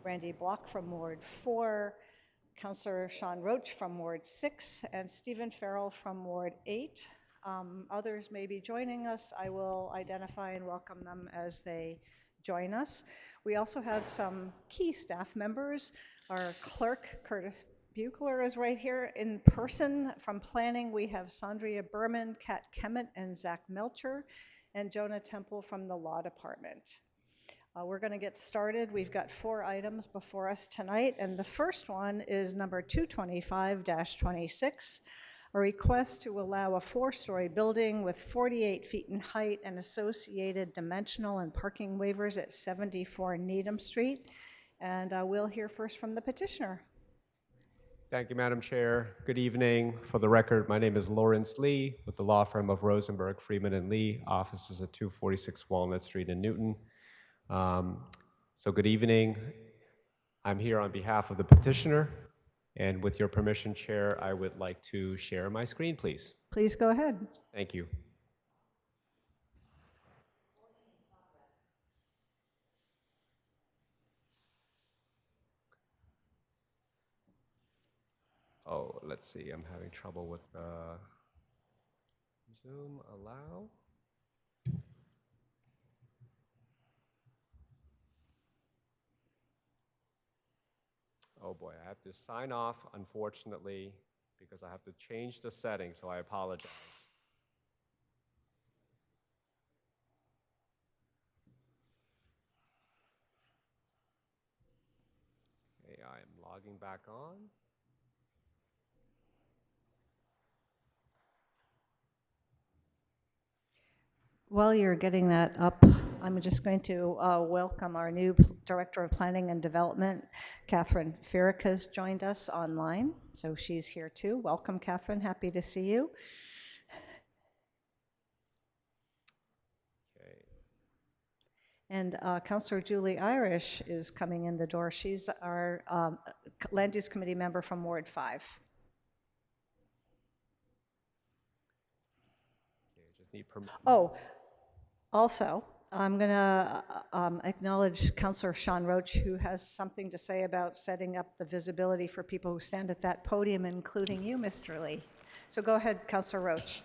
Randy Block from Ward 4, Councillor Sean Roach from Ward 6, and Stephen Farrell from Ward 8. Others may be joining us. I will identify and welcome them as they join us. We also have some key staff members. Our clerk, Curtis Buchler, is right here in person. From planning, we have Sandria Berman, Kat Kemet, and Zach Melcher, and Jonah Temple from the Law Department. We're going to get started. We've got 4 items before us tonight, and the first one is number 225-26, a request to allow a 4-story building with 48 feet in height and associated dimensional and parking waivers at 74 Needham Street. And we'll hear first from the petitioner. Thank you, Madam Chair. Good evening. For the record, my name is Lawrence Lee with the law firm of Rosenberg, Freeman, and Lee. Offices at 246 Walnut Street in Newton. So good evening. I'm here on behalf of the petitioner, and with your permission, Chair, I would like to share my screen, please. Please go ahead. Thank you. Oh, let's see, I'm having trouble with Zoom allow. Oh boy, I have to sign off, unfortunately, because I have to change the settings, so I apologize. Okay, I am logging back on. While you're getting that up, I'm just going to welcome our new Director of Planning and Development, Catherine Farrick, has joined us online, so she's here too. Welcome, Catherine. Happy to see you. Okay. And Councillor Julie Irish is coming in the door. She's our Land Use Committee member from Ward 5. Okay, just need permission. Oh, also, I'm going to acknowledge Councillor Sean Roach, who has something to say about setting up the visibility for people who stand at that podium, including you, Mr. Lee. So go ahead, Councillor Roach.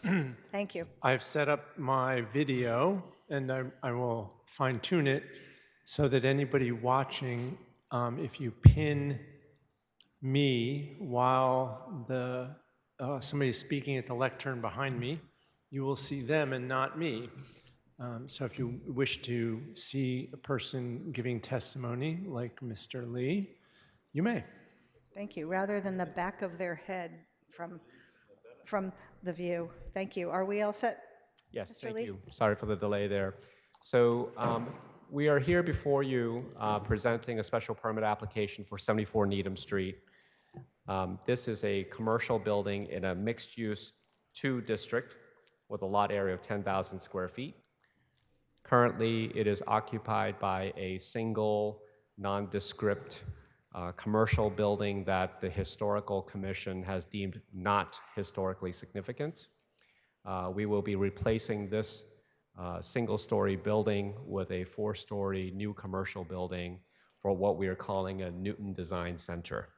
Thank you. I've set up my video, and I will fine-tune it so that anybody watching, if you pin me while somebody's speaking at the lectern behind me, you will see them and not me. So if you wish to see a person giving testimony like Mr. Lee, you may. Thank you. Rather than the back of their head from the view. Thank you. Are we all set? Yes, Mr. thank Lee? you. Sorry for the delay there. So we are here before you presenting a special permit application for 74 Needham Street. This is a commercial building in a mixed-use 2 district with a lot area of 10,000 square feet. Currently, it is occupied by a single, nondescript commercial building that the Historical Commission has deemed not historically significant. We will be replacing this single-story building with a 4-story new commercial building for what we are calling a Newton Design Center.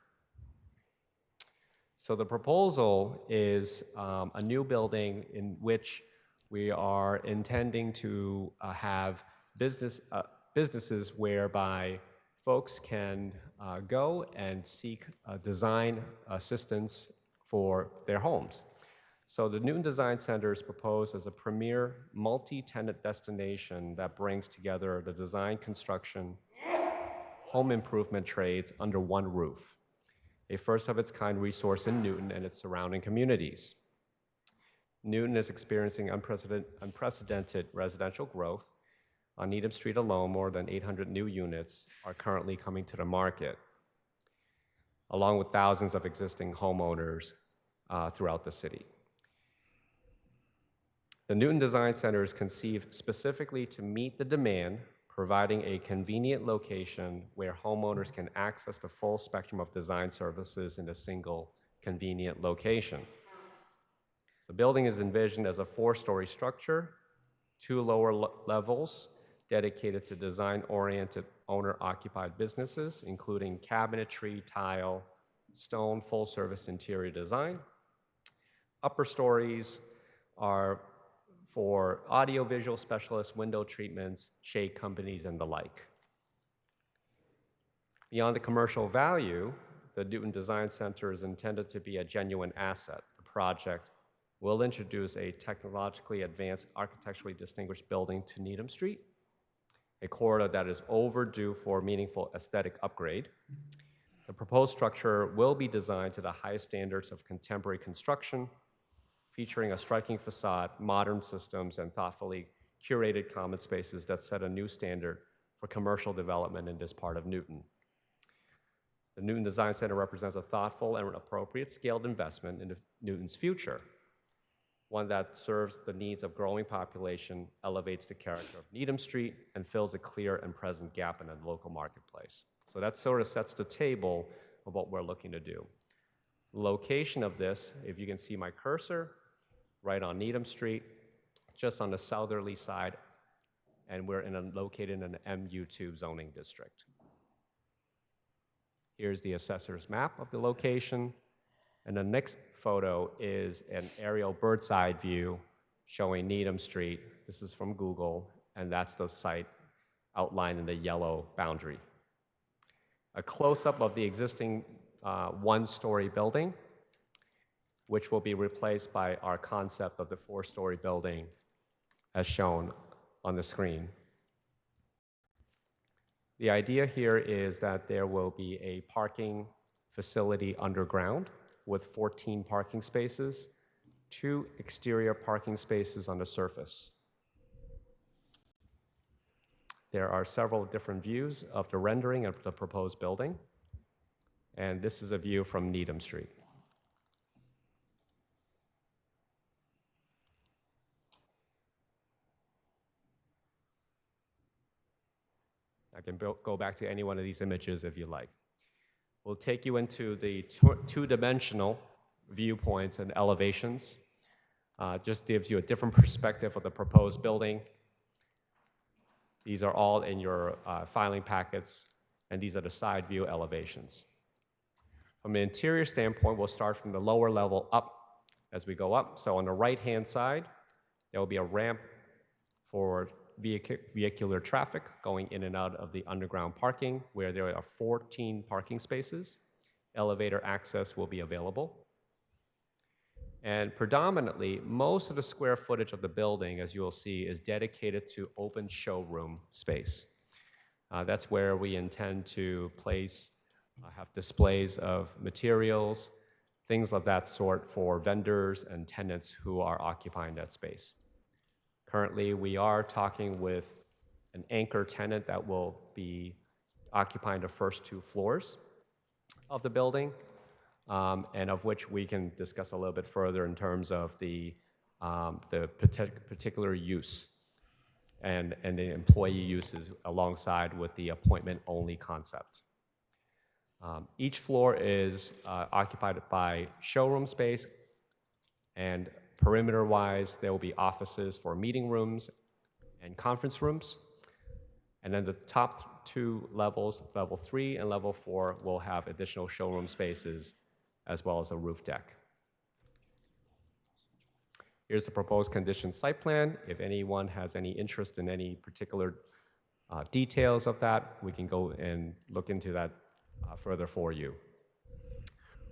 So the proposal is a new building in which we are intending to have businesses whereby folks can go and seek design assistance for their homes. So the Newton Design Center is proposed as a premier multi-tenant destination that brings together the design, construction, home improvement trades under one roof, a first-of-its-kind resource in Newton and its surrounding communities. Newton is experiencing unprecedented residential growth. On Needham Street alone, more than 800 new units are currently coming to the market, along with thousands of existing homeowners throughout the city. The Newton Design Center is conceived specifically to meet the demand, providing a convenient location where homeowners can access the full spectrum of design services in a single convenient location. The building is envisioned as a 4-story structure, 2 lower levels dedicated to design-oriented owner-occupied businesses, including cabinetry, tile, stone, full-service interior design. Upper stories are for audiovisual specialists, window treatments, shade companies, and the like. Beyond the commercial value, the Newton Design Center is intended to be a genuine asset. The project will introduce a technologically advanced, architecturally distinguished building to Needham Street, a corridor that is overdue for meaningful aesthetic upgrade. The proposed structure will be designed to the highest standards of contemporary construction, featuring a striking facade, modern systems, and thoughtfully curated common spaces that set a new standard for commercial development in this part of Newton. The Newton Design Center represents a thoughtful and appropriate scaled investment into Newton's future, one that serves the needs of growing population, elevates the character of Needham Street, and fills a clear and present gap in the local marketplace. So that sort of sets the table of what we're looking to do. Location of this, if you can see my cursor, right on Needham Street, just on the southerly side, and we're located in an MU2 zoning district. Here's the assessor's map of the location, and the next photo is an aerial bird's eye view showing Needham Street. This is from Google, and that's the site outlined in the yellow boundary. A close-up of the existing one-story building, which will be replaced by our concept of the four-story building as shown on the screen. The idea here is that there will be a parking facility underground with 14 parking spaces, 2 exterior parking spaces on the surface. There are several different views of the rendering of the proposed building, and this is a view from Needham Street. I can go back to any one of these images if you like. We'll take you into the two-dimensional viewpoints and elevations. Just gives you a different perspective of the proposed building. These are all in your filing packets, and these are the side view elevations. From an interior standpoint, we'll start from the lower level up as we go up. So on the right-hand side, there will be a ramp for vehicular traffic going in and out of the underground parking, where there are 14 parking spaces. Elevator access will be available. And predominantly, most of the square footage of the building, as you'll see, is dedicated to open showroom space. That's where we intend to place, have displays of materials, things of that sort for vendors and tenants who are occupying that space. Currently, we are talking with an anchor tenant that will be occupying the first 2 floors of the building, and of which we can discuss a little bit further in terms of the particular use and the employee uses alongside with the appointment-only concept. Each floor is occupied by showroom space, and perimeter-wise, there will be offices for meeting rooms and conference rooms. And then the top 2 levels, level 3 and level 4, will have additional showroom spaces as well as a roof deck. Here's the proposed condition site plan. If anyone has any interest in any particular details of that, we can go and look into that further for you.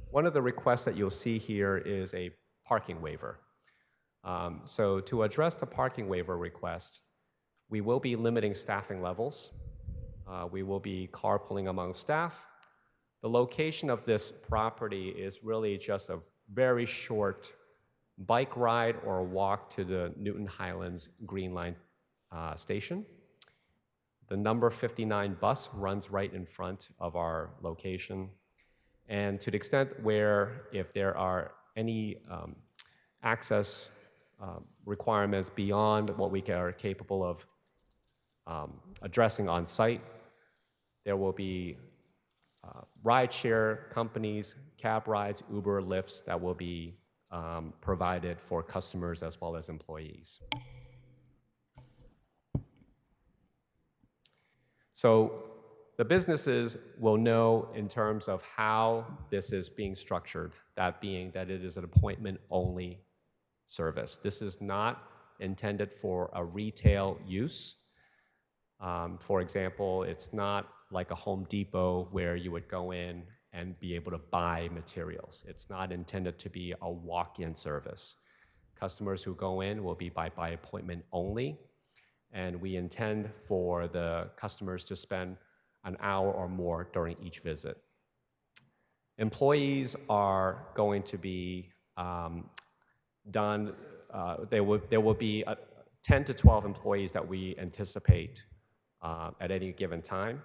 One of the requests that you'll see here is a parking waiver. So to address the parking waiver request, we will be limiting staffing levels. We will be carpooling among staff. The location of this property is really just a very short bike ride or walk to the Newton Highlands Green Line station. The number 59 bus runs right in front of our location. And to the extent where if there are any access requirements beyond what we are capable of addressing on site, there will be rideshare companies, cab rides, Uber, Lyfts that will be provided for customers as well as employees. So the businesses will know in terms of how this is being structured, that being that it is an appointment-only service. This is not intended for a retail use. For example, it's not like a Home Depot where you would go in and be able to buy materials. It's not intended to be a walk-in service. Customers who go in will be by appointment only, and we intend for the customers to spend an hour or more during each visit. Employees are going to be there will be 10 to 12 employees that we anticipate at any given time.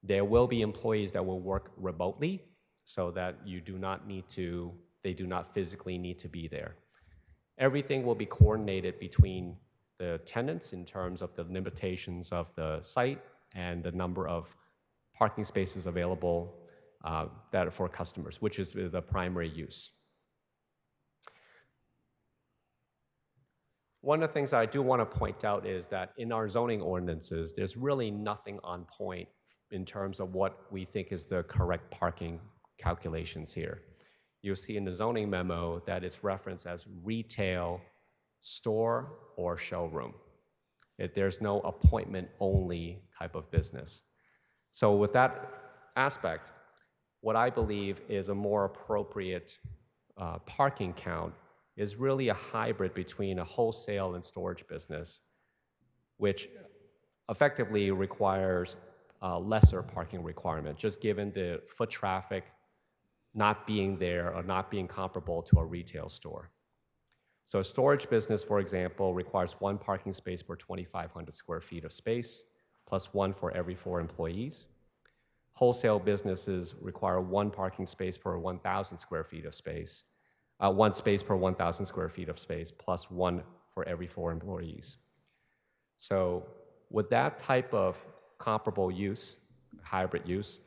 There will be employees that will work remotely so that they do not physically need to be there. Everything will be coordinated between the tenants in terms of the limitations of the site and the number of parking spaces available that are for customers, which is the primary use. One of the things I do want to point out is that in our zoning ordinances, there's really nothing on point in terms of what we think is the correct parking calculations here. You'll see in the zoning memo that it's referenced as retail, store, or showroom. There's no appointment-only type of business. So with that aspect, what I believe is a more appropriate parking count is really a hybrid between a wholesale and storage business, which effectively requires a lesser parking requirement, just given the foot traffic not being there or not being comparable to a retail store. So a storage business, for example, requires 1 parking space per 2,500 square feet of space, plus 1 for every 4 employees. Wholesale businesses require 1 parking space per 1,000 square feet of space, 1 space per 1,000 square feet of space, plus 1 for every 4 employees. So with that type of comparable use, hybrid use,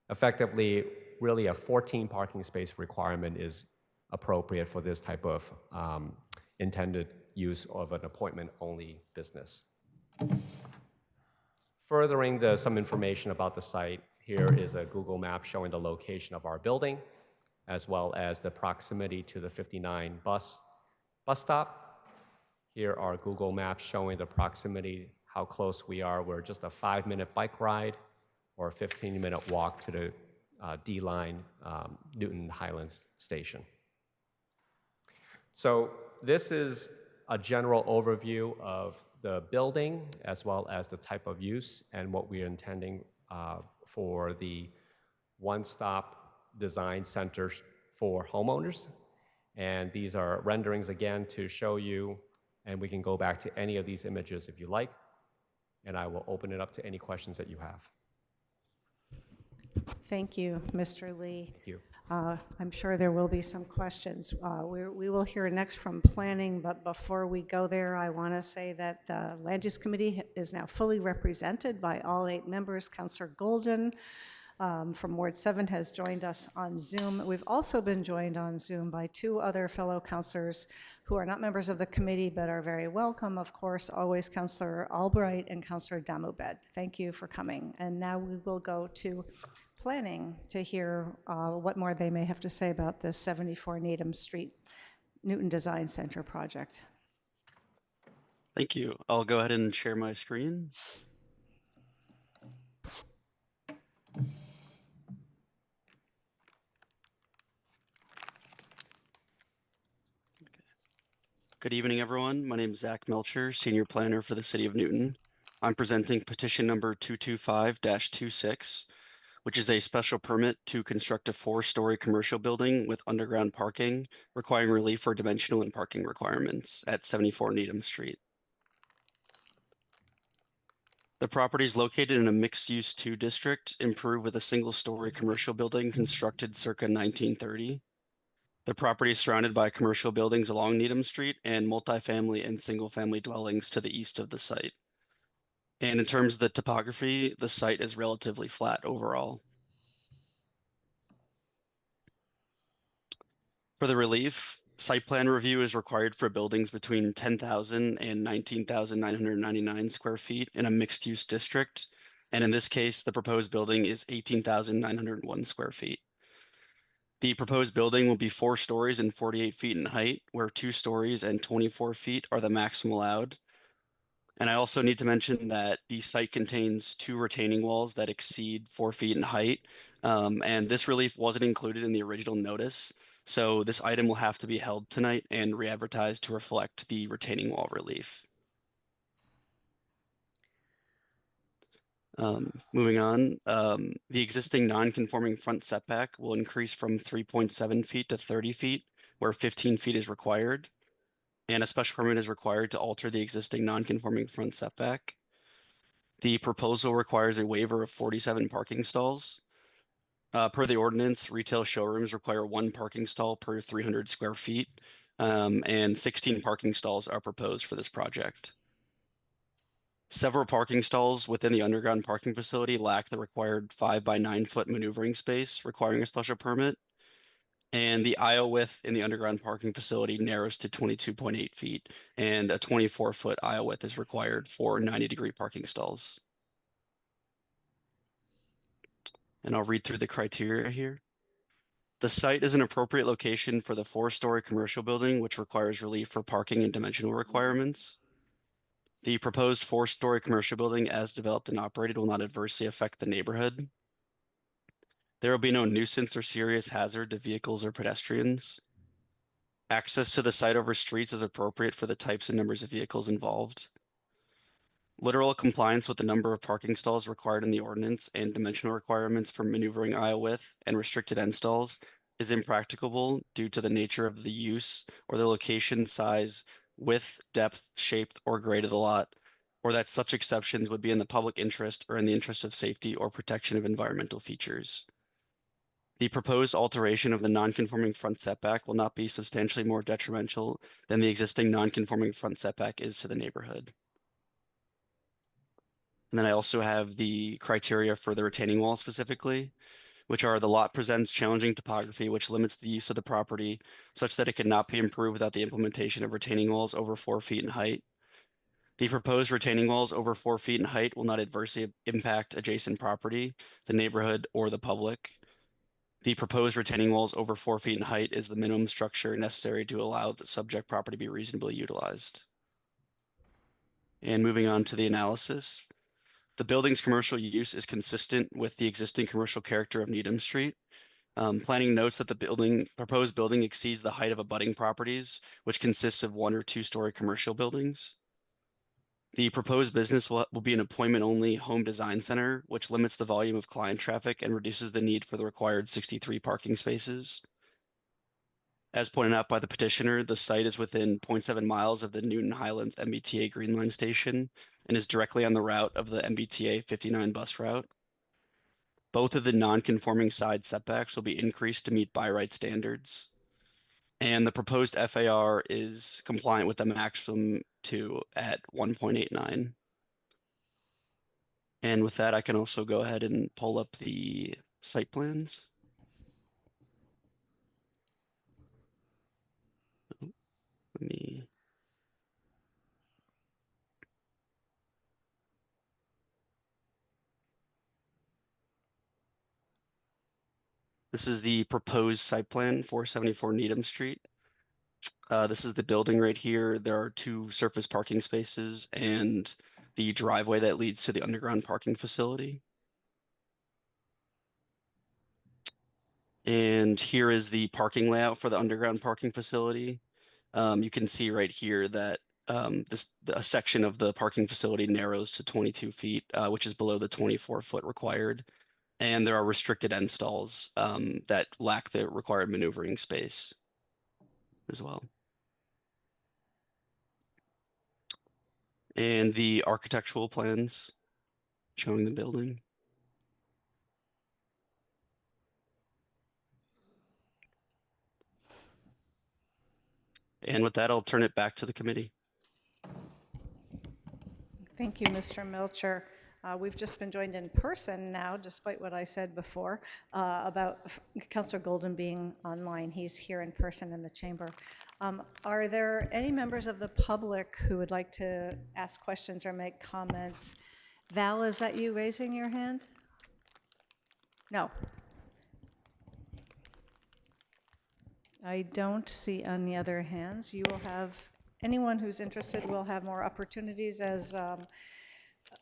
effectively, really a 14 parking space requirement is appropriate for this type of intended use of an appointment-only business. Furthering some information about the site, here is a Google map showing the location of our building, as well as the proximity to the 59 bus stop. Here are Google Maps showing the proximity, how close we are. We're just a 5-minute bike ride or a 15-minute walk to the D-Line Newton Highlands Station. So this is a general overview of the building as well as the type of use and what we are intending for the one-stop design centers for homeowners. And these are renderings again to show you, and we can go back to any of these images if you like, and I will open it up to any questions that you have. Thank you, Mr. Lee. Thank you. I'm sure there will be some questions. We will hear next from planning, but before we go there, I want to say that the Land Use Committee is now fully represented by all 8 members. Councilor Golden from Ward 7 has joined us on Zoom. We've also been joined on Zoom by 2 other fellow councilors who are not members of the committee but are very welcome. Of course, always Councilor Albright and Councilor Damobed. Thank you for coming. And now we will go to planning to hear what more they may have to say about this 74 Needham Street Newton Design Center project. Thank you. I'll go ahead and share my screen. Good evening, everyone. My name is Zach Melcher, Senior Planner for the City of Newton. I'm presenting petition number 225-26, which is a special permit to construct a 4-story commercial building with underground parking, requiring relief for dimensional and parking requirements at 74 Needham Street. The property is located in a mixed-use 2 district, improved with a single-story commercial building constructed circa 1930. The property is surrounded by commercial buildings along Needham Street and multifamily and single-family dwellings to the east of the site. And in terms of the topography, the site is relatively flat overall. For the relief, site plan review is required for buildings between 10,000 and 19,999 square feet in a mixed-use district And in this case, the proposed building is 18,901 square feet. The proposed building will be 4 stories and 48 feet in height, where 2 stories and 24 feet are the maximum allowed. And I also need to mention that the site contains 2 retaining walls that exceed 4 feet in height. And this relief wasn't included in the original notice. So this item will have to be held tonight and re-advertised to reflect the retaining wall relief. Moving on, the existing non-conforming front setback will increase from 3.7 feet to 30 feet, where 15 feet is required. And a special permit is required to alter the existing non-conforming front setback. The proposal requires a waiver of 47 parking stalls. Per the ordinance, retail showrooms require 1 parking stall per 300 square feet, and 16 parking stalls are proposed for this project. Several parking stalls within the underground parking facility lack the required 5 by 9 foot maneuvering space, requiring a special permit. And the aisle width in the underground parking facility narrows to 22.8 feet, and a 24-foot aisle width is required for 90-degree parking stalls. And I'll read through the criteria here. The site is an appropriate location for the 4-story commercial building, which requires relief for parking and dimensional requirements. The proposed 4-story commercial building, as developed and operated, will not adversely affect the neighborhood. There will be no nuisance or serious hazard to vehicles or pedestrians. Access to the site over streets is appropriate for the types and numbers of vehicles involved. Literal compliance with the number of parking stalls required in the ordinance and dimensional requirements for maneuvering aisle width and restricted end stalls is impracticable due to the nature of the use or the location, size, width, depth, shape, or grade of the lot, or that such exceptions would be in the public interest or in the interest of safety or protection of environmental features. The proposed alteration of the non-conforming front setback will not be substantially more detrimental than the existing non-conforming front setback is to the neighborhood. And then I also have the criteria for the retaining wall specifically, which are: the lot presents challenging topography, which limits the use of the property such that it cannot be improved without the implementation of retaining walls over 4 feet in height. The proposed retaining walls over 4 feet in height will not adversely impact adjacent property, the neighborhood, or the public. The proposed retaining walls over 4 feet in height is the minimum structure necessary to allow the subject property to be reasonably utilized. And moving on to the analysis. The building's commercial use is consistent with the existing commercial character of Needham Street. Planning notes that the proposed building exceeds the height of abutting properties, which consists of 1 or 2-story commercial buildings. The proposed business will be an appointment-only home design center, which limits the volume of client traffic and reduces the need for the required 63 parking spaces. As pointed out by the petitioner, the site is within 0.7 miles of the Newton Highlands MBTA Green Line station and is directly on the route of the MBTA 59 bus route. Both of the non-conforming side setbacks will be increased to meet by right standards. And the proposed FAR is compliant with the maximum 2 at 1.89. And with that, I can also go ahead and pull up the site plans. Let me. This is the proposed site plan for 74 Needham Street. This is the building right here. There are 2 surface parking spaces and the driveway that leads to the underground parking facility. And here is the parking layout for the underground parking facility. You can see right here that a section of the parking facility narrows to 22 feet, which is below the 24-foot required. And there are restricted end stalls that lack the required maneuvering space as well. And the architectural plans showing the building. And with that, I'll turn it back to the committee. Thank you, Mr. Milcher. We've just been joined in person now, despite what I said before about Councilor Golden being online. He's here in person in the chamber. Are there any members of the public who would like to ask questions or make comments Val, is that you raising your hand? No. I don't see any other hands. You will have, anyone who's interested will have more opportunities. As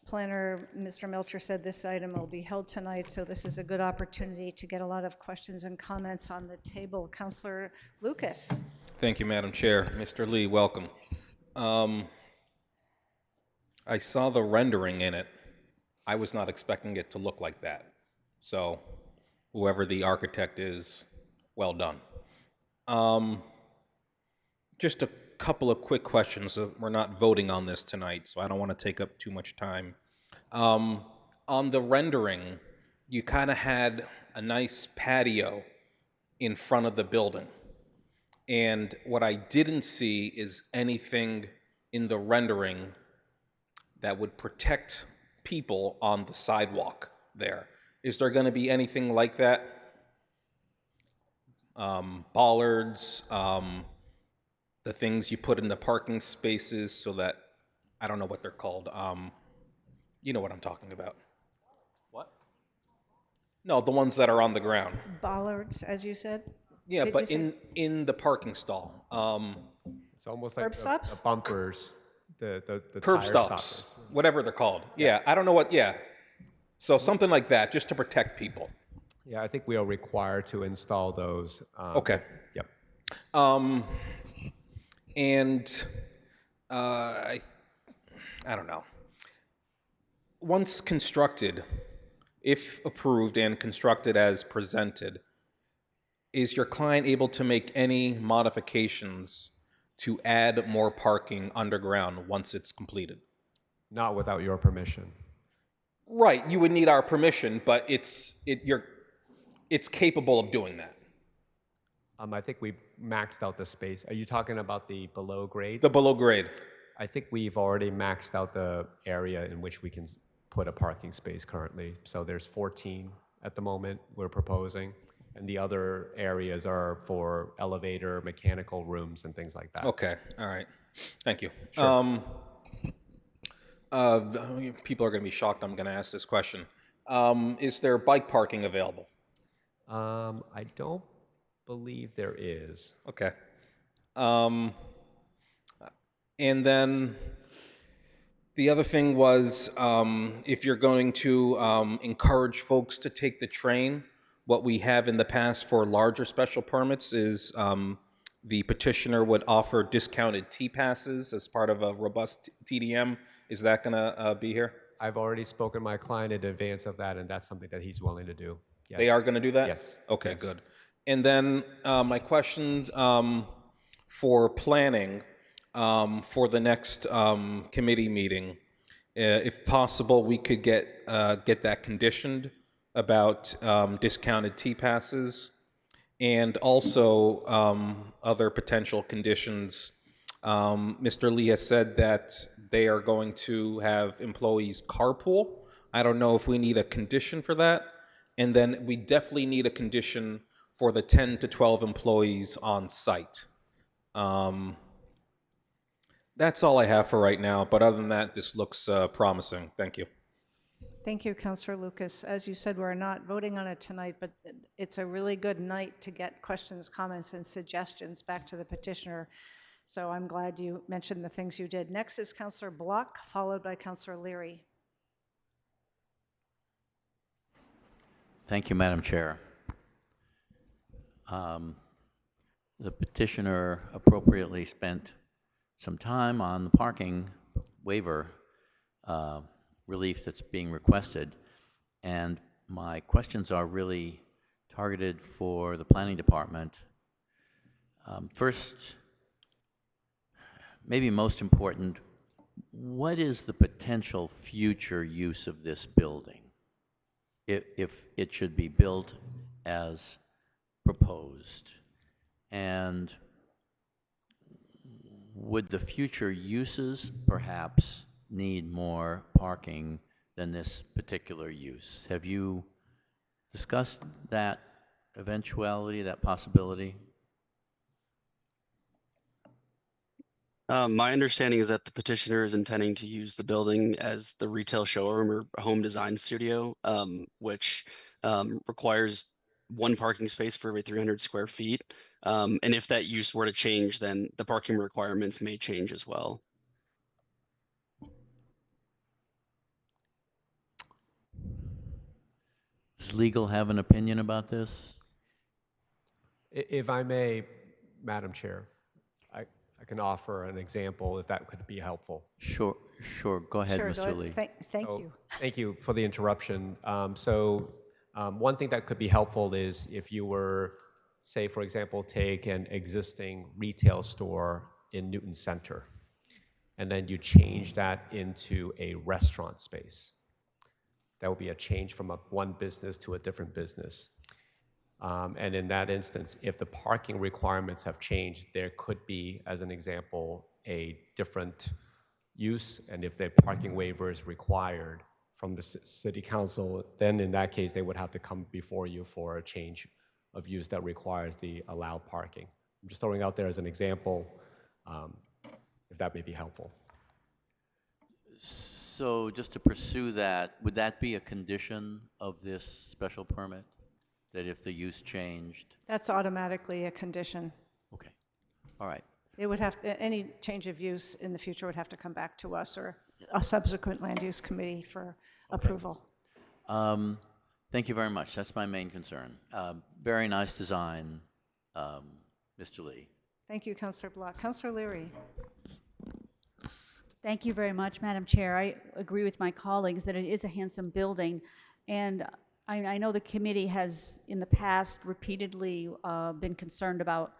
planner Mr. Melcher said, this item will be held tonight, so this is a good opportunity to get a lot of questions and comments on the table. Councillor Lucas. Thank you, Madam Chair. Mr. Lee, welcome. I saw the rendering in it. I was not expecting it to look like that. So whoever the architect is, well done. Just a couple of quick questions. We're not voting on this tonight, so I don't want to take up too much time. On the rendering, you kind of had a nice patio in front of the building. And what I didn't see is anything in the rendering that would protect people on the sidewalk there. Is there going to be anything like that? Bollards, the things you put in the parking spaces so that, I don't know what they're called. You know what I'm talking about. What? No, the ones that are on the ground. Bollards, as you said? Yeah, Did but you in the parking stall. It's almost like Curb stops? the bumpers, the Curb tire stops, stoppers. whatever they're called. Yeah, I don't know what, yeah. So something like that, just to protect people. Yeah, I think we are required to install those. Okay. Yep. And I don't know. Once constructed, if approved and constructed as presented, is your client able to make any modifications to add more parking underground once it's completed? Not without your permission. Right, you would need our permission, but it's capable of doing that. I think we maxed out the space. Are you talking about the below grade? The below grade. I think we've already maxed out the area in which we can put a parking space currently. So there's 14 at the moment we're proposing, and the other areas are for elevator, mechanical rooms, and things like that. Okay, all right. Thank you. Sure. People are going to be shocked I'm going to ask this question. Is there bike parking available? I don't believe there is. Okay. And then the other thing was, if you're going to encourage folks to take the train, what we have in the past for larger special permits is the petitioner would offer discounted T-passes as part of a robust TDM. Is that going to be here? I've already spoken to my client in advance of that, and that's something that he's willing to do. Yes. They are going to do that? Yes. Okay, Yes. good. And then my questions for planning for the next committee meeting, if possible, we could get that conditioned about discounted T-passes and also other potential conditions. Mr. Lee has said that they are going to have employees carpool. I don't know if we need a condition for that. And then we definitely need a condition for the 10 to 12 employees on site. That's all I have for right now, but other than that, this looks promising. Thank you. Thank you, Councillor Lucas. As you said, we're not voting on it tonight, but it's a really good night to get questions, comments, and suggestions back to the petitioner. So I'm glad you mentioned the things you did. Next is Councillor Block, followed by Councillor Leary. Thank you, Madam Chair. The petitioner appropriately spent some time on the parking waiver relief that's being requested, and my questions are really targeted for the planning department. First, maybe most important, what is the potential future use of this building if it should be built as proposed? And would the future uses perhaps need more parking than this particular use? Have you discussed that eventuality, that possibility? My understanding is that the petitioner is intending to use the building as the retail showroom or home design studio, which requires one parking space for every 300 square feet. And if that use were to change, then the parking requirements may change as well. Does legal have an opinion about this? If I may, Madam Chair, I can offer an example if that could be helpful. Sure, sure. Go ahead, Sure, go Mr. ahead. Lee. Thank So, you. Thank you for the interruption. One thing that could be helpful is if you were, say, for example, take an existing retail store in Newton Center, and then you change that into a restaurant space. That would be a change from one business to a different business. And in that instance, if the parking requirements have changed, there could be, as an example, a different use. And if the parking waiver is required from the city council, then in that case, they would have to come before you for a change of use that requires the allowed parking. I'm just throwing out there as an example, if that may be helpful. So just to pursue that, would that be a condition of this special permit? That if the use changed? That's automatically a condition. Okay, all right. It would have, any change of use in the future would have to come back to us or a subsequent land use committee for approval. Thank you very much. That's my main concern. Very nice design, Mr. Lee. Thank you, Councillor Block. Councillor Leary. Thank you very much, Madam Chair. I agree with my colleagues that it is a handsome building, and I know the committee has in the past repeatedly been concerned about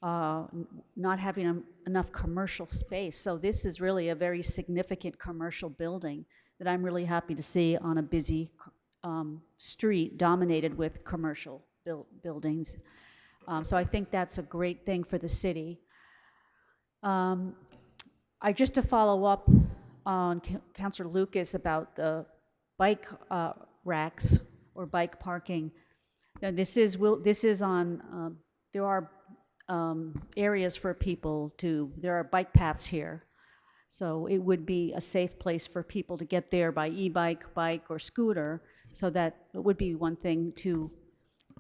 not having enough commercial space. So this is really a very significant commercial building that I'm really happy to see on a busy street dominated with commercial buildings. So I think that's a great thing for the city. Just to follow up on Councillor Lucas about the bike racks or bike parking. Now this is on, there are areas for people there are bike paths here. So it would be a safe place for people to get there by e-bike, bike, or scooter. So that it would be one thing to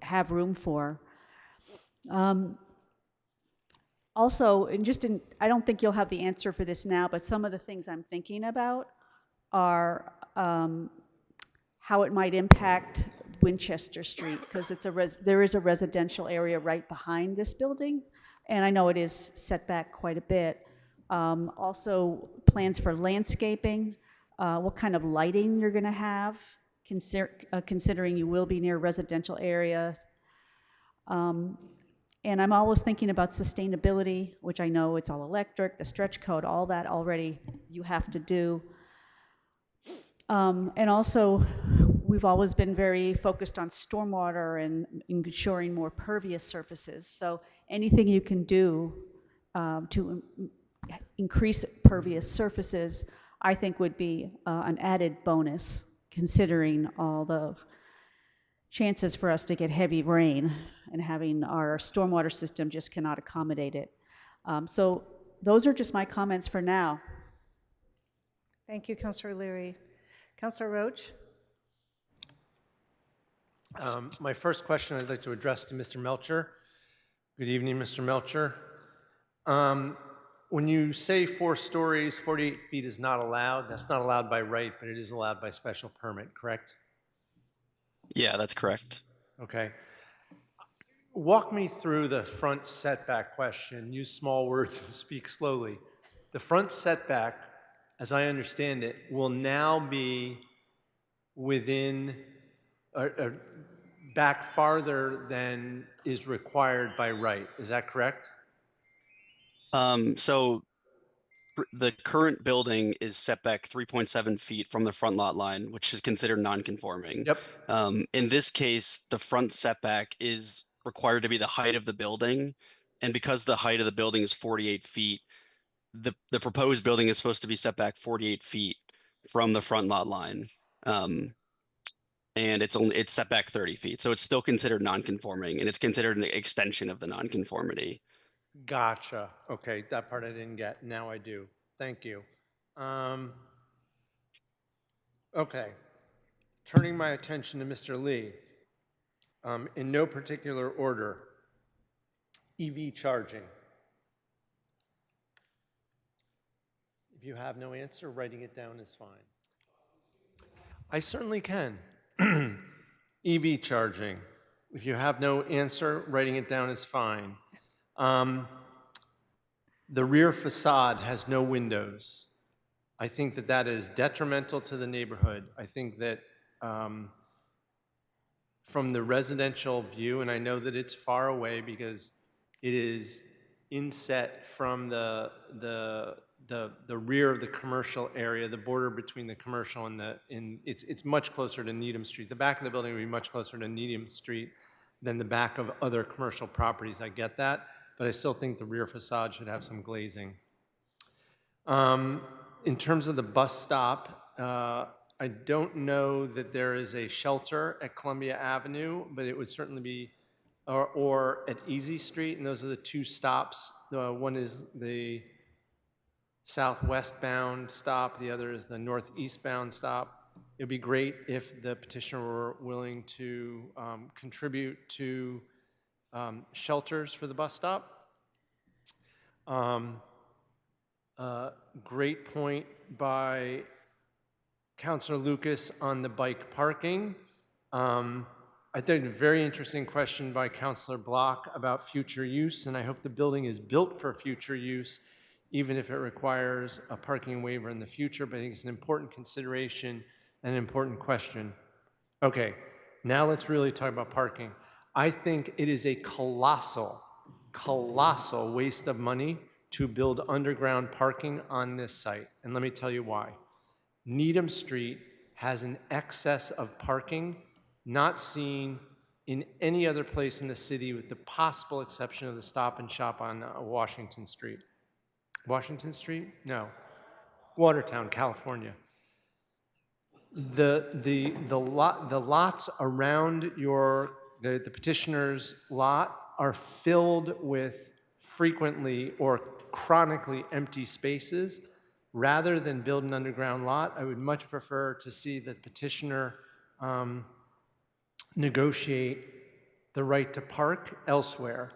have room for. Also, I don't think you'll have the answer for this now, but some of the things I'm thinking about are how it might impact Winchester Street, because there is a residential area right behind this building, and I know it is set back quite a bit. Also, plans for landscaping, what kind of lighting you're going to have, considering you will be near residential areas. And I'm always thinking about sustainability, which I know it's all electric, the stretch code, all that already you have to do. And also, we've always been very focused on stormwater and ensuring more pervious surfaces. So anything you can do to increase pervious surfaces, I think would be an added bonus, considering all the chances for us to get heavy rain and having our stormwater system just cannot accommodate it. So those are just my comments for now. Thank you, Councillor Leary. Councillor Roach. My first question I'd like to address to Mr. Melcher. Good evening, Mr. Melcher. When you say 4 stories, 48 feet is not allowed, that's not allowed by right, but it is allowed by special permit, correct? Yeah, that's correct. Okay. Walk me through the front setback question. Use small words and speak slowly. The front setback, as I understand it, will now be within, back farther than is required by right. Is that correct? So the current building is set back 3.7 feet from the front lot line, which is considered non-conforming. Yep. In this case, the front setback is required to be the height of the building. And because the height of the building is 48 feet, the proposed building is supposed to be set back 48 feet from the front lot line. And it's set back 30 feet. So it's still considered non-conforming, and it's considered an extension of the non-conformity. Gotcha. Okay, that part I didn't get. Now I do. Thank you. Okay, turning my attention to Mr. Lee, in no particular order, EV charging. If you have no answer, writing it down is fine. I certainly can. EV charging. If you have no answer, writing it down is fine. The rear facade has no windows. I think that that is detrimental to the neighborhood. I think that from the residential view, and I know that it's far away because it is inset from the rear of the commercial area, the border between the commercial and it's much closer to Needham Street. The back of the building would be much closer to Needham Street than the back of other commercial properties. I get that, but I still think the rear facade should have some glazing. In terms of the bus stop, I don't know that there is a shelter at Columbia Avenue, but it would certainly be, or at Easy Street, and those are the two stops. One is the southwest bound stop, the other is the northeast bound stop. It'd be great if the petitioner were willing to contribute to shelters for the bus stop. Great point by Councilor Lucas on the bike parking. I think a very interesting question by Councilor Block about future use, and I hope the building is built for future use, even if it requires a parking waiver in the future, but I think it's an important consideration and an important question. Okay, now let's really talk about parking. I think it is a colossal waste of money to build underground parking on this site, and let me tell you why. Needham Street has an excess of parking not seen in any other place in the city with the possible exception of the Stop and Shop on Washington Street. Washington Street? No. Watertown, California. The lots around the petitioner's lot are filled with frequently or chronically empty spaces. Rather than build an underground lot, I would much prefer to see the petitioner negotiate the right to park elsewhere.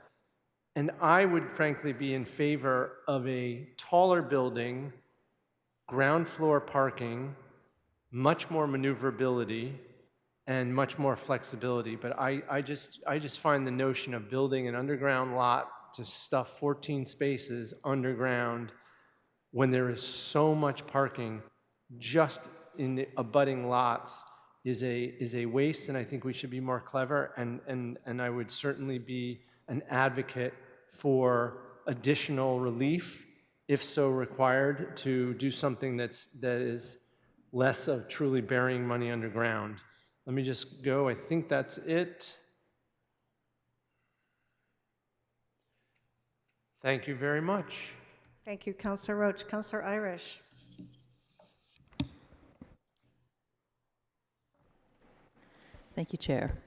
And I would frankly be in favor of a taller building, ground floor parking, much more maneuverability, and much more flexibility. But I just find the notion of building an underground lot to stuff 14 spaces underground when there is so much parking just in the abutting lots is a waste, and I think we should be more clever, and I would certainly be an advocate for additional relief, if so required, to do something that is less of truly burying money underground. Let me just go. I think that's it. Thank you very much. Thank you, Councilor Roach. Councilor Irish. Thank you, Chair.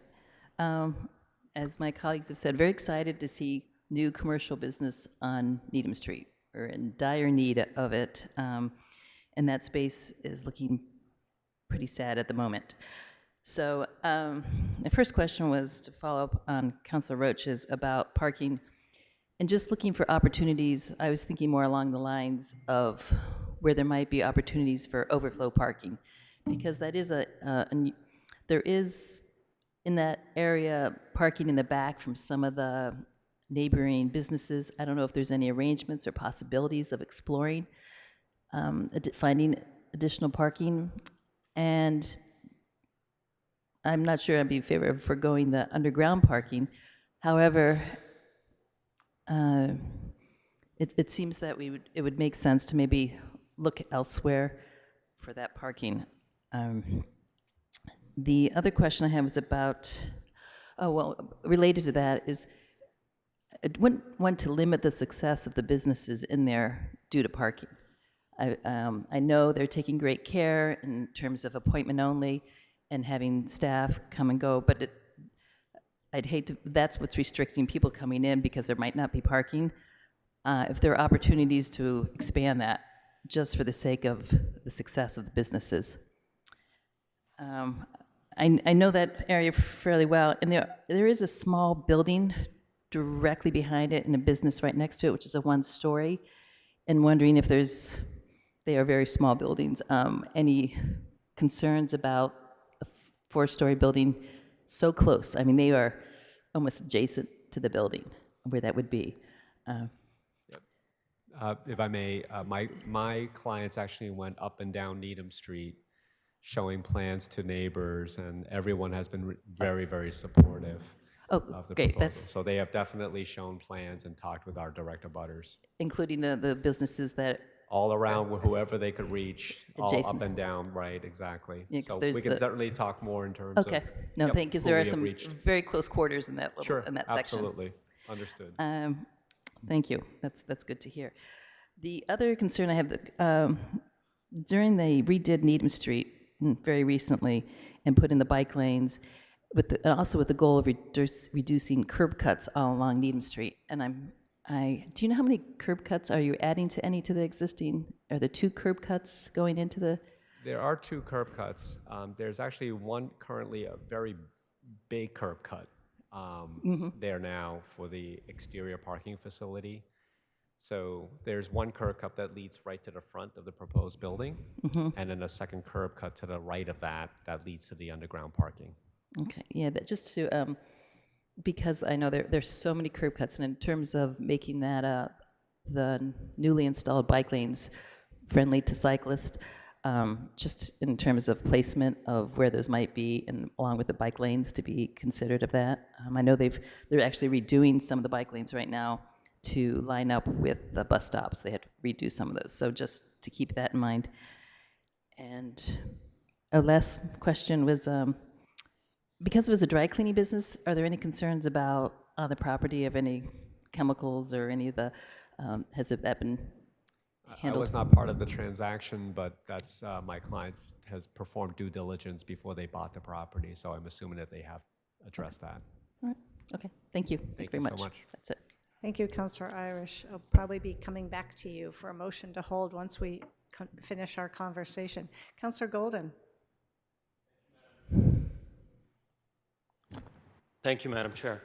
As my colleagues have said, very excited to see new commercial business on Needham Street. We're in dire need of it, and that space is looking pretty sad at the moment. So the first question was to follow up on Councilor Roach's about parking and just looking for opportunities. I was thinking more along the lines of where there might be opportunities for overflow parking, because that is there is in that area parking in the back from some of the neighboring businesses. I don't know if there's any arrangements or possibilities of exploring finding additional parking. And I'm not sure I'd be in favor of forgoing the underground parking. However, it seems that it would make sense to maybe look elsewhere for that parking. The other question I have is about, related to that is, I wouldn't want to limit the success of the businesses in there due to parking. I know they're taking great care in terms of appointment only and having staff come and go, but I'd hate to, that's what's restricting people coming in because there might not be parking. if there are opportunities to expand that, just for the sake of the success of the businesses. I know that area fairly well, and there is a small building directly behind it and a business right next to it, which is a one-story, and wondering if they are very small buildings. Any concerns about a four-story building so close? I mean, they are almost adjacent to the building where that would be. If I may, my clients actually went up and down Needham Street showing plans to neighbors, and everyone has been very, very supportive Oh, of the great, proposal. that's So they have definitely shown plans and talked with our direct abutters. including the businesses that, All around, whoever they could reach, all Adjacent. up and down, right, exactly. Yeah, 'cause So there's we can the- certainly talk more in terms of. okay. No, yep, thank you, 'cause who there we are have some reached. very close quarters in that Sure, in that section. absolutely, understood. Thank you. That's good to hear. The other concern I have, during they redid Needham Street very recently and put in the bike lanes, and also with the goal of reducing curb cuts all along Needham Street. And do you know how many curb cuts are you adding to any to the existing? Are there 2 curb cuts going into the? There are 2 curb cuts. There's actually one currently, a very big curb cut there now for the exterior parking facility. So there's one curb cut that leads right to the front of the proposed building, and then a second curb cut to the right of that leads to the underground parking. Okay, yeah, that just to, because I know there's so many curb cuts, and in terms of making that the newly installed bike lanes friendly to cyclists, just in terms of placement of where those might be, and along with the bike lanes to be considered of that. I know they're actually redoing some of the bike lanes right now to line up with the bus stops. They had to redo some of those, so just to keep that in mind. And a last question was, because it was a dry cleaning business, are there any concerns about on the property of any chemicals or any of the, has that been I handled? was not part of the transaction, but that's, my client has performed due diligence before they bought the property, so I'm assuming that they have addressed that. All right, okay, thank you. Thank you you very so much. much. That's it. Thank you, Councillor Irish. I'll probably be coming back to you for a motion to hold once we finish our conversation. Councillor Golden. Thank you, Madam Chair.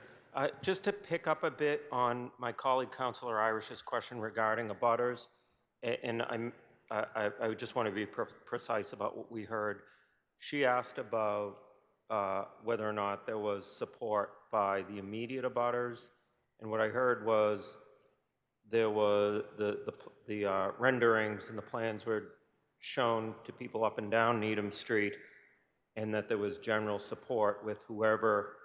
Just to pick up a bit on my colleague Councillor Irish's question regarding abutters, and I just want to be precise about what we heard. She asked about whether or not there was support by the immediate abutters, and what I heard was there was the renderings and the plans were shown to people up and down Needham Street, and that there was general support with whoever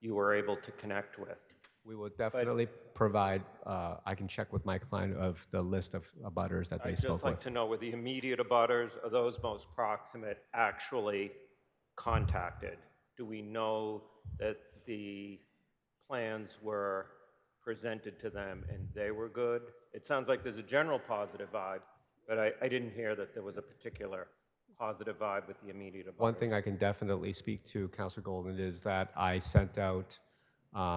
you were able to connect with. We will definitely provide, I can check with my client of the list of abutters that they I'd spoke just like with. to know were the immediate abutters or those most proximate actually contacted? Do we know that the plans were presented to them and they were good? It sounds like there's a general positive vibe, but I didn't hear that there was a particular positive vibe with the immediate abutters. One thing I can definitely speak to, Councilor Golden, is that I sent out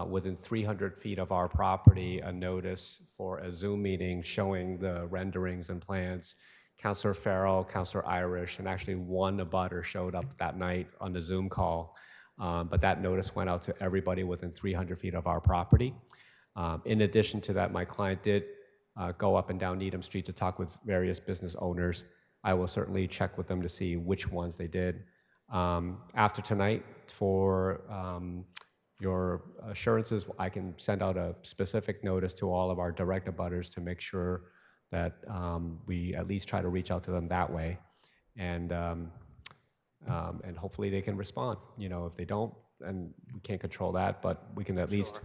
within 300 feet of our property a notice for a Zoom meeting showing the renderings and plans. Councilor Farrell, Councilor Irish, and actually one abutter showed up that night on the Zoom call. But that notice went out to everybody within 300 feet of our property. In addition to that, my client did go up and down Needham Street to talk with various business owners. I will certainly check with them to see which ones they did. After tonight, for your assurances, I can send out a specific notice to all of our direct abutters to make sure that we at least try to reach out to them that way. And hopefully they can respond. You know, if they don't, and we can't control that, but we can at least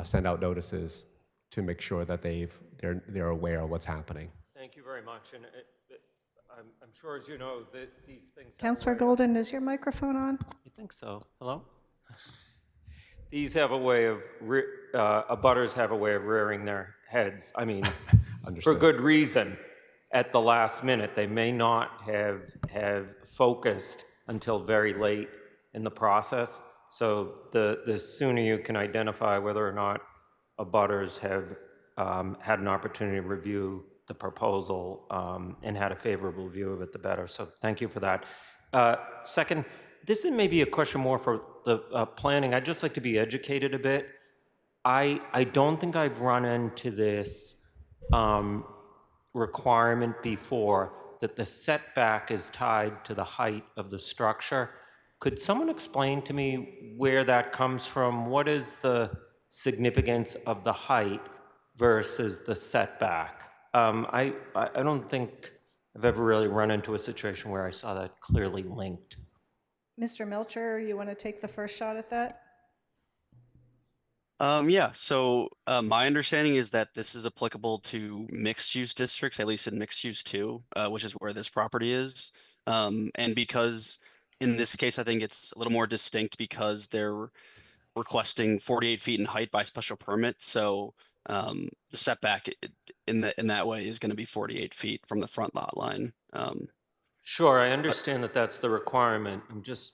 send out notices to make sure that they're aware of what's happening. Thank you very much. And I'm sure, as you know, that these things. Councillor Golden, is your microphone on? I think so. Hello? These have a way of, abutters have a way of rearing their heads. I mean, for Understood. good reason. At the last minute, they may not have focused until very late in the process. So the sooner you can identify whether or not abutters have had an opportunity to review the proposal and had a favorable view of it, the better. So thank you for that. Second, this is maybe a question more for the planning. I'd just like to be educated a bit. I don't think I've run into this requirement before that the setback is tied to the height of the structure. Could someone explain to me where that comes from? What is the significance of the height versus the setback? I don't think I've ever really run into a situation where I saw that clearly linked. Mr. Melcher, you want to take the first shot at that? Yeah, so my understanding is that this is applicable to mixed use districts, at least in mixed use 2, which is where this property is. And because in this case, I think it's a little more distinct because they're requesting 48 feet in height by special permit. So the setback in that way is going to be 48 feet from the front lot line. Sure, I understand that that's the requirement. I'm just,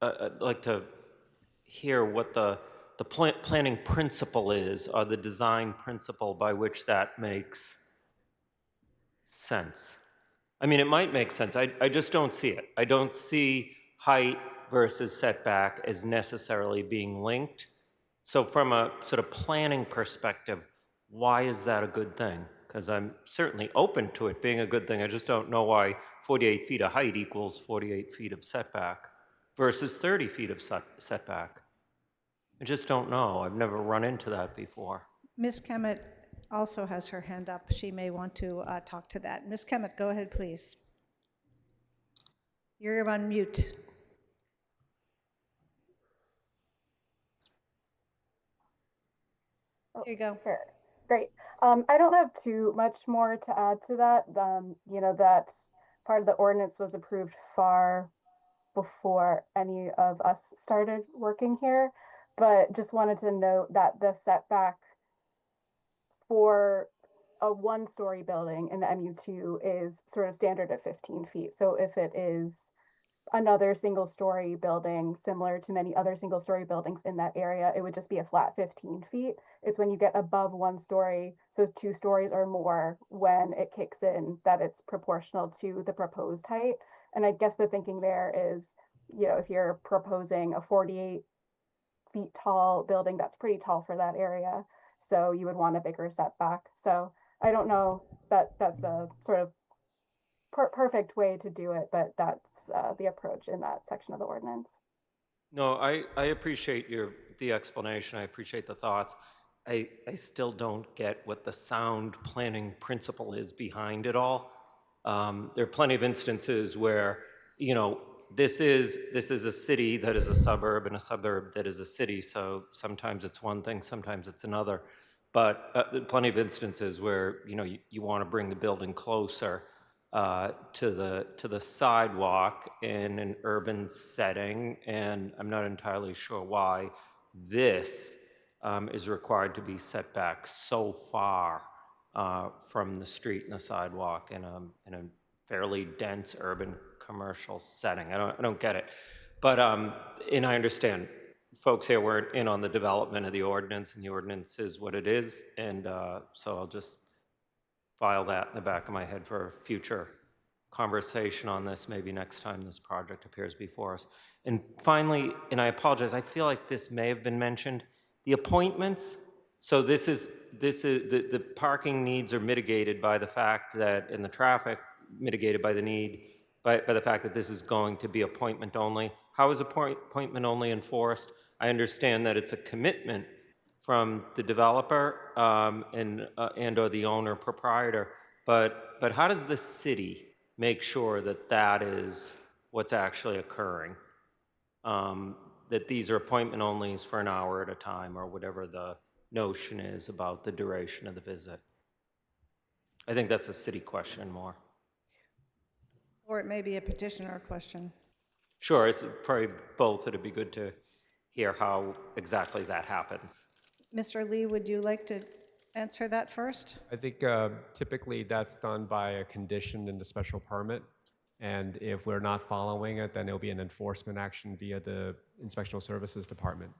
I'd like to hear what the planning principle is, or the design principle by which that makes sense. I mean, it might make sense. I just don't see it. I don't see height versus setback as necessarily being linked. So from a sort of planning perspective, why is that a good thing? Because I'm certainly open to it being a good thing. I just don't know why 48 feet of height equals 48 feet of setback versus 30 feet of setback. I just don't know. I've never run into that before. Ms. Kemet also has her hand up. She may want to talk to that. Ms. Kemet, go ahead, please. You're on mute. There you go. Sure. Great. I don't have too much more to add to that. You know, that part of the ordinance was approved far before any of us started working here, but just wanted to note that the setback for a one-story building in the MU2 is sort of standard at 15 feet. So if it is another single-story building similar to many other single-story buildings in that area, it would just be a flat 15 feet. It's when you get above 1 story, so 2 stories or more, when it kicks in that it's proportional to the proposed height. And I guess the thinking there is, you know, if you're proposing a 48 feet tall building, that's pretty tall for that area. So you would want a bigger setback. So I don't know that that's a sort of perfect way to do it, but that's the approach in that section of the ordinance. No, I appreciate the explanation. I appreciate the thoughts. I still don't get what the sound planning principle is behind it all. There are plenty of instances where, you know, this is a city that is a suburb and a suburb that is a city. So sometimes it's one thing, sometimes it's another. But there are plenty of instances where, you know, you want to bring the building closer to the sidewalk in an urban setting, and I'm not entirely sure why this is required to be set back so far from the street and the sidewalk in a fairly dense urban commercial setting. I don't get it, but and I understand folks here weren't in on the development of the ordinance, and the ordinance is what it is, and so I'll just file that in the back of my head for future conversation on this, maybe next time this project appears before us. And finally, and I apologize, I feel like this may have been mentioned, the appointments. So this is the parking needs are mitigated by the fact that, and the traffic mitigated by the need, by the fact that this is going to be appointment only. How is appointment only enforced? I understand that it's a commitment from the developer and or the owner proprietor, but how does the city make sure that that is what's actually occurring? That these are appointment onlys for an hour at a time, or whatever the notion is about the duration of the visit. I think that's a city question more. Or it may be a petitioner question. Sure, it's probably both. It'd be good to hear how exactly that happens. Mr. Lee, would you like to answer that first? I think typically that's done by a condition in the special permit. And if we're not following it, then it'll be an enforcement action via the Inspectional Services Department.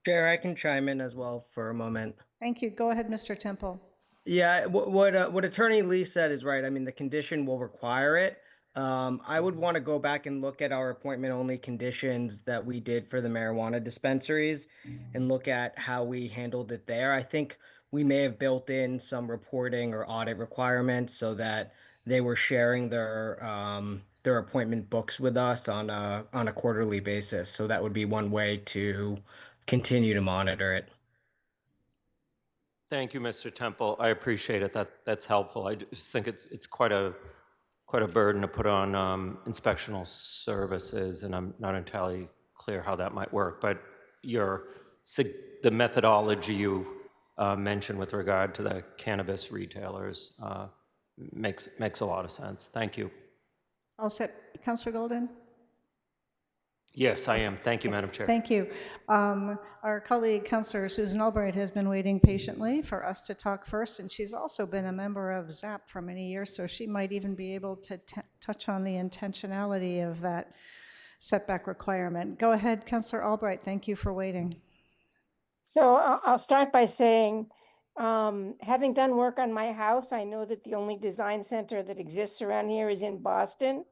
Chair, I can chime in as well for a moment. Thank you. Go ahead, Mr. Temple. Yeah, what Attorney Lee said is right. I mean, the condition will require it. I would want to go back and look at our appointment only conditions that we did for the marijuana dispensaries and look at how we handled it there. I think we may have built in some reporting or audit requirements so that they were sharing their appointment books with us on a quarterly basis. So that would be one way to continue to monitor it. Thank you, Mr. Temple. I appreciate it. That's helpful. I just think it's quite a burden to put on inspectional services, and I'm not entirely clear how that might work. But the methodology you mentioned with regard to the cannabis retailers makes a lot of sense. Thank you. All set. Councillor Golden? Yes, I am. Thank you, Madam Chair. Thank you. Our colleague, Councillor Susan Albright, has been waiting patiently for us to talk first, and she's also been a member of ZAP for many years, so she might even be able to touch on the intentionality of that setback requirement. Go ahead, Councillor Albright. Thank you for waiting. So I'll start by saying, having done work on my house, I know that the only design center that exists around here is in Boston.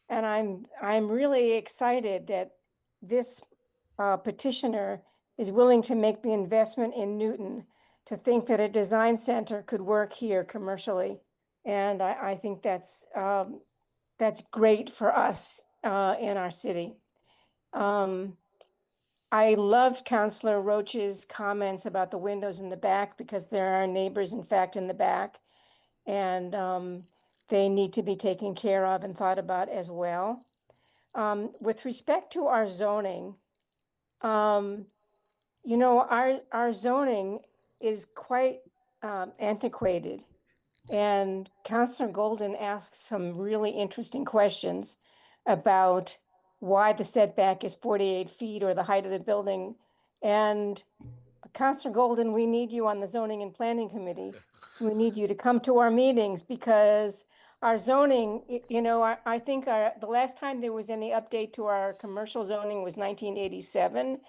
And I'm really excited that this petitioner is willing to make the investment in Newton to think that a design center could work here commercially. And I think that's great for us in our city. I loved Councillor Roach's comments about the windows in the back because there are neighbors, in fact, in the back. And they need to be taken care of and thought about as well. With respect to our zoning, our zoning is quite antiquated. And Councillor Golden asked some really interesting questions about why the setback is 48 feet or the height of the building. And Councillor Golden, we need you on the Zoning and Planning Committee. We need you to come to our meetings because our zoning, I think the last time there was any update to our commercial zoning was 1987.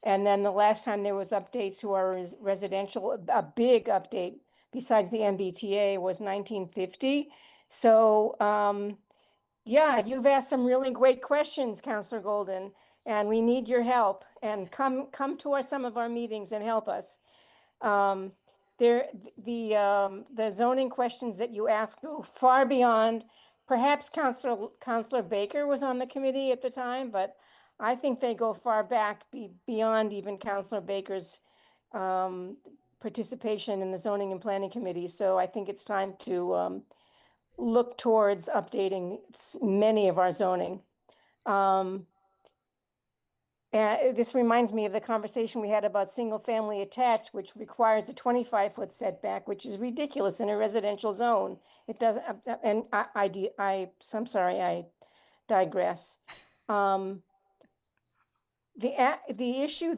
And then the last time there was updates to our residential, a big update besides the MBTA was 1950. So yeah, you've asked some really great questions, Councillor Golden, and we need your help. And come to some of our meetings and help us. The zoning questions that you ask go far beyond, perhaps Councillor Baker was on the committee at the time, but I think they go far back beyond even Councillor Baker's participation in the Zoning and Planning Committee. So I think it's time to look towards updating many of our zoning. This reminds me of the conversation we had about single family attached, which requires a 25-foot setback, which is ridiculous in a residential zone. It doesn't, and I'm sorry, I digress. The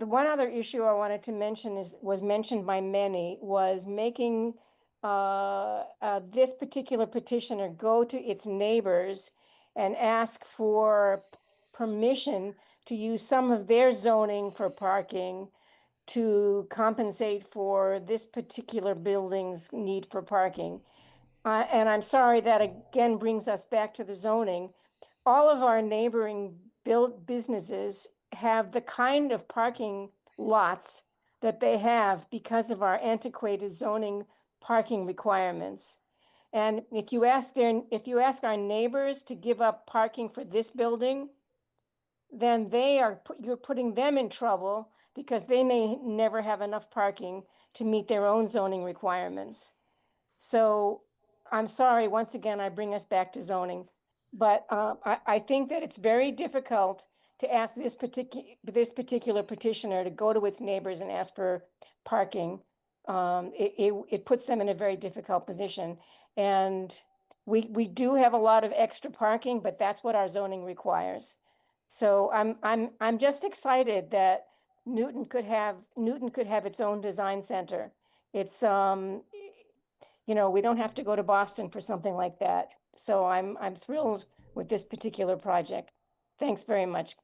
one other issue I wanted to mention was mentioned by many, was making this particular petitioner go to its neighbors and ask for permission to use some of their zoning for parking to compensate for this particular building's need for parking. And I'm sorry that again brings us back to the zoning. All of our neighboring businesses have the kind of parking lots that they have because of our antiquated zoning parking requirements. And if you ask our neighbors to give up parking for this building, then you're putting them in trouble because they may never have enough parking to meet their own zoning requirements. So I'm sorry, once again, I bring us back to zoning, but I think that it's very difficult to ask this particular petitioner to go to its neighbors and ask for parking. It puts them in a very difficult position. And we do have a lot of extra parking, but that's what our zoning requires. So I'm just excited that Newton could have its own design center. It's we don't have to go to Boston for something like that. So I'm thrilled with this particular project. Thanks very much,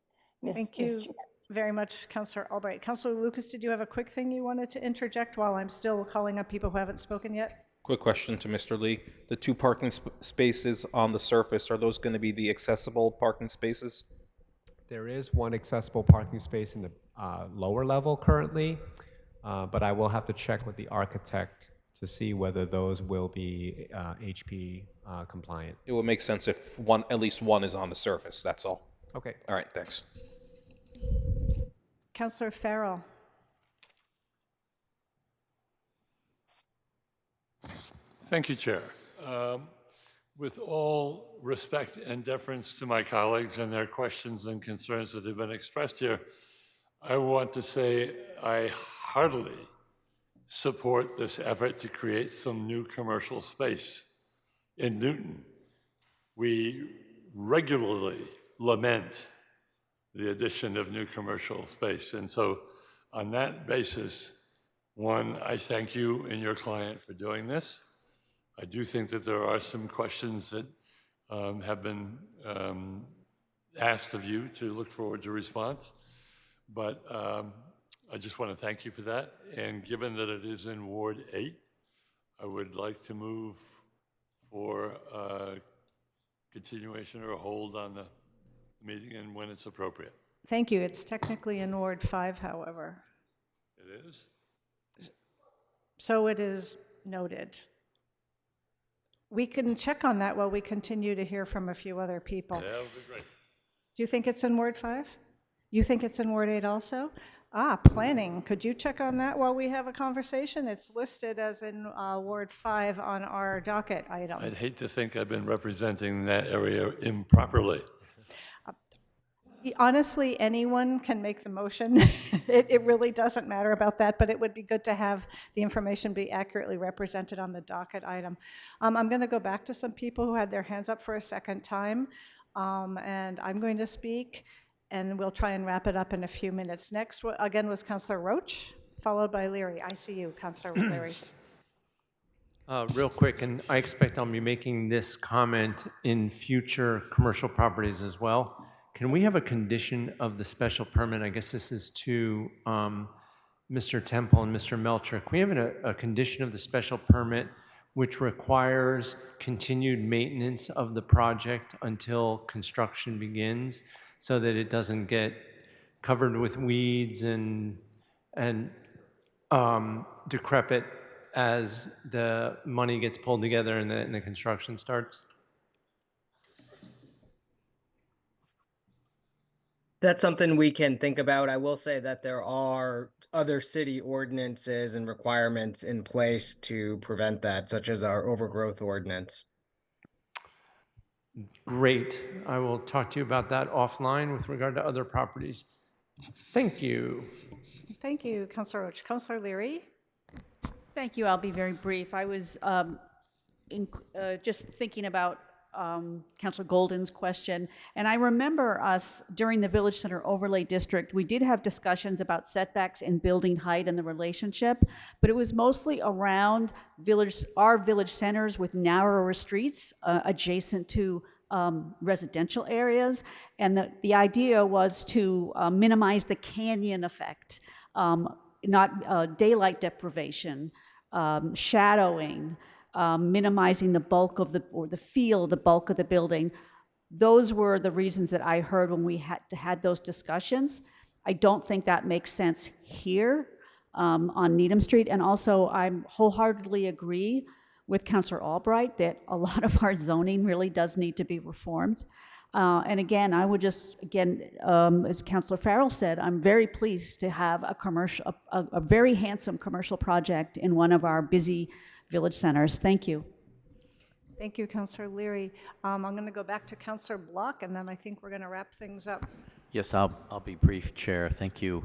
Ms. Thank you. Ms. Chair. very much, Councillor Albright. Councillor Lucas, did you have a quick thing you wanted to interject while I'm still calling up people who haven't spoken yet? Quick question to Mr. Lee. The two parking spaces on the surface, are those going to be the accessible parking spaces? There is one accessible parking space in the lower level currently, but I will have to check with the architect to see whether those will be HP compliant. It would make sense if at least one is on the surface, that's all. Okay. All right, thanks. Councillor Farrell. Thank you, Chair. With all respect and deference to my colleagues and their questions and concerns that have been expressed here, I want to say I heartily support this effort to create some new commercial space in Newton. We regularly lament the addition of new commercial space. And so on that basis, one, I thank you and your client for doing this. I do think that there are some questions that have been asked of you to look forward to response. But I just want to thank you for that. And given that it is in Ward 8, I would like to move for continuation or a hold on the meeting and when it's appropriate. Thank you. It's technically in Ward 5, however. It is? So it is noted. We can check on that while we continue to hear from a few other people. That would be great. Do you think it's in Ward 5? You think it's in Ward 8 also? Planning. Could you check on that while we have a conversation? It's listed as in Ward 5 on our docket item. I'd hate to think I've been representing that area improperly. Honestly, anyone can make the motion. It really doesn't matter about that, but it would be good to have the information be accurately represented on the docket item. I'm going to go back to some people who had their hands up for a second time, and I'm going to speak, and we'll try and wrap it up in a few minutes. Next, again, was Councillor Roach, followed by Leary. I see you, Councillor Leary. Real quick, and I expect I'll be making this comment in future commercial properties as well. Can we have a condition of the special permit? I guess this is to Mr. Temple and Mr. Melcher. Can we have a condition of the special permit which requires continued maintenance of the project until construction begins so that it doesn't get covered with weeds and decrepit as the money gets pulled together and the construction starts? That's something we can think about. I will say that there are other city ordinances and requirements in place to prevent that, such as our overgrowth ordinance. Great. I will talk to you about that offline with regard to other properties. Thank you. Thank you, Councillor Roach. Councillor Leary? Thank you. I'll be very brief. I was just thinking about Councilor Golden's question, and I remember us during the Village Center Overlay District, we did have discussions about setbacks and building height and the relationship, but it was mostly around our village centers with narrower streets adjacent to residential areas, and the idea was to minimize the canyon effect, not daylight deprivation, shadowing, minimizing the bulk of the bulk of the building. Those were the reasons that I heard when we had those discussions. I don't think that makes sense here on Needham Street. And also, I wholeheartedly agree with Councillor Albright that a lot of our zoning really does need to be reformed. And again, I would just, as Councillor Farrell said, I'm very pleased to have a very handsome commercial project in one of our busy village centers. Thank you. Thank you, Councillor Leary. I'm going to go back to Councillor Block, and then I think we're going to wrap things up. Yes, I'll be brief, Chair. Thank you.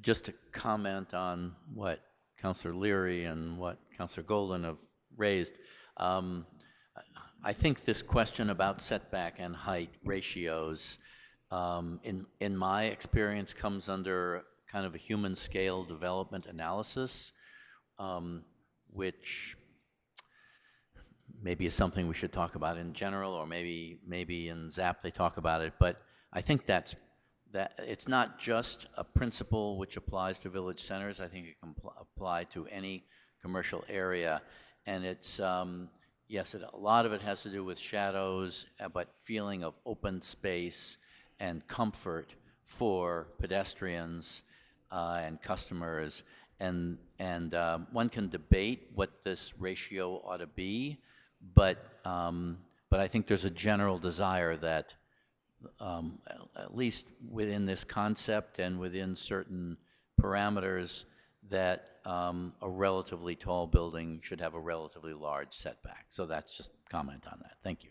Just to comment on what Councillor Leary and what Councillor Golden have raised, I think this question about setback and height ratios, in my experience, comes under kind of a human scale development analysis, which maybe is something we should talk about in general, or maybe in ZAP they talk about it, but I think that's that it's not just a principle which applies to village centers. I think it can apply to any commercial area. And it's, yes, a lot of it has to do with shadows, but feeling of open space and comfort for pedestrians and customers. And one can debate what this ratio ought to be, but I think there's a general desire that at least within this concept and within certain parameters, that a relatively tall building should have a relatively large setback. So that's just comment on that. Thank you.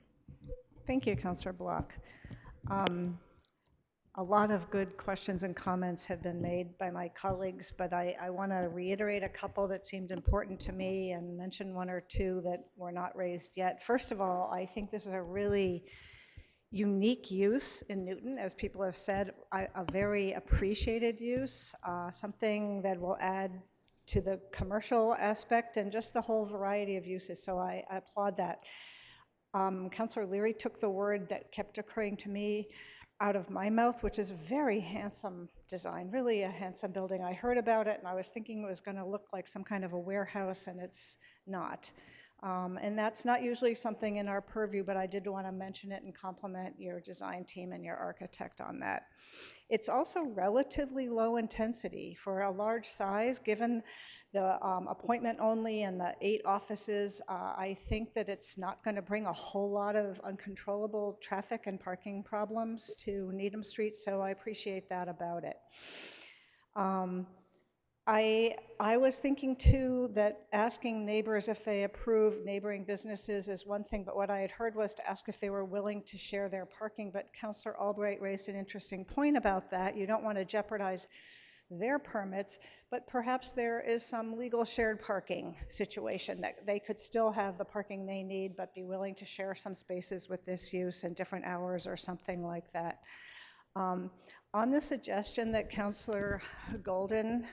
Thank you, Councillor Block. A lot of good questions and comments have been made by my colleagues, but I want to reiterate a couple that seemed important to me and mention one or two that were not raised yet. First of all, I think this is a really unique use in Newton, as people have said, a very appreciated use, something that will add to the commercial aspect and just the whole variety of uses, so I applaud that. Councillor Leary took the word that kept occurring to me out of my mouth, which is a very handsome design, really a handsome building. I heard about it and I was thinking it was going to look like some kind of a warehouse, and it's not. And that's not usually something in our purview, but I did want to mention it and compliment your design team and your architect on that. It's also relatively low intensity for a large size, given the appointment only and the 8 offices. I think that it's not going to bring a whole lot of uncontrollable traffic and parking problems to Needham Street, so I appreciate that about it. I was thinking too that asking neighbors if they approve neighboring businesses is one thing, but what I had heard was to ask if they were willing to share their parking. But Councillor Albright raised an interesting point about that. You don't want to jeopardize their permits, but perhaps there is some legal shared parking situation that they could still have the parking they need, but be willing to share some spaces with this use in different hours or something like that. On the suggestion that Councillor Golden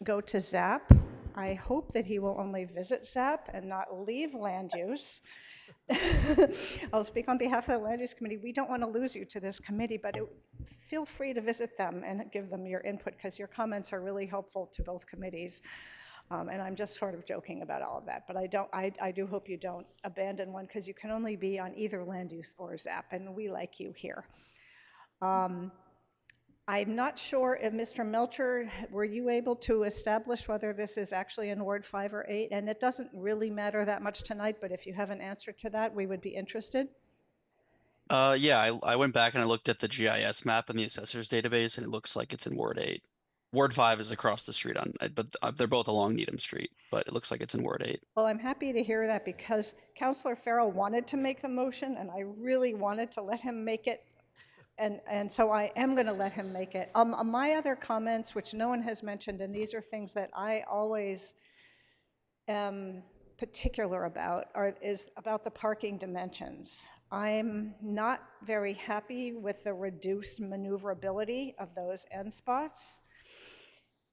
go to ZAP, I hope that he will only visit ZAP and not leave land use. I'll speak on behalf of the Land Use Committee. We don't want to lose you to this committee, but feel free to visit them and give them your input, because your comments are really helpful to both committees. And I'm just sort of joking about all of that, but I do hope you don't abandon one, because you can only be on either Land Use or ZAP, and we like you here. I'm not sure if Mr. Melcher, were you able to establish whether this is actually in Ward 5 or 8? And it doesn't really matter that much tonight, but if you have an answer to that, we would be interested. Yeah, I went back and I looked at the GIS map in the assessor's database, and it looks like it's in Ward 8. Ward 5 is across the street but they're both along Needham Street, but it looks like it's in Ward 8. Well, I'm happy to hear that, because Councillor Farrell wanted to make the motion, and I really wanted to let him make it. And so I am going to let him make it. My other comments, which no one has mentioned, and these are things that I always am particular about, is about the parking dimensions. I'm not very happy with the reduced maneuverability of those end spots,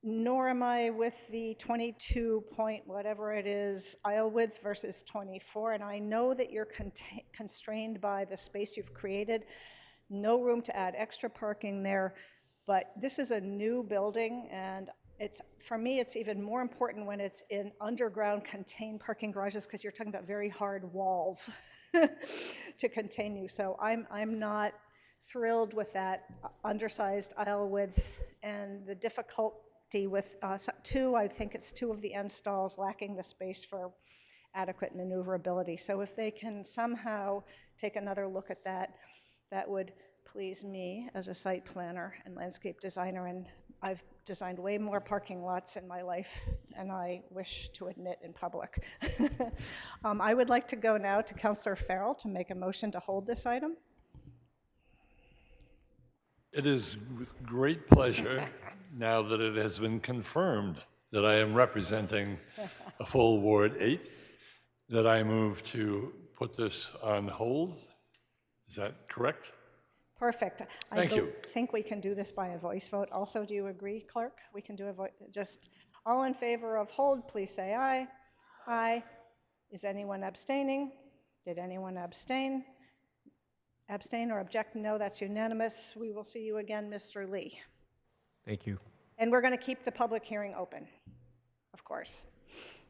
nor am I with the 22 point whatever it is aisle width versus 24. And I know that you're constrained by the space you've created. No room to add extra parking there, but this is a new building, and for me, it's even more important when it's in underground contained parking garages, because you're talking about very hard walls to contain you. So I'm not thrilled with that undersized aisle width, and the difficulty with I think it's 2 of the end stalls lacking the space for adequate maneuverability. So if they can somehow take another look at that, that would please me as a site planner and landscape designer, and I've designed way more parking lots in my life than I wish to admit in public. I would like to go now to Councillor Farrell to make a motion to hold this item. It is with great pleasure, now that it has been confirmed that I am representing a full Ward 8, that I move to put this on hold. Is that correct? Perfect. Thank you. I think we can do this by a voice vote. Also, do you agree, Clerk? We can do a voice. Just all in favor of hold, please say aye. Aye. Is anyone abstaining? Did anyone abstain? Abstain or object? No, that's unanimous. We will see you again, Mr. Lee. Thank you. And we're going to keep the public hearing open, of course.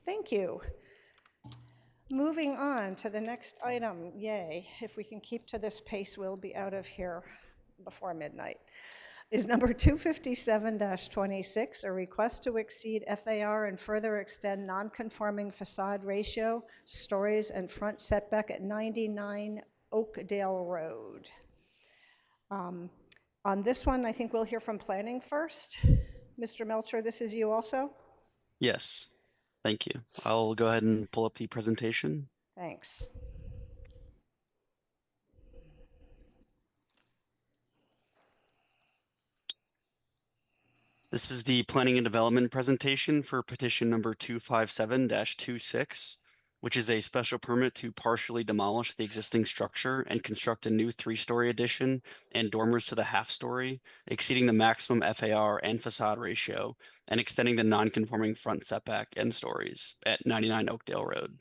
Thank you. Moving on to the next item, yay. If we can keep to this pace, we'll be out of here before midnight. Is number 257-26, a request to exceed FAR and further extend non-conforming facade ratio, stories, and front setback at 99 Oakdale Road. On this one, I think we'll hear from planning first. Mr. Melcher, this is you also? Yes, thank you. I'll go ahead and pull up the presentation. Thanks. This is the planning and development presentation for petition number 257-26, which is a special permit to partially demolish the existing structure and construct a new 3-story addition and dormers to the half-story, exceeding the maximum FAR and facade ratio, and extending the non-conforming front setback and stories at 99 Oakdale Road.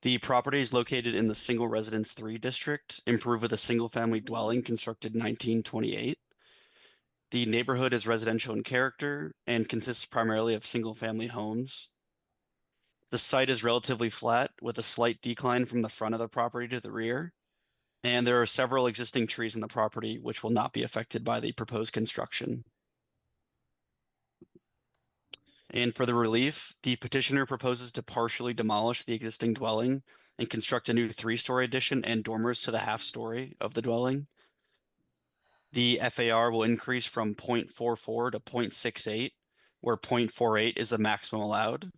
The property is located in the Single Residence 3 district, improved with a single-family dwelling constructed in 1928. The neighborhood is residential in character and consists primarily of single-family homes. The site is relatively flat with a slight decline from the front of the property to the rear. And there are several existing trees in the property which will not be affected by the proposed construction. And for the relief, the petitioner proposes to partially demolish the existing dwelling and construct a new 3-story addition and dormers to the half-story of the dwelling. The FAR will increase from 0.44 to 0.68, where 0.48 is the maximum allowed.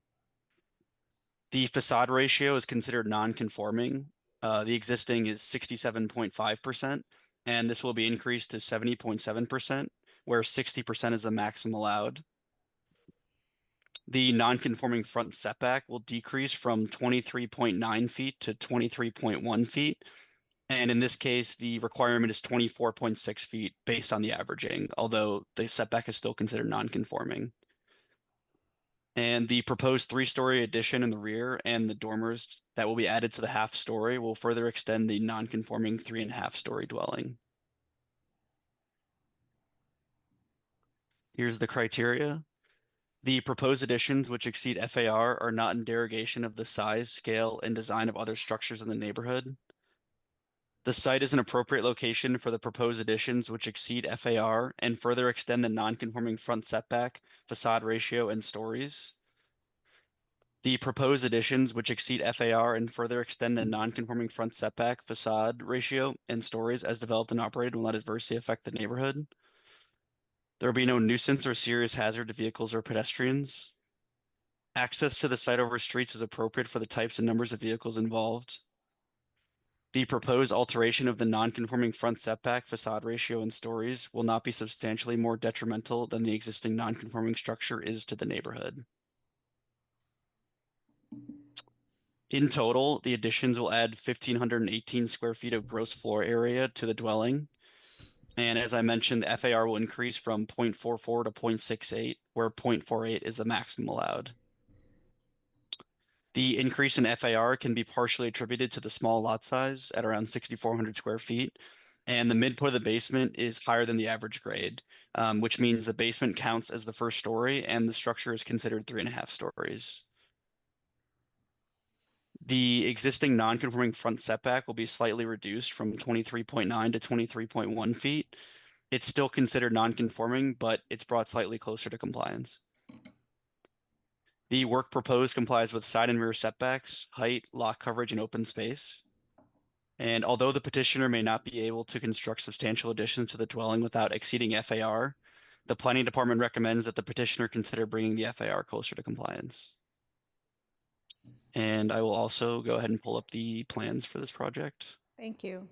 The facade ratio is considered non-conforming. The existing is 67.5%, and this will be increased to 70.7%, where 60% is the maximum allowed. The non-conforming front setback will decrease from 23.9 feet to 23.1 feet. And in this case, the requirement is 24.6 feet based on the averaging, although the setback is still considered non-conforming. And the proposed 3-story addition in the rear and the dormers that will be added to the half-story will further extend the non-conforming 3.5-story dwelling. Here's the criteria. The proposed additions which exceed FAR are not in derogation of the size, scale, and design of other structures in the neighborhood. The site is an appropriate location for the proposed additions which exceed FAR and further extend the non-conforming front setback, facade ratio, and stories. The proposed additions which exceed FAR and further extend the non-conforming front setback, facade ratio, and stories as developed and operated will not adversely affect the neighborhood. There will be no nuisance or serious hazard to vehicles or pedestrians. Access to the site over streets is appropriate for the types and numbers of vehicles involved. The proposed alteration of the non-conforming front setback, facade ratio, and stories will not be substantially more detrimental than the existing non-conforming structure is to the neighborhood. In total, the additions will add 1,518 square feet of gross floor area to the dwelling. And as I mentioned, the FAR will increase from 0.44 to 0.68, where 0.48 is the maximum allowed. The increase in FAR can be partially attributed to the small lot size at around 6,400 square feet. And the midpoint of the basement is higher than the average grade, which means the basement counts as the first story and the structure is considered 3.5 stories. The existing non-conforming front setback will be slightly reduced from 23.9 to 23.1 feet. It's still considered non-conforming, but it's brought slightly closer to compliance. The work proposed complies with side and rear setbacks, height, lot coverage, and open space. And although the petitioner may not be able to construct substantial additions to the dwelling without exceeding FAR, the planning department recommends that the petitioner consider bringing the FAR closer to compliance. And I will also go ahead and pull up the plans for this project. Thank you.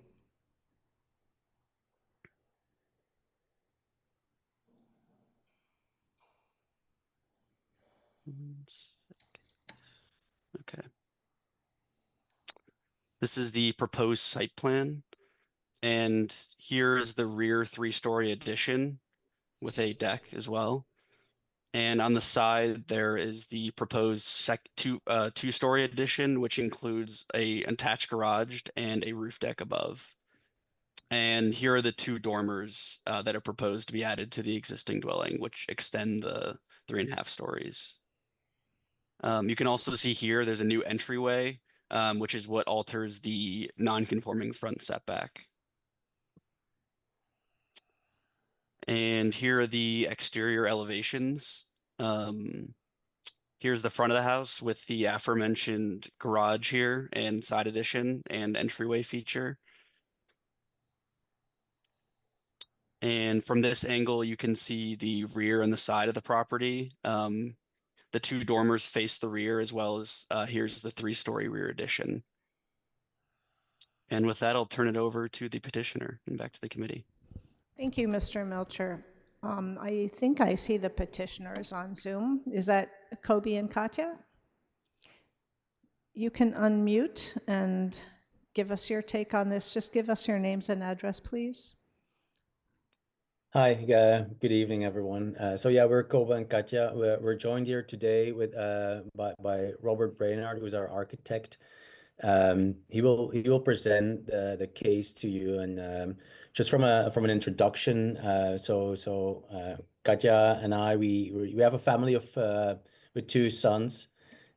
Okay. This is the proposed site plan. And here's the rear 3-story addition with a deck as well. And on the side, there is the proposed two-story addition, which includes a attached garage and a roof deck above. And here are the two dormers that are proposed to be added to the existing dwelling, which extend the 3.5 stories. You can also see here, there's a new entryway, which is what alters the non-conforming front setback. And here are the exterior elevations. Here's the front of the house with the aforementioned garage here and side addition and entryway feature. And from this angle, you can see the rear and the side of the property. The two dormers face the rear, as well as here's the 3-story rear addition. And with that, I'll turn it over to the petitioner and back to the committee. Thank you, Mr. Melcher. I think I see the petitioners on Zoom. Is that Kobe and Katya? You can unmute and give us your take on this. Just give us your names and address, please. Hi, good evening, everyone. So yeah, we're Koba and Katya. We're joined here today with by Robert Brainard, who's our architect. He will present the case to you, and just from an introduction. Katya and I, we have a family of with 2 sons,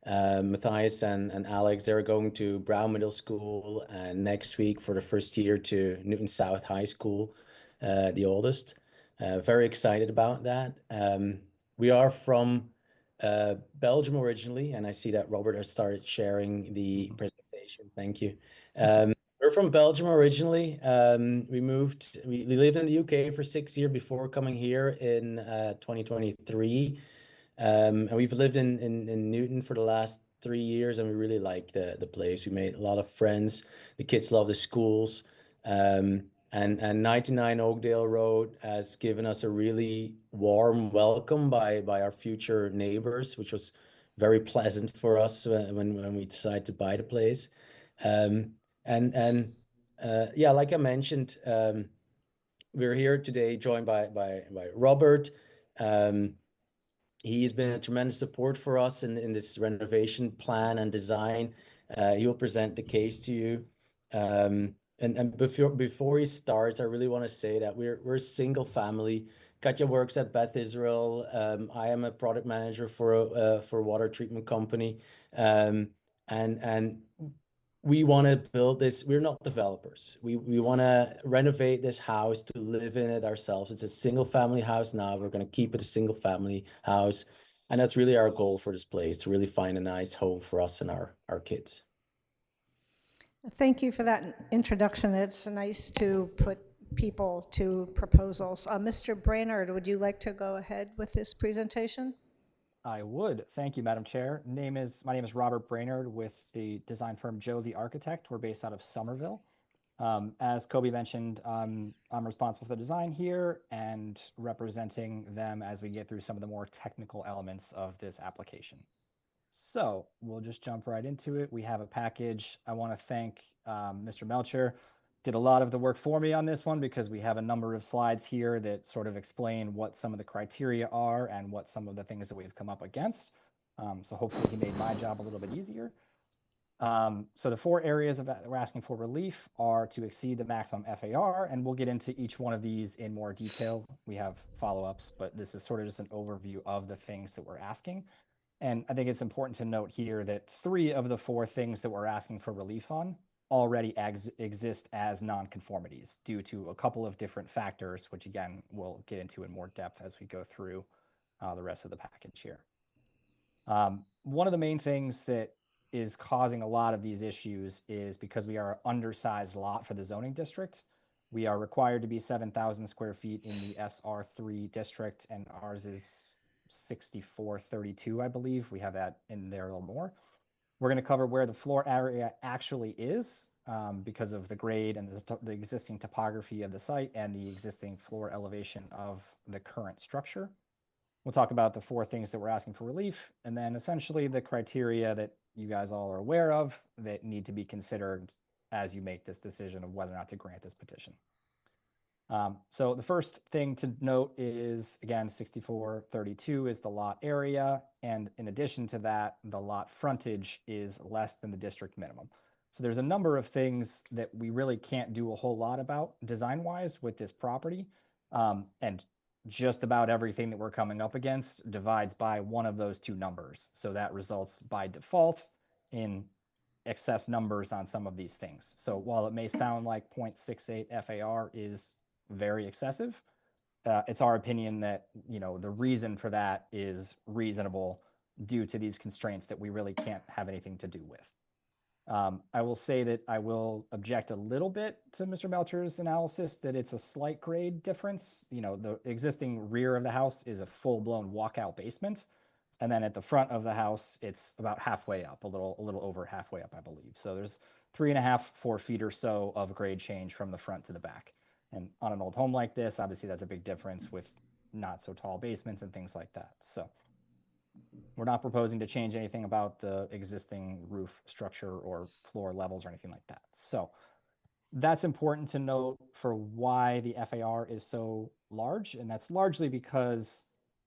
Matthias and Alex. They're going to Brown Middle School, and next week for the first year to Newton South High School, the oldest. Very excited about that. We are from Belgium originally, and I see that Robert has started sharing the presentation. Thank you. We're from Belgium originally. We lived in the UK for 6 years before coming here in 2023. And we've lived in Newton for the last 3 years, and we really like the place. We made a lot of friends. The kids love the schools. And 99 Oakdale Road has given us a really warm welcome by our future neighbors, which was very pleasant for us when we decided to buy the place. Yeah, like I mentioned, we're here today joined by Robert. He's been a tremendous support for us in this renovation plan and design. He will present the case to you. And before he starts, I really want to say that we're a single family. Katya works at Beth Israel. I am a product manager for a water treatment company, and we want to build this. We're not developers. We want to renovate this house to live in it ourselves. It's a single family house now. We're going to keep it a single family house, and that's really our goal for this place, to really find a nice home for us and our kids. Thank you for that introduction. It's nice to put people to proposals. Mr. Brainard, would you like to go ahead with this presentation? I would. Thank you, Madam Chair. My name is Robert Brainard with the design firm Joe the Architect. We're based out of Somerville. As Kobe mentioned, I'm responsible for the design here and representing them as we get through some of the more technical elements of this application. So we'll just jump right into it. We have a package. I want to thank Mr. Melcher. Did a lot of the work for me on this one because we have a number of slides here that sort of explain what some of the criteria are and what some of the things that we've come up against. So hopefully he made my job a little bit easier. So the 4 areas that we're asking for relief are to exceed the maximum FAR, and we'll get into each one of these in more detail. We have follow-ups, but this is sort of just an overview of the things that we're asking. And I think it's important to note here that 3 of the 4 things that we're asking for relief on already exist as nonconformities due to a couple of different factors, which again, we'll get into in more depth as we go through the rest of the package here. One of the main things that is causing a lot of these issues is because we are an undersized lot for the zoning district. We are required to be 7,000 square feet in the SR3 district, and ours is 6432, I believe. We have that in there a little more. We're going to cover where the floor area actually is because of the grade and the existing topography of the site and the existing floor elevation of the current structure. We'll talk about the 4 things that we're asking for relief, and then essentially the criteria that you guys all are aware of that need to be considered as you make this decision of whether or not to grant this petition. So the first thing to note is, again, 6432 is the lot area. And in addition to that, the lot frontage is less than the district minimum. So there's a number of things that we really can't do a whole lot about design-wise with this property. And just about everything that we're coming up against divides by one of those two numbers. So that results by default in excess numbers on some of these things. So while it may sound like 0.68 FAR is very excessive, it's our opinion that, you know, the reason for that is reasonable due to these constraints that we really can't have anything to do with. I will say that I will object a little bit to Mr. Melcher's analysis that it's a slight grade difference. You know, the existing rear of the house is a full-blown walkout basement. And then at the front of the house, it's about halfway up, a little over halfway up, I believe. So there's 3.5, 4 feet or so of grade change from the front to the back. And on an old home like this, obviously that's a big difference with not so tall basements and things like that. So we're not proposing to change anything about the existing roof structure or floor levels or anything like that. So that's important to note for why the FAR is so large. And that's largely because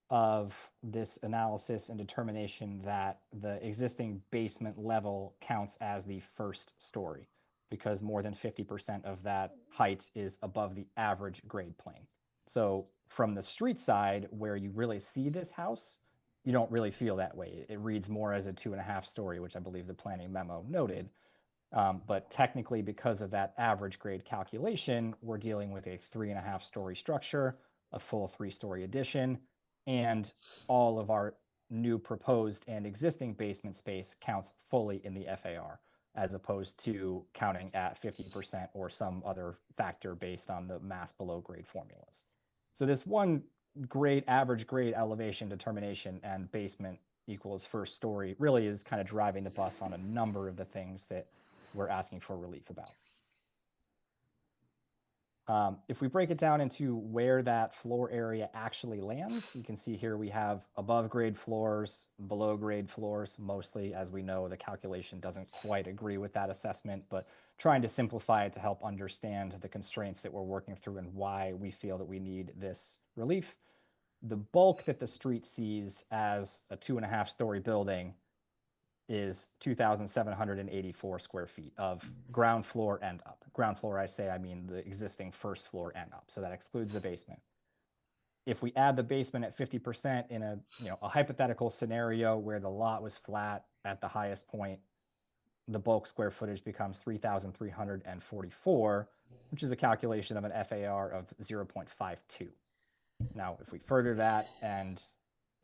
of this analysis and determination that the existing basement level counts as the first story, because more than 50% of that height is above the average grade plane. So from the street side, where you really see this house, you don't really feel that way. It reads more as a 2.5 story, which I believe the planning memo noted. But technically, because of that average grade calculation, we're dealing with a 3.5 story structure, a full 3-story addition, and all of our new proposed and existing basement space counts fully in the FAR, as opposed to counting at 50% or some other factor based on the mass below grade formulas. So this one grade, average grade elevation determination and basement equals first story really is kind of driving the bus on a number of the things that we're asking for relief about. If we break it down into where that floor area actually lands, you can see here we have above grade floors, below grade floors. Mostly, as we know, the calculation doesn't quite agree with that assessment, but trying to simplify it to help understand the constraints that we're working through and why we feel that we need this relief. The bulk that the street sees as a 2.5 story building is 2,784 square feet of ground floor and up. Ground floor, I mean the existing first floor and up. So that excludes the basement. If we add the basement at 50% in a hypothetical scenario where the lot was flat at the highest point, the bulk square footage becomes 3,344, which is a calculation of an FAR of 0.52. Now, if we further that and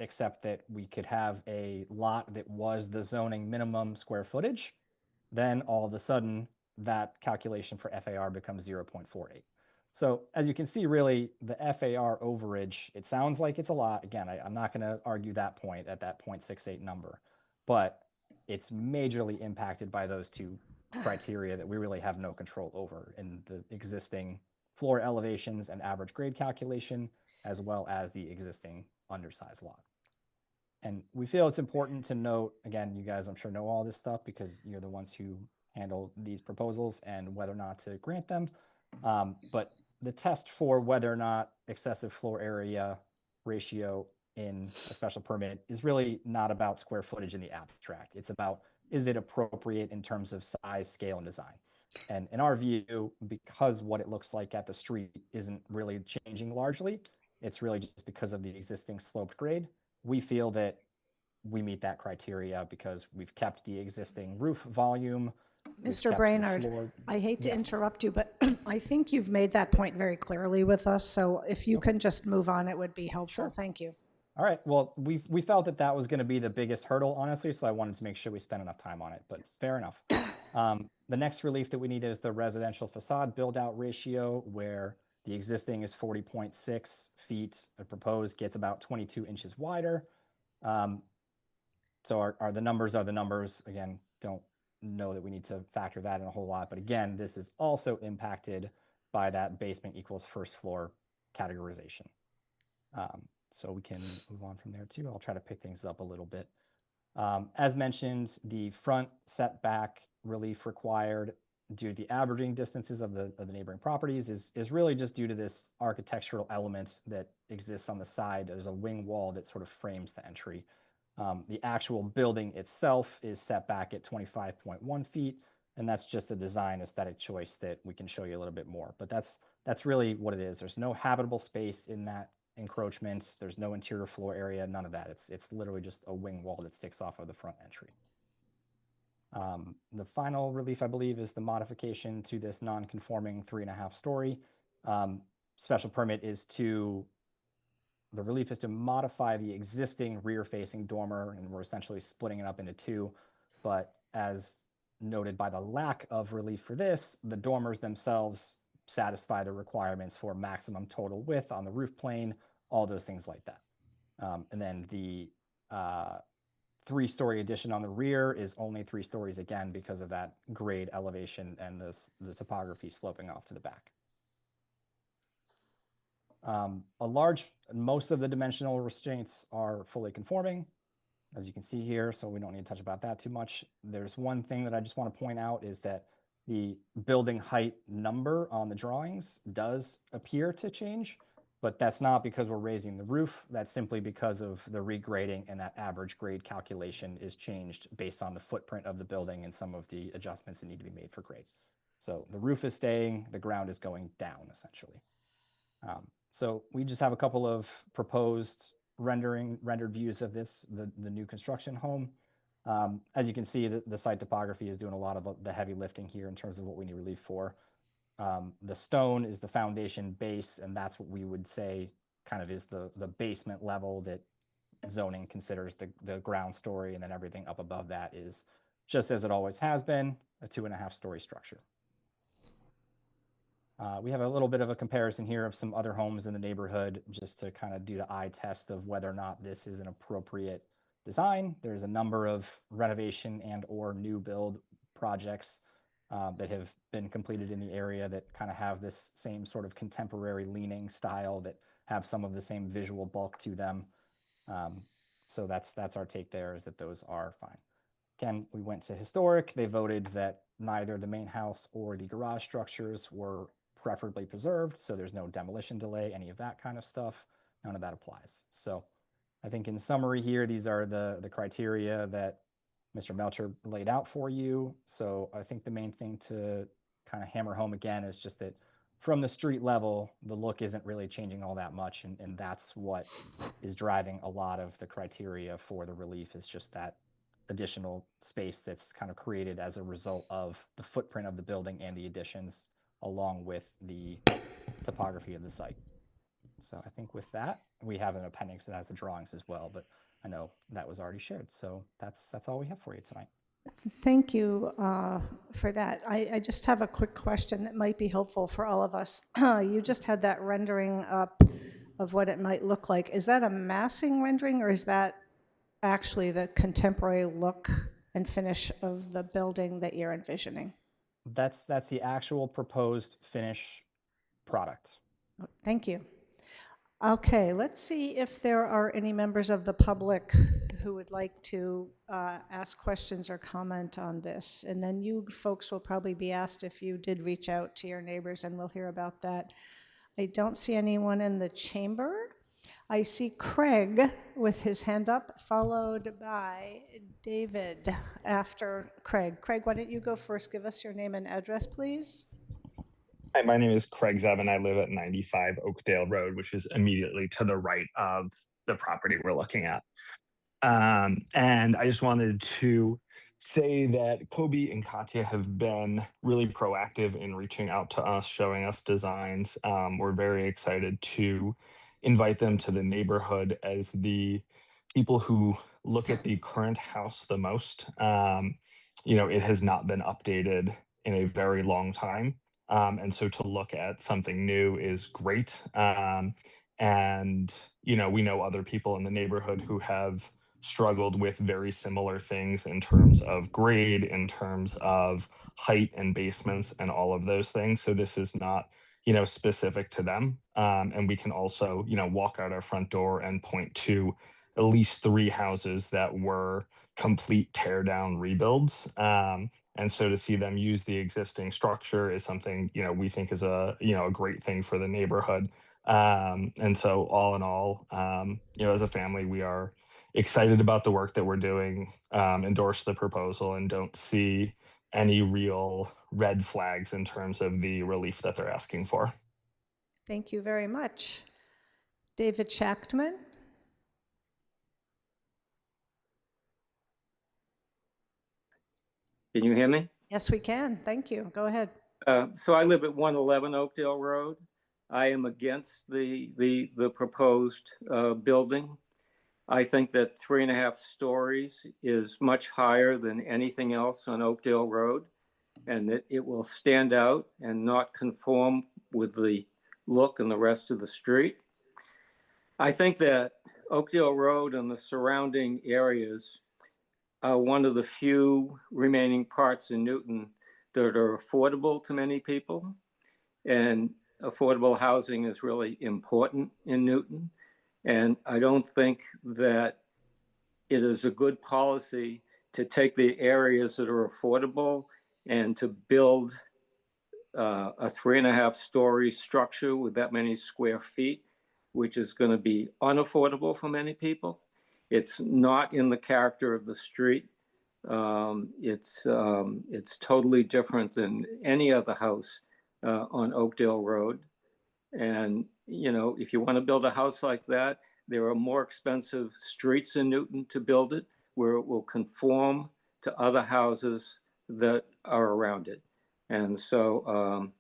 accept that we could have a lot that was the zoning minimum square footage, then all of a sudden that calculation for FAR becomes 0.48. So as you can see, really the FAR overage, it sounds like it's a lot. Again, I'm not going to argue that point at that 0.68 number, but it's majorly impacted by those two criteria that we really have no control over in the existing floor elevations and average grade calculation, as well as the existing undersized lot. And we feel it's important to note, again, you guys I'm sure know all this stuff because you're the ones who handle these proposals and whether or not to grant them. But the test for whether or not excessive floor area ratio in a special permit is really not about square footage in the abstract. It's about, is it appropriate in terms of size, scale, and design? And in our view, because what it looks like at the street isn't really changing largely, it's really just because of the existing sloped grade. We feel that we meet that criteria because we've kept the existing roof volume. Mr. Brainerd, I hate to interrupt you, but I think you've made that point very clearly with us. So if you can just move on, it would be helpful. Sure. Thank you. All right. Well, we felt that that was going to be the biggest hurdle, honestly, so I wanted to make sure we spent enough time on it, but fair enough. The next relief that we need is the residential facade build-out ratio, where the existing is 40.6 feet. The proposed gets about 22 inches wider. So the numbers are the numbers. Again, don't know that we need to factor that in a whole lot. But again, this is also impacted by that basement equals first floor categorization. So we can move on from there too. I'll try to pick things up a little bit. As mentioned, the front setback relief required due to the averaging distances of the neighboring properties is really just due to this architectural element that exists on the side. There's a wing wall that sort of frames the entry. The actual building itself is set back at 25.1 feet, and that's just a design aesthetic choice that we can show you a little bit more. But that's really what it is. There's no habitable space in that encroachment. There's no interior floor area, none of that. It's literally just a wing wall that sticks off of the front entry. The final relief, I believe, is the modification to this non-conforming 3.5 story. Special permit is the relief is to modify the existing rear-facing dormer, and we're essentially splitting it up into two. But as noted by the lack of relief for this, the dormers themselves satisfy the requirements for maximum total width on the roof plane, all those things like that. And then the 3-story addition on the rear is only 3 stories again because of that grade elevation and the topography sloping off to the back. Most of the dimensional restraints are fully conforming, as you can see here, so we don't need to touch about that too much. There's one thing that I just want to point out is that the building height number on the drawings does appear to change, but that's not because we're raising the roof. That's simply because of the regrading, and that average grade calculation is changed based on the footprint of the building and some of the adjustments that need to be made for grade. So the roof is staying, the ground is going down essentially. So we just have a couple of proposed rendered views of this, the new construction home. As you can see, the site topography is doing a lot of the heavy lifting here in terms of what we need relief for. The stone is the foundation base, and that's what we would say kind of is the basement level that zoning considers the ground story, and then everything up above that is, just as it always has been, a 2.5-story structure. We have a little bit of a comparison here of some other homes in the neighborhood just to kind of do the eye test of whether or not this is an appropriate design. There's a number of renovation and or new build projects that have been completed in the area that kind of have this same sort of contemporary leaning style, that have some of the same visual bulk to them. So that's our take there, is that those are fine. Again, we went to historic. They voted that neither the main house or the garage structures were preferably preserved, so there's no demolition delay, any of that kind of stuff. None of that applies. So I think in summary here, these are the criteria that Mr. Melcher laid out for you. So I think the main thing to kind of hammer home again is just that from the street level, the look isn't really changing all that much, and that's what is driving a lot of the criteria for the relief, is just that additional space that's kind of created as a result of the footprint of the building and the additions, along with the topography of the site. So I think with that, we have an appendix that has the drawings as well, but I know that was already shared. So that's all we have for you tonight. Thank you for that. I just have a quick question that might be helpful for all of us. You just had that rendering up of what it might look like. Is that a massing rendering, or is that actually the contemporary look and finish of the building that you're envisioning? That's the actual proposed finish product. Thank you. Okay, let's see if there are any members of the public who would like to ask questions or comment on this. And then you folks will probably be asked if you did reach out to your neighbors, and we'll hear about that. I don't see anyone in the chamber. I see Craig with his hand up, followed by David after Craig. Craig, why don't you go first? Give us your name and address, please. Hi, my name is Craig Zevin. I live at 95 Oakdale Road, which is immediately to the right of the property we're looking at. And I just wanted to say that Kobe and Katya have been really proactive in reaching out to us, showing us designs. We're very excited to invite them to the neighborhood as the people who look at the current house the most. It has not been updated in a very long time. And so to look at something new is great. And we know other people in the neighborhood who have struggled with very similar things in terms of grade, in terms of height and basements and all of those things. So this is not, specific to them. And we can also, walk out our front door and point to at least 3 houses that were complete tear down rebuilds. And so to see them use the existing structure is something, we think is a great thing for the neighborhood. And so all in all, as a family, we are excited about the work that we're doing, endorse the proposal, and don't see any real red flags in terms of the relief that they're asking for. Thank you very much. David Schachtman? Can you hear me? Yes, we can. Thank you. Go ahead. So I live at 111 Oakdale Road. I am against the proposed building. I think that 3.5 stories is much higher than anything else on Oakdale Road, and that it will stand out and not conform with the look and the rest of the street. I think that Oakdale Road and the surrounding areas are one of the few remaining parts in Newton that are affordable to many people. And affordable housing is really important in Newton. And I don't think that it is a good policy to take the areas that are affordable and to build a 3.5 story structure with that many square feet, which is going to be unaffordable for many people. It's not in the character of the street. It's totally different than any other house on Oakdale Road. And, if you want to build a house like that, there are more expensive streets in Newton to build it, where it will conform to other houses that are around it. And so,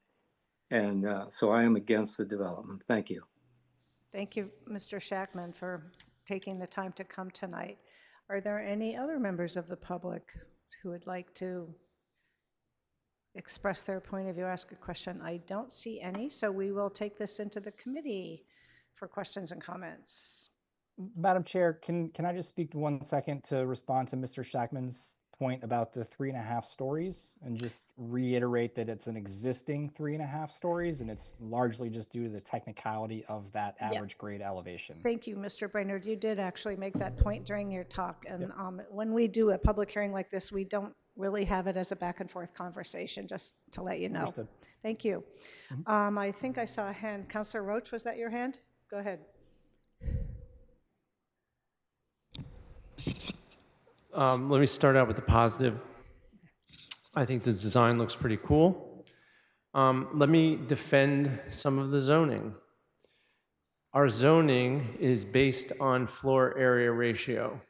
so I am against the development. Thank you. Thank you, Mr. Schachtman, for taking the time to come tonight. Are there any other members of the public who would like to express their point of view, ask a question? I don't see any, so we will take this into the committee for questions and comments. Madam Chair, can I just speak 1 second to respond to Mr. Schachtman's point about the 3.5 stories and just reiterate that it's an existing 3.5 stories and it's largely just due to the technicality of that average grade elevation. Thank you, Mr. Brainerd. You did actually make that point during your talk. And when we do a public hearing like this, we don't really have it as a back and forth conversation, just to let you know. Understood. Thank you. I think I saw a hand. Councilor Roach, was that your hand? Go ahead. Let me start out with the positive. I think the design looks pretty cool. Let me defend some of the zoning. Our zoning is based on floor area ratio.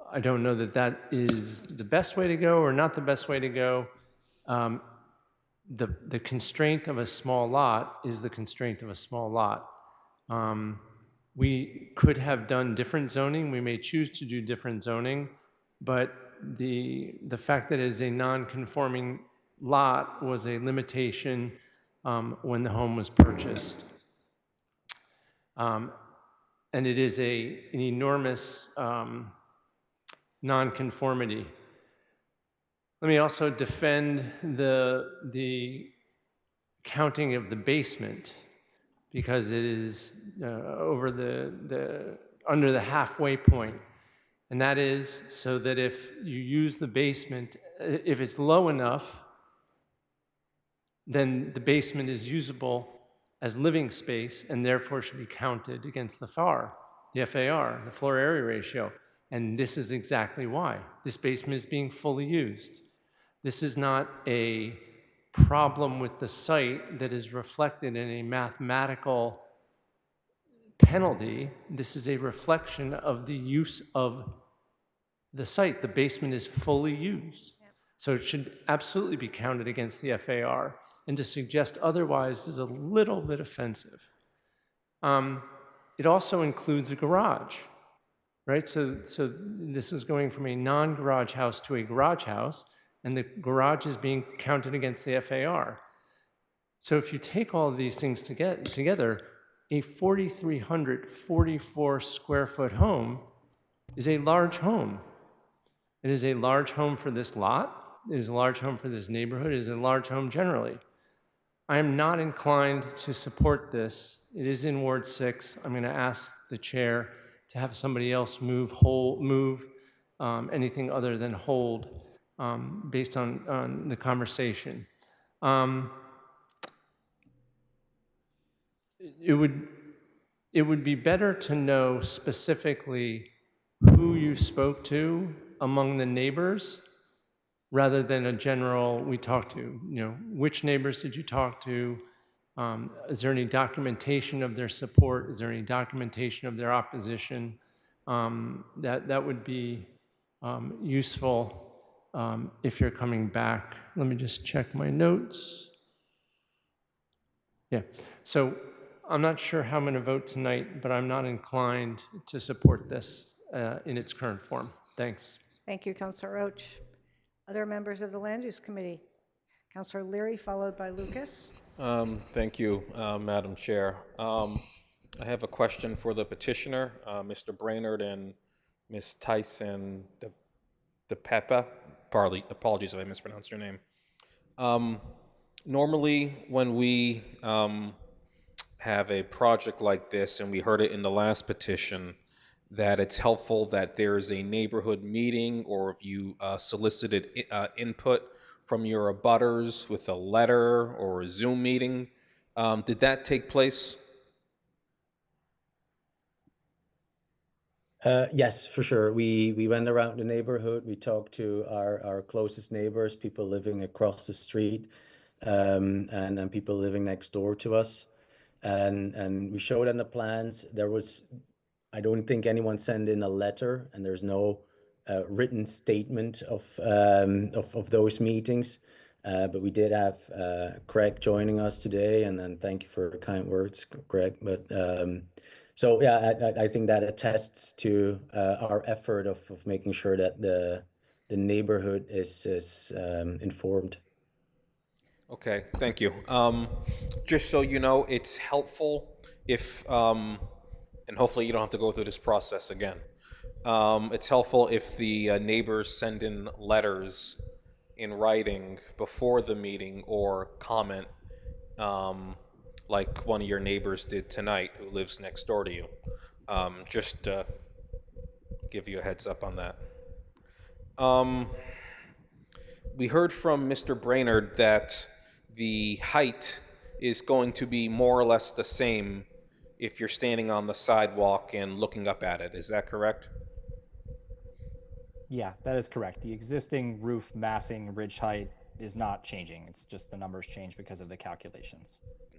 I don't know that that is the best way to go or not the best way to go. The constraint of a small lot is the constraint of a small lot. We could have done different zoning. We may choose to do different zoning, but the fact that it is a non-conforming lot was a limitation when the home was purchased. And it is an enormous non-conformity. Let me also defend the counting of the basement, because it is over under the halfway point. And that is so that if you use the basement, if it's low enough, then the basement is usable as living space and therefore should be counted against the FAR, the floor area ratio. And this is exactly why. This basement is being fully used. This is not a problem with the site that is reflected in a mathematical penalty. This is a reflection of the use of the site. The basement is fully used. So it should absolutely be counted against the FAR. And to suggest otherwise is a little bit offensive. It also includes a garage, right? So this is going from a non-garage house to a garage house, and the garage is being counted against the FAR. So if you take all of these things together, a 4,344 square foot home is a large home. It is a large home for this lot. It is a large home for this neighborhood. It is a large home generally. I am not inclined to support this. It is in Ward 6. I'm going to ask the chair to have somebody else move anything other than hold based on the conversation. It would be better to know specifically who you spoke to among the neighbors rather than a general, we talked to, which neighbors did you talk to? Is there any documentation of their support? Is there any documentation of their opposition? That would be useful if you're coming back. Let me just check my notes. Yeah, so I'm not sure how I'm going to vote tonight, but I'm not inclined to support this in its current form. Thanks. Thank you, Councilor Roach. Other members of the Land Use Committee? Councilor Leary, followed by Lucas. Thank you, Madam Chair. I have a question for the petitioner, Mr. Brainerd and Ms. Tyson DePepa. Apologies if I mispronounced your name. Normally, when we have a project like this, and we heard it in the last petition, that it's helpful that there is a neighborhood meeting, or if you solicited input from your abutters with a letter or a Zoom meeting. Did that take place? Yes, for sure. We went around the neighborhood. We talked to our closest neighbors, people living across the street, and people living next door to us. And we showed on the plans. I don't think anyone sent in a letter, and there's no written statement of those meetings. But we did have Craig joining us today, and then thank you for the kind words, Craig. But so yeah, I think that attests to our effort of making sure that the neighborhood is informed. Okay, thank you. Just so you know, it's helpful if, and hopefully you don't have to go through this process again. It's helpful if the neighbors send in letters in writing before the meeting or comment, like one of your neighbors did tonight who lives next door to you. Just to give you a heads up on that. We heard from Mr. Brainerd that the height is going to be more or less the same if you're standing on the sidewalk and looking up at it. Is that correct? Yeah, that is correct. The existing roof massing ridge height is not changing. It's just the numbers change because of the calculations.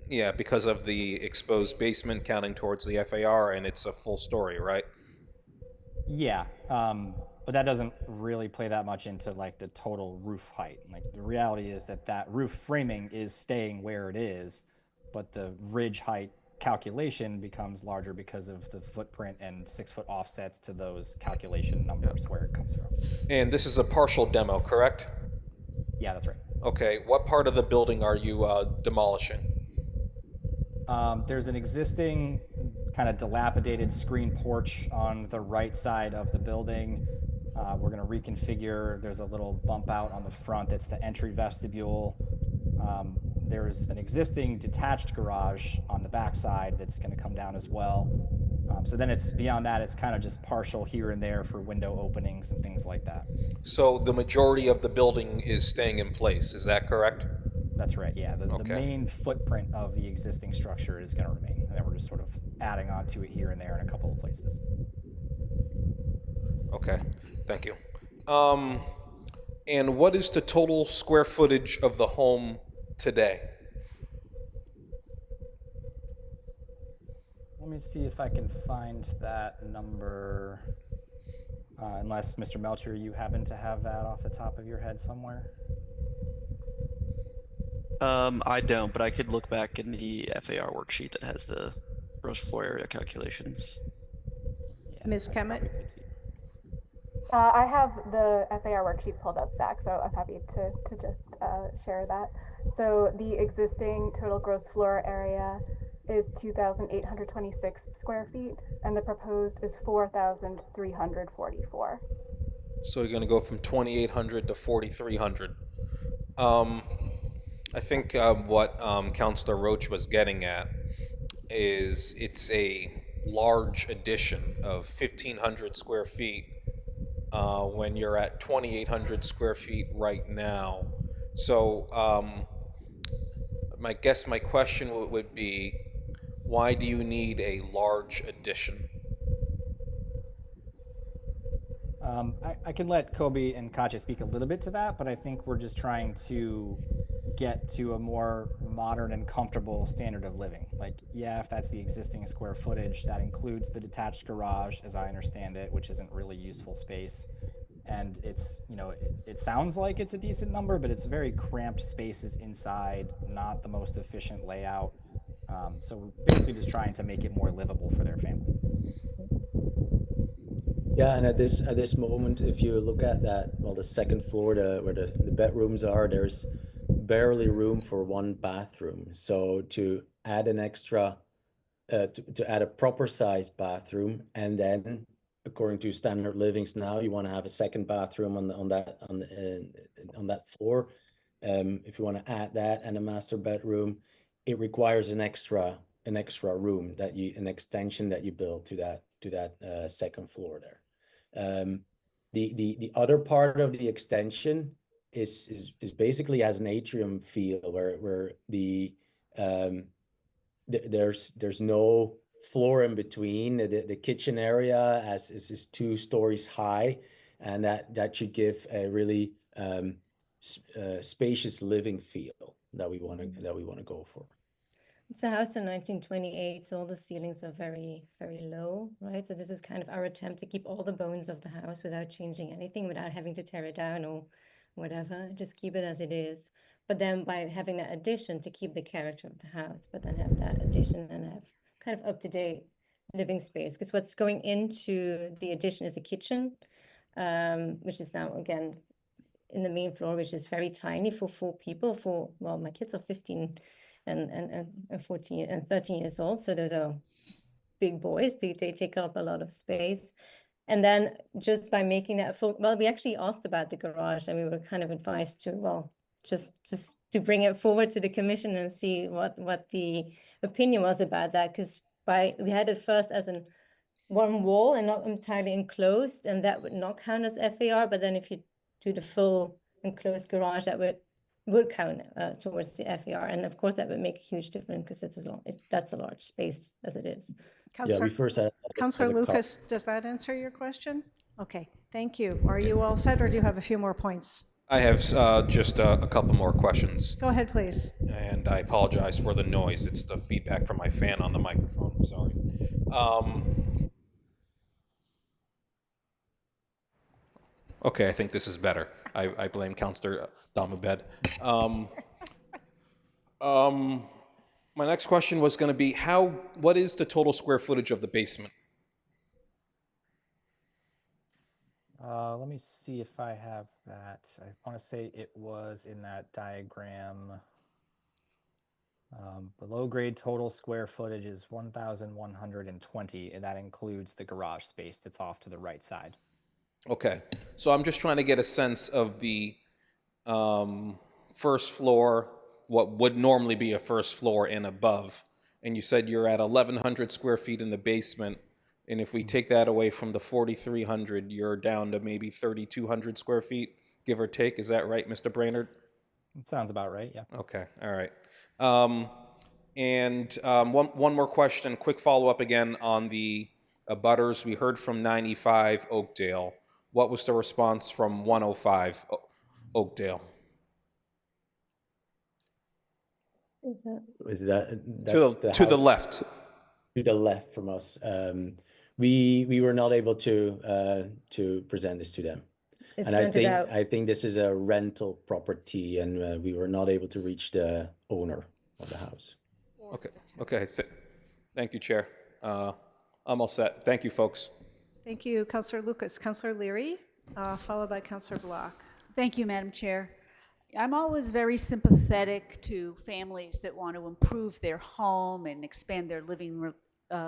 Yeah, because of the exposed basement counting towards the FAR, and it's a full story, right? Yeah, but that doesn't really play that much into like the total roof height. Like the reality is that roof framing is staying where it is, but the ridge height calculation becomes larger because of the footprint and 6-foot offsets to those calculation numbers where it comes from. And this is a partial demo, correct? Yeah, that's right. Okay, what part of the building are you demolishing? There's an existing kind of dilapidated screen porch on the right side of the building. We're going to reconfigure. There's a little bump out on the front that's the entry vestibule. There's an existing detached garage on the back side that's going to come down as well. So then it's beyond that, it's kind of just partial here and there for window openings and things like that. So the majority of the building is staying in place, is that correct? That's right, yeah. The main footprint of the existing structure is going to remain. And then we're just sort of adding on to it here and there in a couple of places. Okay, thank you. And what is the total square footage of the home today? Let me see if I can find that number. Unless, Mr. Melcher, you happen to have that off the top of your head somewhere? I don't, but I could look back in the FAR worksheet that has the gross floor area calculations. Yeah, Ms. Kemet? I have the FAR worksheet pulled up, Zach, so I'm happy to just share that. So the existing total gross floor area is 2,826 square feet, and the proposed is 4,344. So you're going to go from 2,800 to 4,300. I think what Councilor Roach was getting at is it's a large addition of 1,500 square feet when you're at 2,800 square feet right now. So my question would be, why do you need a large addition? I can let Kobe and Katja speak a little bit to that, but I think we're just trying to get to a more modern and comfortable standard of living. Like, yeah, if that's the existing square footage, that includes the detached garage, as I understand it, which isn't really useful space. And it's, you know, it sounds like it's a decent number, but it's very cramped spaces inside, not the most efficient layout. So we're basically just trying to make it more livable for their family. Yeah, and at this moment, if you look at that, well, the second floor, where the bedrooms are, there's barely room for one bathroom. So to add an extra, to add a proper sized bathroom, and then according to standard livings now, you want to have a second bathroom on that floor. If you want to add that and a master bedroom, it requires an extra room an extension that you build to that second floor there. The other part of the extension is basically has an atrium feel where there's no floor in between. The kitchen area is 2 stories high, and that should give a really spacious living feel that we want to go for. It's a house in 1928, so all the ceilings are very, very low, right? So this is kind of our attempt to keep all the bones of the house without changing anything, without having to tear it down or whatever, just keep it as it is. But then by having that addition to keep the character of the house, but then have that addition and have kind of up-to-date living space. Because what's going into the addition is a kitchen, which is now, again, in the main floor, which is very tiny for 4 people. Well, my kids are 15 and 14 and 13 years old, so those are big boys. They take up a lot of space. And then just by making that full, well, we actually asked about the garage, and we were kind of advised to, well, just to bring it forward to the commission and see what the opinion was about that, because we had it first as one wall and not entirely enclosed, and that would not count as FAR. But then if you do the full enclosed garage, that would count towards the FAR, and of course that would make a huge difference because that's a large space as it is. Yeah, we first had Councillor Lucas, does that answer your question? Okay, thank you. Are you all set, or do you have a few more points? I have just a couple more questions. Go ahead, please. And I apologize for the noise. It's the feedback from my fan on the microphone. I'm sorry. Okay, I think this is better. I blame Councillor Damabed. My next question was going to be, what is the total square footage of the basement? Let me see if I have that. I want to say it was in that diagram. Below grade total square footage is 1,120, and that includes the garage space that's off to the right side. Okay, so I'm just trying to get a sense of the first floor, what would normally be a first floor and above. And you said you're at 1,100 square feet in the basement. And if we take that away from the 4,300, you're down to maybe 3,200 square feet, give or take. Is that right, Mr. Brainerd? It sounds about right, yeah. Okay, all right. One more question, quick follow-up again on the abutters. We heard from 95 Oakdale. What was the response from 105 Oakdale? Is that to the left? To the left from us. We were not able to present this to them. It's and rented out. I think this is a rental property, and we were not able to reach the owner of the house. Okay. Thank you, Chair. I'm all set. Thank you, folks. Thank you, Councillor Lucas. Councillor Leary, followed by Councillor Block. Thank you, Madam Chair. I'm always very sympathetic to families that want to improve their home and expand their living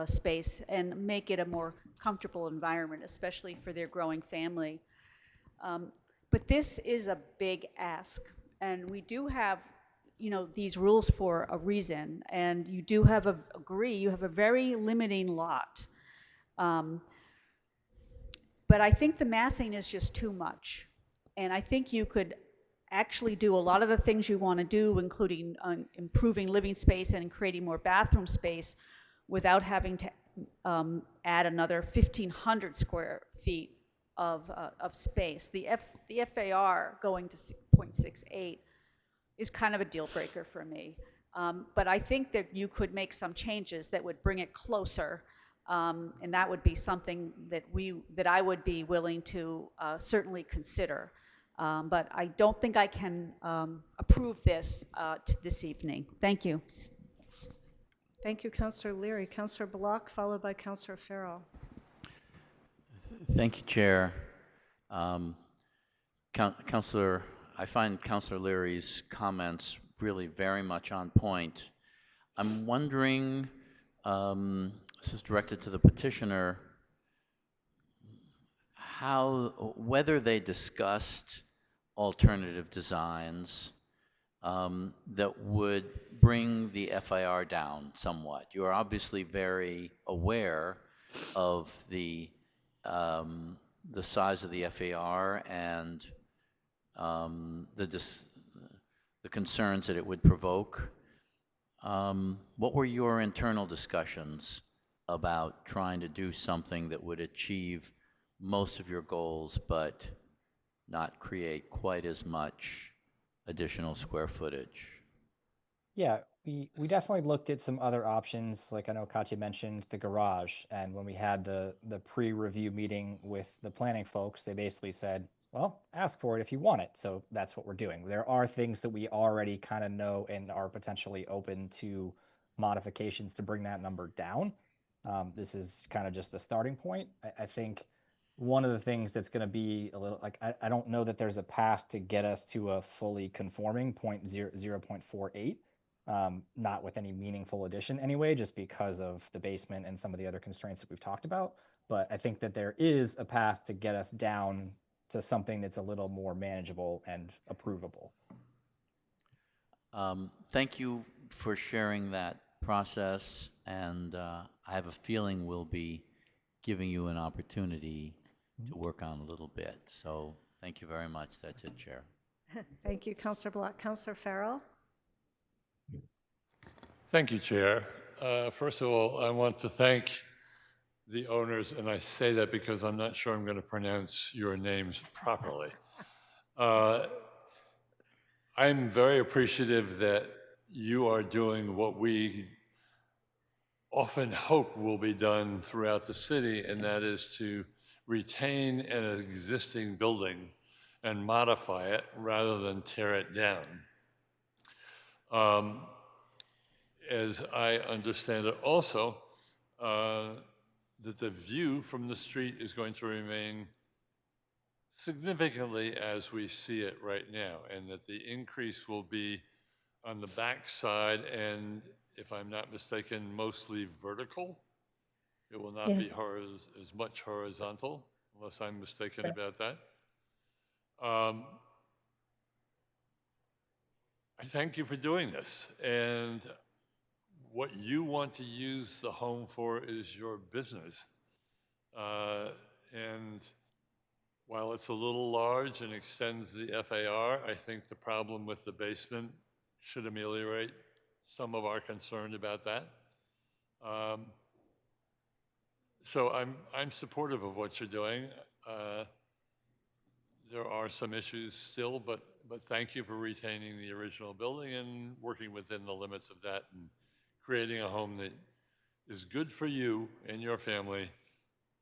space and make it a more comfortable environment, especially for their growing family. But this is a big ask, and we do have these rules for a reason, and you do have you have a very limiting lot. But I think the massing is just too much. And I think you could actually do a lot of the things you want to do, including improving living space and creating more bathroom space, without having to add another 1,500 square feet of space. The FAR going to 0.68 is kind of a deal breaker for me. But I think that you could make some changes that would bring it closer. And that would be something that I would be willing to certainly consider. But I don't think I can approve this this evening. Thank you. Thank you, Councillor Leary. Councillor Block, followed by Councillor Farrell. Thank you, Chair. Councillor, I find Councillor Leary's comments really very much on point. I'm wondering, this is directed to the petitioner, whether they discussed alternative designs that would bring the FAR down somewhat. You're obviously very aware of the size of the FAR and the concerns that it would provoke. What were your internal discussions about trying to do something that would achieve most of your goals but not create quite as much additional square footage? Yeah, we definitely looked at some other options. Like I know Katya mentioned the garage, and when we had the pre-review meeting with the planning folks, they basically said, well, ask for it if you want it. So that's what we're doing. There are things that we already kind of know and are potentially open to modifications to bring that number down. This is kind of just the starting point. I think one of the things that's going to be a little like, I don't know that there's a path to get us to a fully conforming 0.48, not with any meaningful addition anyway, just because of the basement and some of the other constraints that we've talked about. But I think that there is a path to get us down to something that's a little more manageable and approvable. Thank you for sharing that process, and I have a feeling we'll be giving you an opportunity to work on a little bit. So thank you very much. That's it, Chair. Thank you, Councillor Block. Councillor Farrell? Thank you, Chair. First of all, I want to thank the owners, and I say that because I'm not sure I'm going to pronounce your names properly. I'm very appreciative that you are doing what we often hope will be done throughout the city, and that is to retain an existing building and modify it rather than tear it down. As I understand it also, that the view from the street is going to remain significantly as we see it right now, and that the increase will be on the back side and, if I'm not mistaken, mostly vertical. It will not be as much horizontal, unless I'm mistaken about that. I thank you for doing this, and what you want to use the home for is your business. And while it's a little large and extends the FAR, I think the problem with the basement should ameliorate some of our concern about that. So I'm supportive of what you're doing. There are some issues still, but thank you for retaining the original building and working within the limits of that and creating a home that is good for you and your family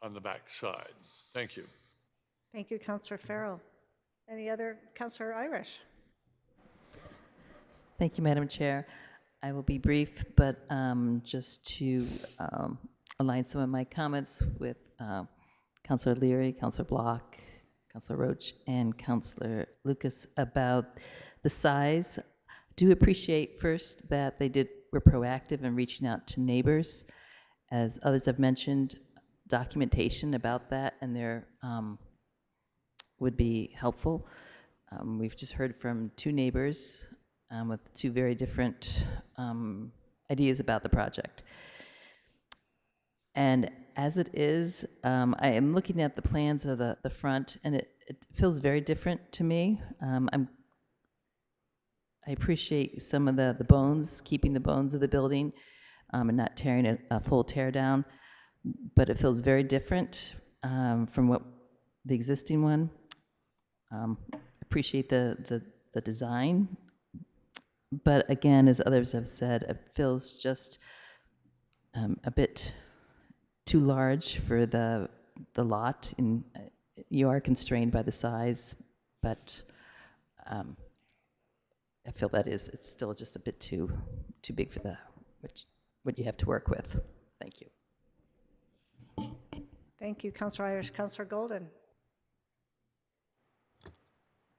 on the back side. Thank you. Thank you, Councillor Farrell. Any other? Councillor Irish? Thank you, Madam Chair. I will be brief, but just to align some of my comments with Councillor Leary, Councillor Block, Councillor Roach, and Councillor Lucas about the size. Do appreciate first that they were proactive in reaching out to neighbors. As others have mentioned, documentation about that and there would be helpful. We've just heard from two neighbors with two very different ideas about the project. And as it is, I am looking at the plans of the front, and it feels very different to me. I appreciate some of the bones, keeping the bones of the building, and not tearing it a full tear down, but it feels very different from what the existing one. Appreciate the design, but again, as others have said, it feels just a bit too large for the lot, and you are constrained by the size, but I feel that it's still just a bit too big for what you have to work with. Thank you. Thank you, Councilor Irish. Councilor Golden.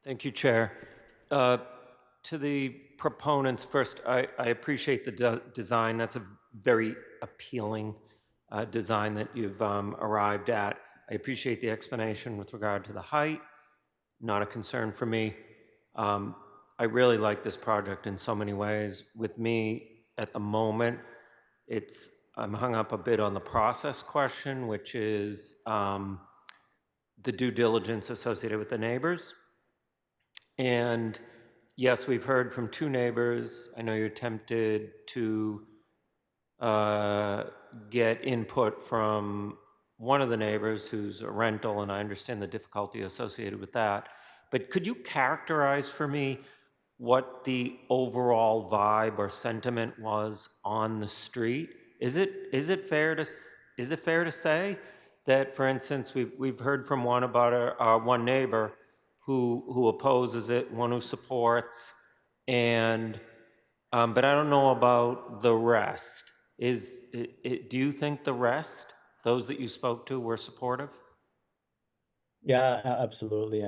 Thank you, Chair. To the proponents, first, I appreciate the design. That's a very appealing design that you've arrived at. I appreciate the explanation with regard to the height. Not a concern for me. I really like this project in so many ways. With me, at the moment, I'm hung up a bit on the process question, which is the due diligence associated with the neighbors. And yes, we've heard from two neighbors. I know you attempted to get input from one of the neighbors who's a rental, and I understand the difficulty associated with that. But could you characterize for me what the overall vibe or sentiment was on the street? Is it fair to say that, for instance, we've heard from one about one neighbor who opposes it, one who supports, and but I don't know about the rest. Do you think the rest, those that you spoke to, were supportive? Yeah, absolutely.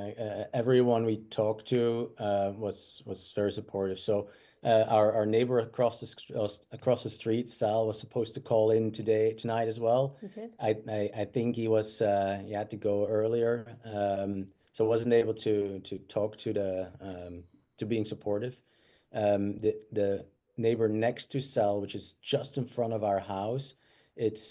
Everyone we talked to was very supportive. So our neighbor across the street, Sal, was supposed to call in tonight as well. You did? I think he had to go earlier, so wasn't able to talk to being supportive. The neighbor next to Sal, which is just in front of our house, it's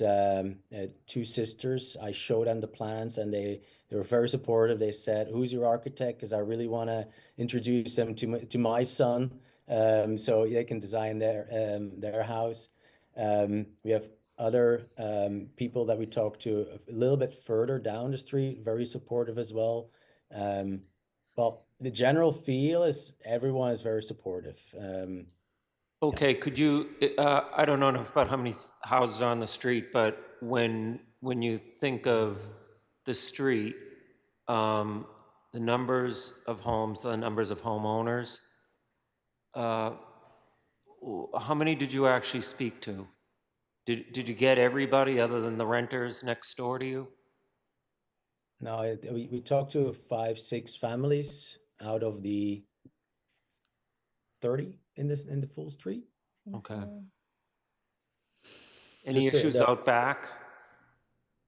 two sisters. I showed them the plans, and they were very supportive. They said, "Who's your architect? Because I really want to introduce them to my son, so they can design their house." We have other people that we talked to a little bit further down the street, very supportive as well. Well, the general feel is everyone is very supportive. Okay, could you, I don't know enough about how many houses are on the street, but when you think of the street, the numbers of homes, the numbers of homeowners, how many did you actually speak to? Did you get everybody other than the renters next door to you? No, we talked to 5-6 families out of the 30 in the full street. Okay. Any issues out back?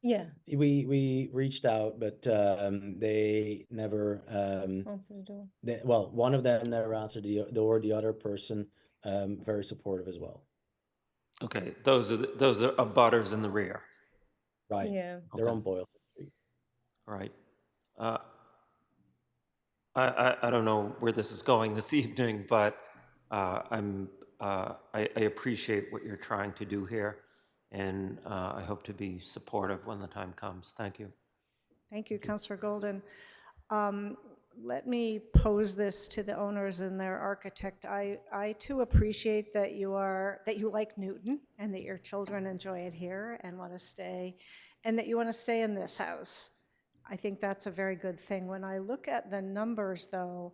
Yeah. We reached out, but they never Answer the door. well, one of them never answered the door. The other person very supportive as well. Okay, those are abutters in the rear. Right. Yeah. They're Okay. on Boylston Street. All right. I don't know where this is going this evening, but I appreciate what you're trying to do here, and I hope to be supportive when the time comes. Thank you. Thank you, Councilor Golden. Let me pose this to the owners and their architect. I too appreciate that you like Newton and that your children enjoy it here and want to stay, and that you want to stay in this house. I think that's a very good thing. When I look at the numbers, though,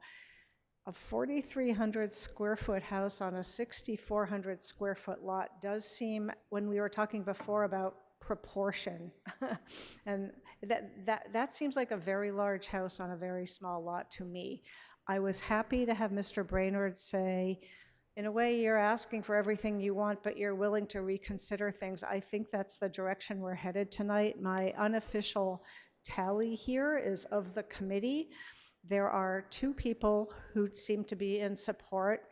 a 4,300 square foot house on a 6,400 square foot lot does seem, when we were talking before about proportion, and that seems like a very large house on a very small lot to me. I was happy to have Mr. Brainerd say, in a way, you're asking for everything you want, but you're willing to reconsider things. I think that's the direction we're headed tonight. My unofficial tally here is of the committee. There are 2 people who seem to be in support.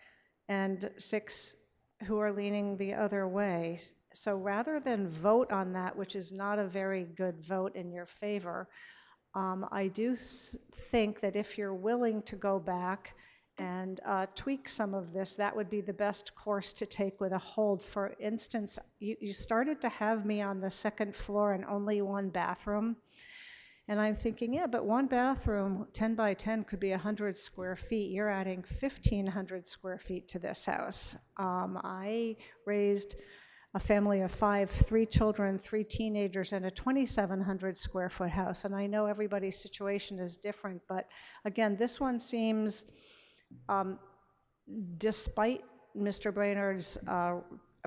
and 6 who are leaning the other way. So rather than vote on that, which is not a very good vote in your favor, I do think that if you're willing to go back and tweak some of this, that would be the best course to take with a hold. For instance, you started to have me on the second floor and only 1 bathroom. And I'm thinking, yeah, but 1 bathroom, 10 by 10, could be 100 square feet. You're adding 1,500 square feet to this house. I raised a family of 5, 3 children, 3 teenagers, and a 2,700 square foot house. And I know everybody's situation is different, but again, this one seems, despite Mr. Brainerd's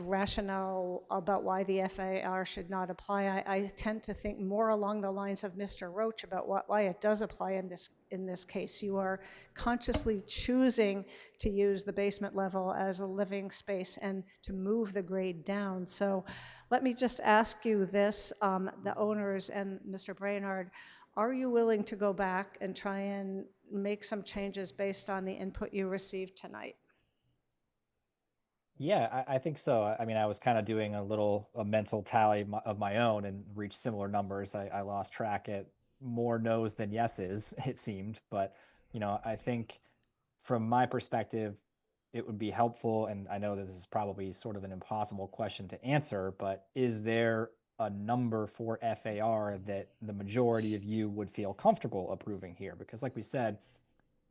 rationale about why the FAR should not apply, I tend to think more along the lines of Mr. Roach about why it does apply in this case. You are consciously choosing to use the basement level as a living space and to move the grade down. So let me just ask you this, the owners and Mr. Brainerd, are you willing to go back and try and make some changes based on the input you received tonight? Yeah, I think so. I mean, I was kind of doing a mental tally of my own and reached similar numbers. I lost track at more no's than yeses, it seemed. But, I think from my perspective, it would be helpful, and I know this is probably sort of an impossible question to answer, but is there a number for FAR that the majority of you would feel comfortable approving here? Because like we said,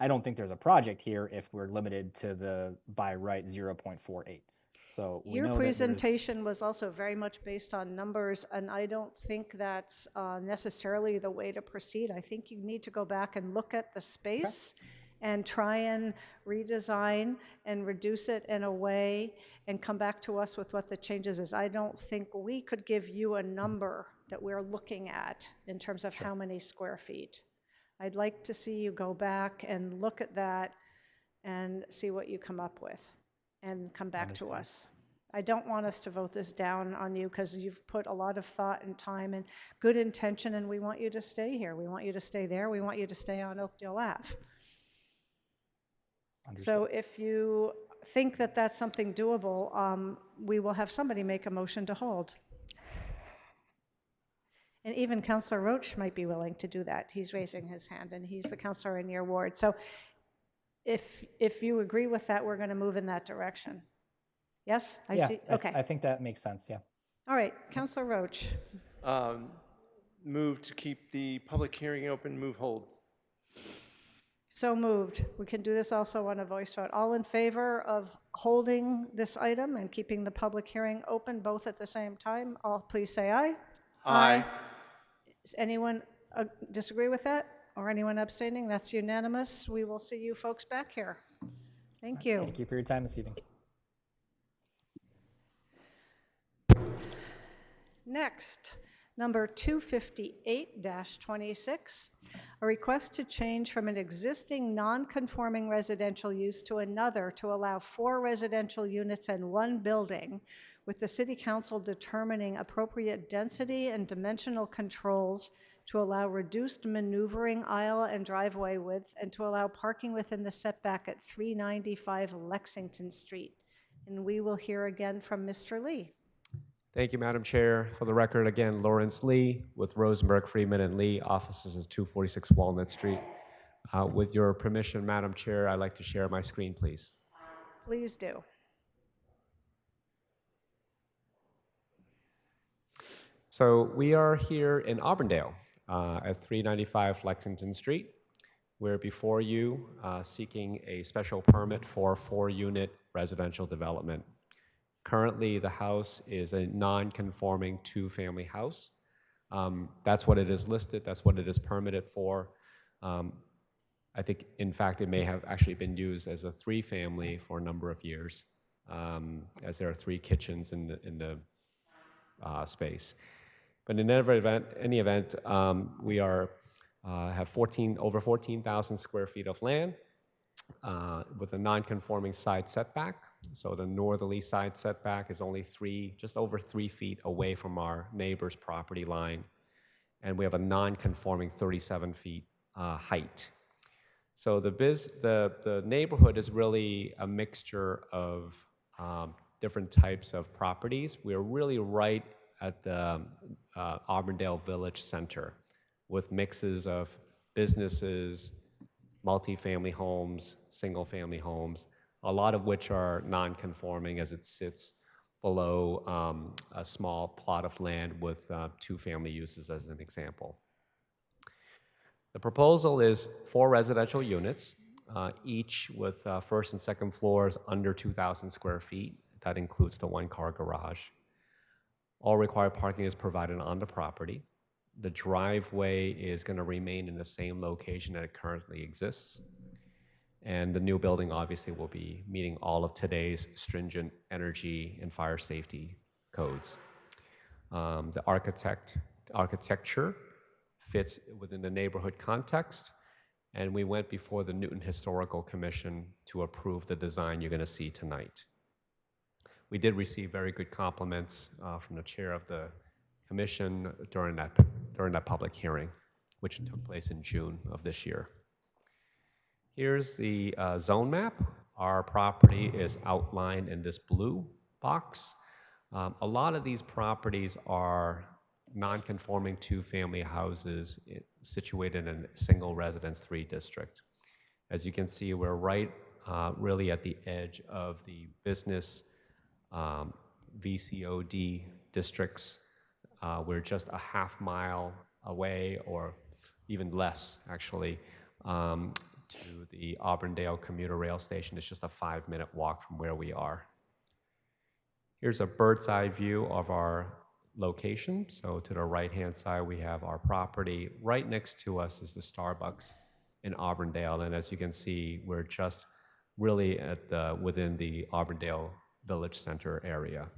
I don't think there's a project here if we're limited to the by right 0.48. So your presentation was also very much based on numbers, and I don't think that's necessarily the way to proceed. I think you need to go back and look at the space and try and redesign and reduce it in a way and come back to us with what the changes is. I don't think we could give you a number that we're looking at in terms of how many square feet. I'd like to see you go back and look at that and see what you come up with and come back to us. I don't want us to vote this down on you because you've put a lot of thought and time and good intention, and we want you to stay here. We want you to stay there. We want you to stay on Oakdale Ave. So if you think that that's something doable, we will have somebody make a motion to hold. And even Councillor Roach might be willing to do that. He's raising his hand, and he's the councillor in your ward. So if you agree with that, we're going to move in that direction. Yes? I see. Okay. I think that makes sense, yeah. All right, Councillor Roach. Move to keep the public hearing open, move hold. So moved. We can do this also on a voice vote. All in favor of holding this item and keeping the public hearing open both at the same time, all please say aye. Aye. Does anyone disagree with that? Or anyone abstaining? That's unanimous. We will see you folks back here. Thank you. Thank you for your time this evening. Next, number 258-26, a request to change from an existing non-conforming residential use to another to allow 4 residential units and 1 building, with the City Council determining appropriate density and dimensional controls to allow reduced maneuvering aisle and driveway width and to allow parking within the setback at 395 Lexington Street. And we will hear again from Mr. Lee. Thank you, Madam Chair. For the record, again, Lawrence Lee with Rosenberg, Freeman, and Lee. Offices is 246 Walnut Street. With your permission, Madam Chair, I'd like to share my screen, please. Please do. So we are here in Auburndale at 395 Lexington Street. We're before you seeking a special permit for a 4-unit residential development. Currently, the house is a non-conforming 2-family house. That's what it is listed. That's what it is permitted for. I think, in fact, it may have actually been used as a 3-family for a number of years, as there are 3 kitchens in the space. But in any event, we have over 14,000 square feet of land with a non-conforming side setback. So the northerly side setback is only just over 3 feet away from our neighbor's property line. And we have a non-conforming 37 feet height. So the neighborhood is really a mixture of different types of properties. We're really right at the Auburndale Village Center with mixes of businesses, multifamily homes, single-family homes, a lot of which are non-conforming as it sits below a small plot of land with two-family uses as an example. The proposal is 4 residential units, each with first and second floors under 2,000 square feet. That includes the 1-car garage. All required parking is provided on the property. The driveway is going to remain in the same location that it currently exists. And the new building obviously will be meeting all of today's stringent energy and fire safety codes. The architecture fits within the neighborhood context, and we went before the Newton Historical Commission to approve the design you're going to see tonight. We did receive very good compliments from the chair of the commission during that public hearing, which took place in June of this year. Here's the zone map. Our property is outlined in this blue box. A lot of these properties are non-conforming two-family houses situated in a single residence 3 district. As you can see, we're right really at the edge of the business VCOD districts. We're just a half mile away, or even less actually, to the Auburndale commuter rail station. It's just a 5-minute walk from where we are. Here's a bird's eye view of our location. So to the right-hand side, we have our property. Right next to us is the Starbucks in Auburndale. And as you can see, we're just really within the Auburndale Village Center area.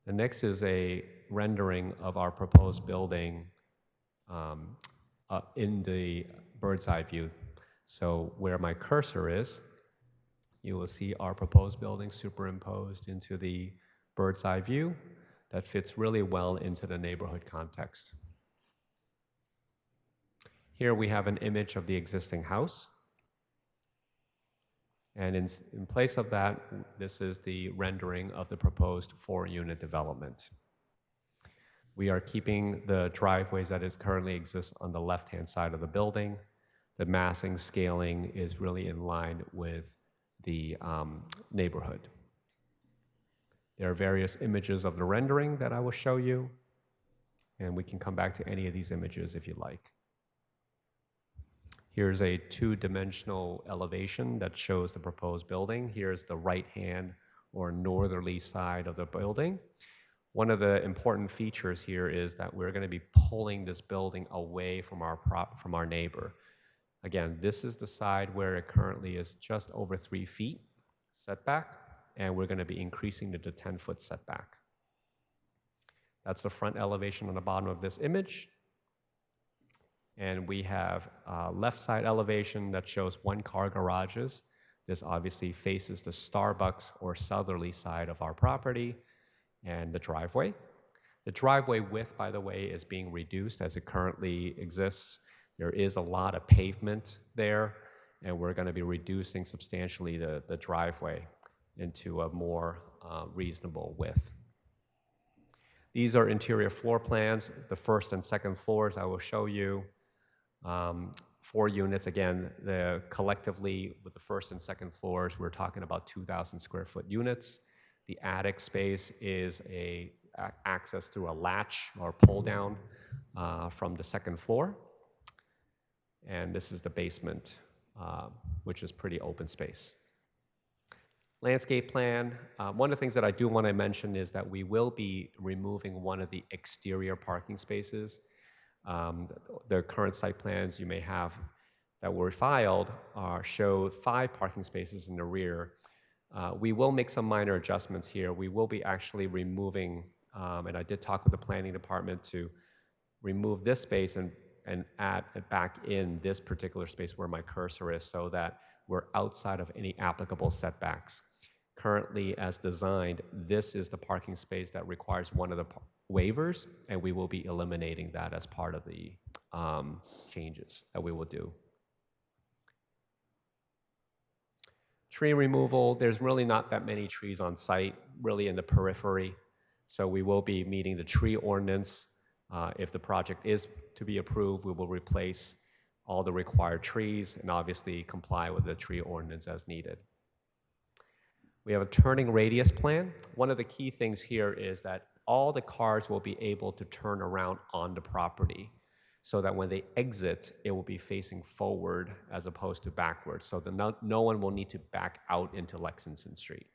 The next is a rendering of our proposed building in the bird's eye view. So where my cursor is, you will see our proposed building superimposed into the bird's eye view. That fits really well into the neighborhood context. Here we have an image of the existing house. And in place of that, this is the rendering of the proposed 4-unit development. We are keeping the driveways that currently exist on the left-hand side of the building. The massing scaling is really in line with the neighborhood. There are various images of the rendering that I will show you, and we can come back to any of these images if you like. Here's a 2-dimensional elevation that shows the proposed building. Here's the right-hand or northerly side of the building. One of the important features here is that we're going to be pulling this building away from our neighbor. Again, this is the side where it currently is just over 3 feet setback, and we're going to be increasing to the 10-foot setback. That's the front elevation on the bottom of this image. And we have a left side elevation that shows 1-car garages. This obviously faces the Starbucks or southerly side of our property, and the driveway. The driveway width, by the way, is being reduced as it currently exists. There is a lot of pavement there, and we're going to be reducing substantially the driveway into a more reasonable width. These are interior floor plans. The first and second floors I will show you. 4 units, again, collectively with the first and second floors, we're talking about 2,000 square foot units. The attic space is access through a latch or pull down from the second floor. And this is the basement, which is pretty open space. Landscape plan. One of the things that I do want to mention is that we will be removing one of the exterior parking spaces. The current site plans you may have that were filed show 5 parking spaces in the rear. We will make some minor adjustments here. We will be actually removing, and I did talk with the planning department to remove this space and add it back in this particular space where my cursor is, so that we're outside of any applicable setbacks. Currently, as designed, this is the parking space that requires one of the waivers, and we will be eliminating that as part of the changes that we will do. Tree removal, there's really not that many trees on site, really in the periphery. So we will be meeting the tree ordinance. If the project is to be approved, we will replace all the required trees and obviously comply with the tree ordinance as needed. We have a turning radius plan. One of the key things here is that all the cars will be able to turn around on the property so that when they exit, it will be facing forward as opposed to backwards, so that no one will need to back out into Lexington Street.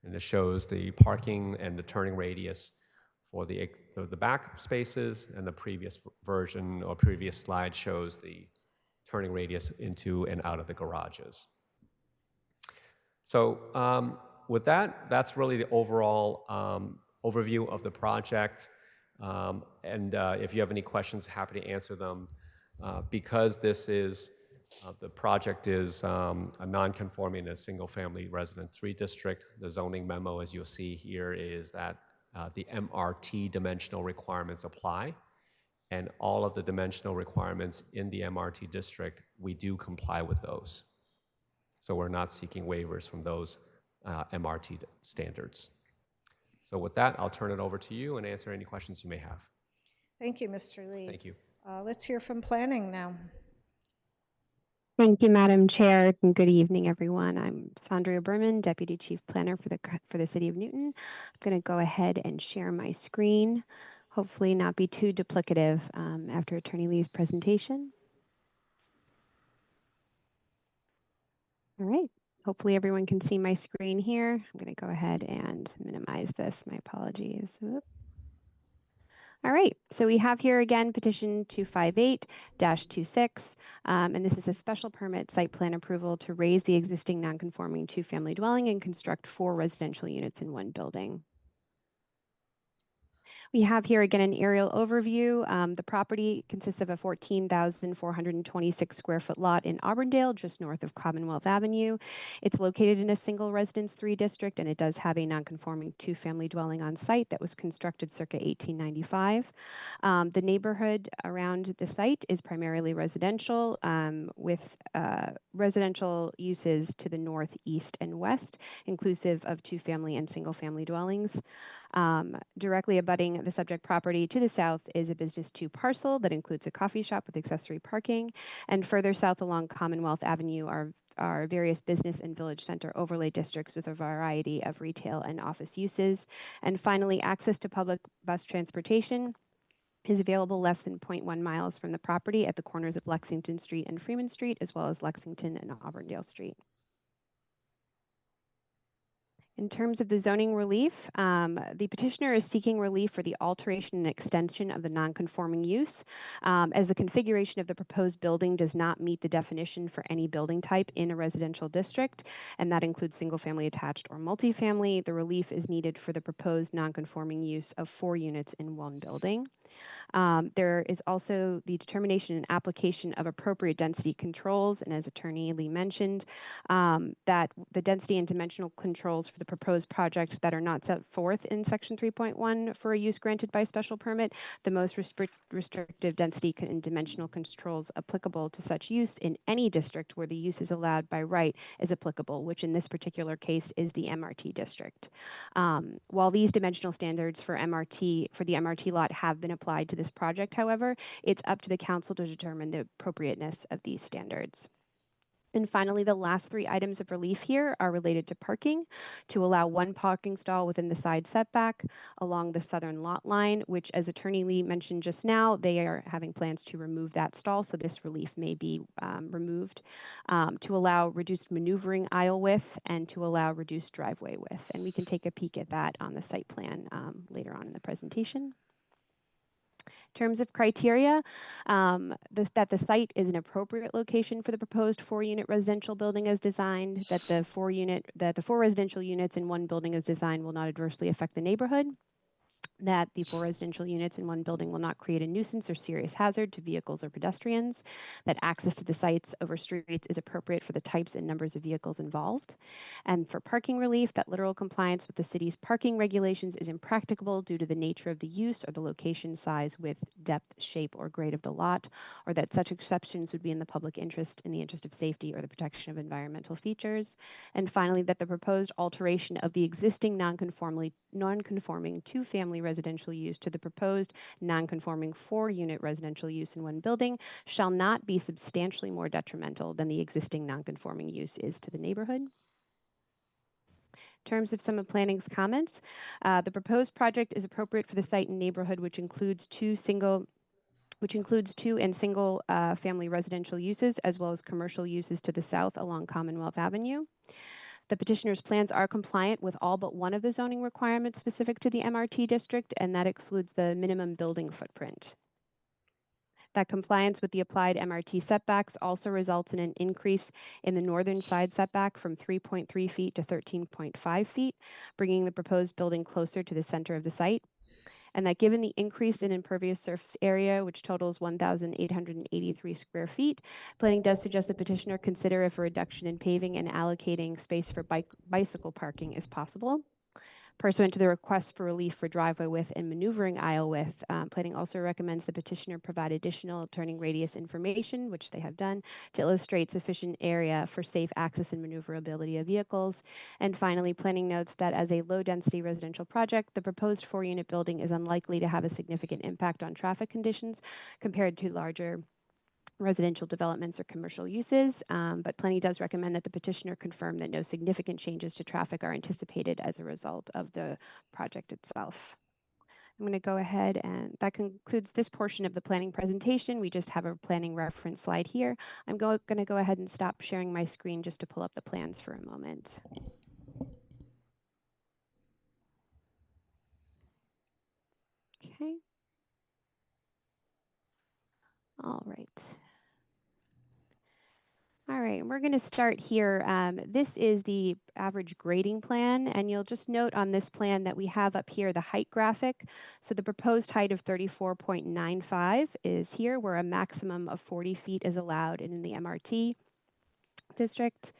And this shows the parking and the turning radius for the back spaces, and the previous version or previous slide shows the turning radius into and out of the garages. So with that, that's really the overall overview of the project. And if you have any questions, happy to answer them. Because this is, the project is a non-conforming in a single-family residence 3 district, the zoning memo, as you'll see here, is that the MRT dimensional requirements apply. And all of the dimensional requirements in the MRT district, we do comply with those. So we're not seeking waivers from those MRT standards. So with that, I'll turn it over to you and answer any questions you may have. Thank you, Mr. Lee. Thank you. Let's hear from planning now. Thank you, Madam Chair, and good evening, everyone. I'm Sandra Berman, Deputy Chief Planner for the City of Newton. I'm going to go ahead and share my screen. Hopefully not be too duplicative after Attorney Lee's presentation. All right, hopefully everyone can see my screen here. I'm going to go ahead and minimize this. My apologies. Oop. All right, so we have here again petition 258-26, and this is a special permit site plan approval to raise the existing non-conforming 2-family dwelling and construct 4 residential units in 1 building. We have here again an aerial overview. The property consists of a 14,426 square foot lot in Auburndale, just north of Commonwealth Avenue. It's located in a single residence 3 district, and it does have a non-conforming 2-family dwelling on site that was constructed circa 1895. The neighborhood around the site is primarily residential, with residential uses to the north, east, and west, inclusive of 2-family and single-family dwellings. Directly abutting the subject property to the south is a business 2 parcel that includes a coffee shop with accessory parking, and further south along Commonwealth Avenue are various business and village center overlay districts with a variety of retail and office uses. And finally, access to public bus transportation is available less than 0.1 miles from the property at the corners of Lexington Street and Freeman Street, as well as Lexington and Auburndale Street. In terms of the zoning relief, the petitioner is seeking relief for the alteration and extension of the non-conforming use, as the configuration of the proposed building does not meet the definition for any building type in a residential district, and that includes single-family attached or multifamily. The relief is needed for the proposed non-conforming use of 4 units in 1 building. There is also the determination and application of appropriate density controls, and as Attorney Lee mentioned, that the density and dimensional controls for the proposed project that are not set forth in Section 3.1 for a use granted by special permit, the most restrictive density and dimensional controls applicable to such use in any district where the use is allowed by right is applicable, which in this particular case is the MRT district. While these dimensional standards for the MRT lot have been applied to this project, however, it's up to the council to determine the appropriateness of these standards. And finally, the last 3 items of relief here are related to parking, to allow 1 parking stall within the side setback along the southern lot line, which, as Attorney Lee mentioned just now, they are having plans to remove that stall, so this relief may be removed, to allow reduced maneuvering aisle width, and to allow reduced driveway width. And we can take a peek at that on the site plan later on in the presentation. In terms of criteria, that the site is an appropriate location for the proposed 4-unit residential building as designed, that the 4 residential units in 1 building as designed will not adversely affect the neighborhood, that the 4 residential units in one building will not create a nuisance or serious hazard to vehicles or pedestrians, that access to the sites over streets is appropriate for the types and numbers of vehicles involved, and for parking relief, that literal compliance with the city's parking regulations is impracticable due to the nature of the use or the location, size, width, depth, shape, or grade of the lot, or that such exceptions would be in the public interest, in the interest of safety, or the protection of environmental features. And finally, that the proposed alteration of the existing non-conforming two-family residential use to the proposed non-conforming 4-unit residential use in one building shall not be substantially more detrimental than the existing non-conforming use is to the neighborhood. In terms of some of planning's comments, the proposed project is appropriate for the site and neighborhood, which includes two and single family residential uses, as well as commercial uses to the south along Commonwealth Avenue. The petitioner's plans are compliant with all but one of the zoning requirements specific to the MRT district, and that excludes the minimum building footprint. That compliance with the applied MRT setbacks also results in an increase in the northern side setback from 3.3 feet to 13.5 feet, bringing the proposed building closer to the center of the site. And that given the increase in impervious surface area, which totals 1,883 square feet, planning does suggest the petitioner consider if a reduction in paving and allocating space for bicycle parking is possible. Pursuant to the request for relief for driveway width and maneuvering aisle width, planning also recommends the petitioner provide additional turning radius information, which they have done, to illustrate sufficient area for safe access and maneuverability of vehicles. And finally, planning notes that as a low-density residential project, the proposed 4-unit building is unlikely to have a significant impact on traffic conditions compared to larger residential developments or commercial uses, but planning does recommend that the petitioner confirm that no significant changes to traffic are anticipated as a result of the project itself. I'm going to go ahead, and that concludes this portion of the planning presentation. We just have a planning reference slide here. I'm going to go ahead and stop sharing my screen just to pull up the plans for a moment. Okay. All right. All right, we're going to start here. This is the average grading plan, and you'll just note on this plan that we have up here the height graphic. So the proposed height of 34.95 is here, where a maximum of 40 feet is allowed in the MRT district.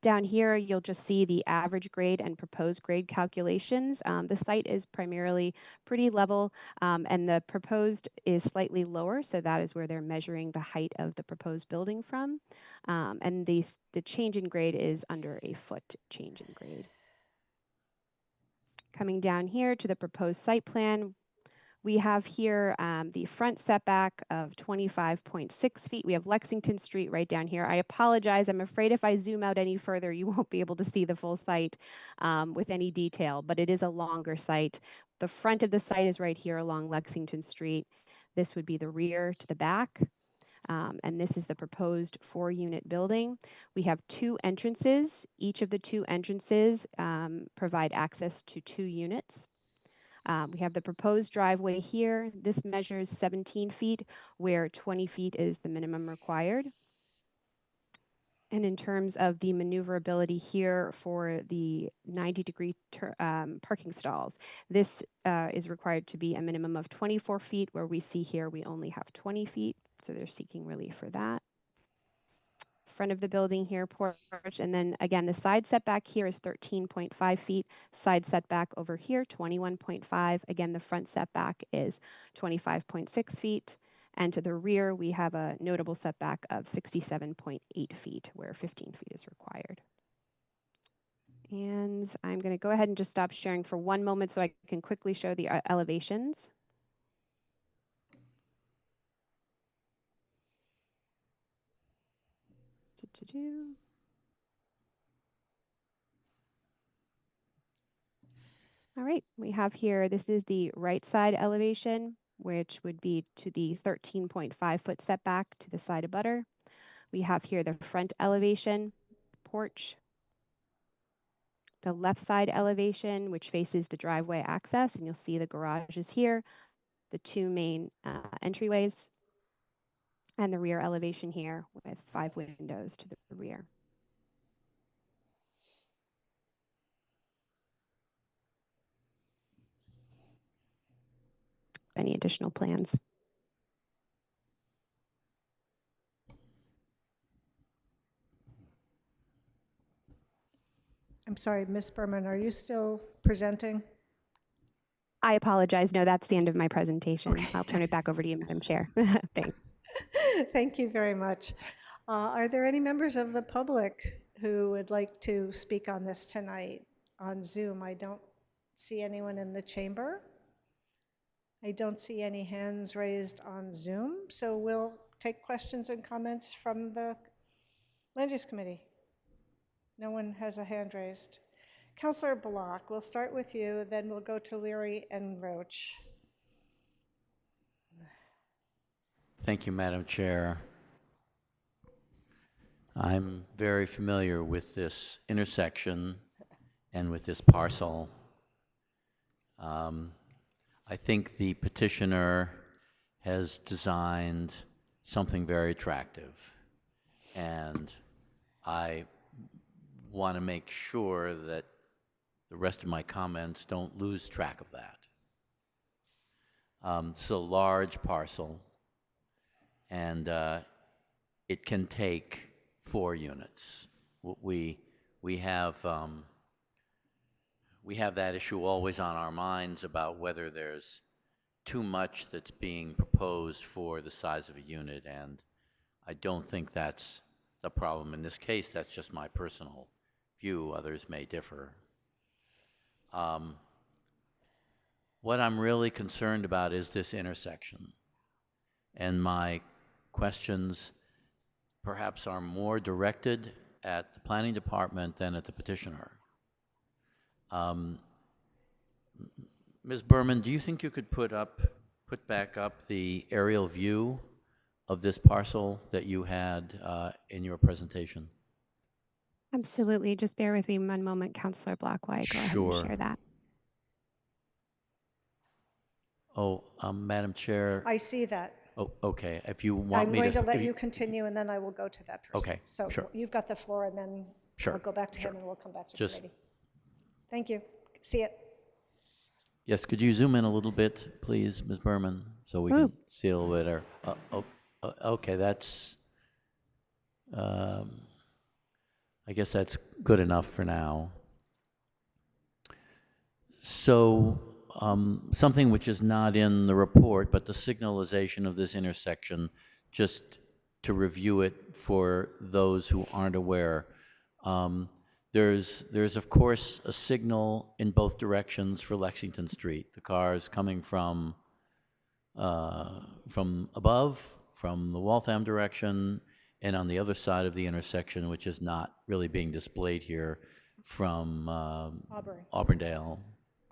Down here, you'll just see the average grade and proposed grade calculations. The site is primarily pretty level, and the proposed is slightly lower, so that is where they're measuring the height of the proposed building from. And the change in grade is under a foot change in grade. Coming down here to the proposed site plan, we have here the front setback of 25.6 feet. We have Lexington Street right down here. I apologize. I'm afraid if I zoom out any further, you won't be able to see the full site with any detail, but it is a longer site. The front of the site is right here along Lexington Street. This would be the rear to the back. And this is the proposed 4-unit building. We have 2 entrances. Each of the 2 entrances provide access to 2 units. We have the proposed driveway here. This measures 17 feet, where 20 feet is the minimum required. And in terms of the maneuverability here for the 90-degree parking stalls, this is required to be a minimum of 24 feet, where we see here we only have 20 feet. So they're seeking relief for that. Front of the building here, porch, and then again, the side setback here is 13.5 feet, side setback over here, 21.5. Again, the front setback is 25.6 feet. And to the rear, we have a notable setback of 67.8 feet, where 15 feet is required. And I'm going to go ahead and just stop sharing for one moment so I can quickly show the elevations. All right, we have here, this is the right side elevation, which would be to the 13.5 foot setback to the side abutter. We have here the front elevation, porch, the left side elevation, which faces the driveway access, and you'll see the garages here, the 2 main entryways, and the rear elevation here with 5 windows to the rear. any additional plans. I'm sorry, Ms. Berman, are you still presenting? I apologize. No, that's the end of my presentation. I'll turn it back over to you, Madam Chair. Thanks. Thank you very much. Are there any members of the public who would like to speak on this tonight on Zoom? I don't see anyone in the chamber. I don't see any hands raised on Zoom, so we'll take questions and comments from the Land Use Committee. No one has a hand raised. Councillor Block, we'll start with you, then we'll go to Leary and Roach. Thank you, Madam Chair. I'm very familiar with this intersection and with this parcel. I think the petitioner has designed something very attractive, and I want to make sure that the rest of my comments don't lose track of that. It's a large parcel, and it can take 4 units. We have that issue always on our minds about whether there's too much that's being proposed for the size of a unit, and I don't think that's the problem. In this case, that's just my personal view. Others may differ. What I'm really concerned about is this intersection, and my questions perhaps are more directed at the planning department than at the petitioner. Ms. Berman, do you think you could put back up the aerial view of this parcel that you had in your presentation? Absolutely. Just bear with me one moment, Councillor Block, while I go ahead and share that. Oh, Madam Chair. I see that. Oh, okay. If you want me to... I'm going to let you continue, and then I will go to that person. Okay, So sure. you've got the floor, and then Sure, I'll go back to sure. him, and we'll come back to the Just- committee. Thank you. See it. Yes, could you zoom in a little bit, please, Ms. Berman, so we can see a little better? Okay, that's... I guess that's good enough for now. So, something which is not in the report, but the signalization of this intersection, just to review it for those who aren't aware. There's of course a signal in both directions for Lexington Street. The cars coming from above, from the Waltham direction, and on the other side of the intersection, which is not really being displayed here, from Auburndale.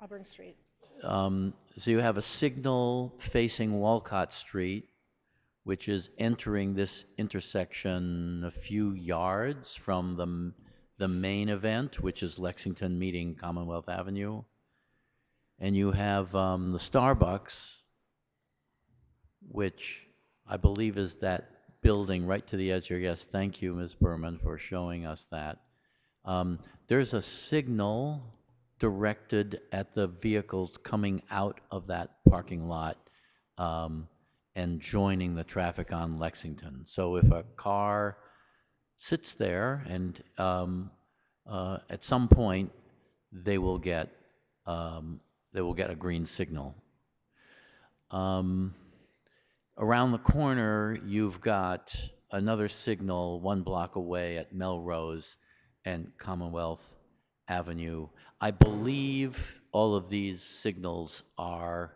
Auburn Street. So you have a signal facing Walcott Street, which is entering this intersection a few yards from the main event, which is Lexington meeting Commonwealth Avenue. And you have the Starbucks, which I believe is that building right to the edge here. Yes, thank you, Ms. Berman, for showing us that. There's a signal directed at the vehicles coming out of that parking lot and joining the traffic on Lexington. So if a car sits there and at some point they will get a green signal. Around the corner, you've got another signal 1 block away at Melrose and Commonwealth Avenue. I believe all of these signals are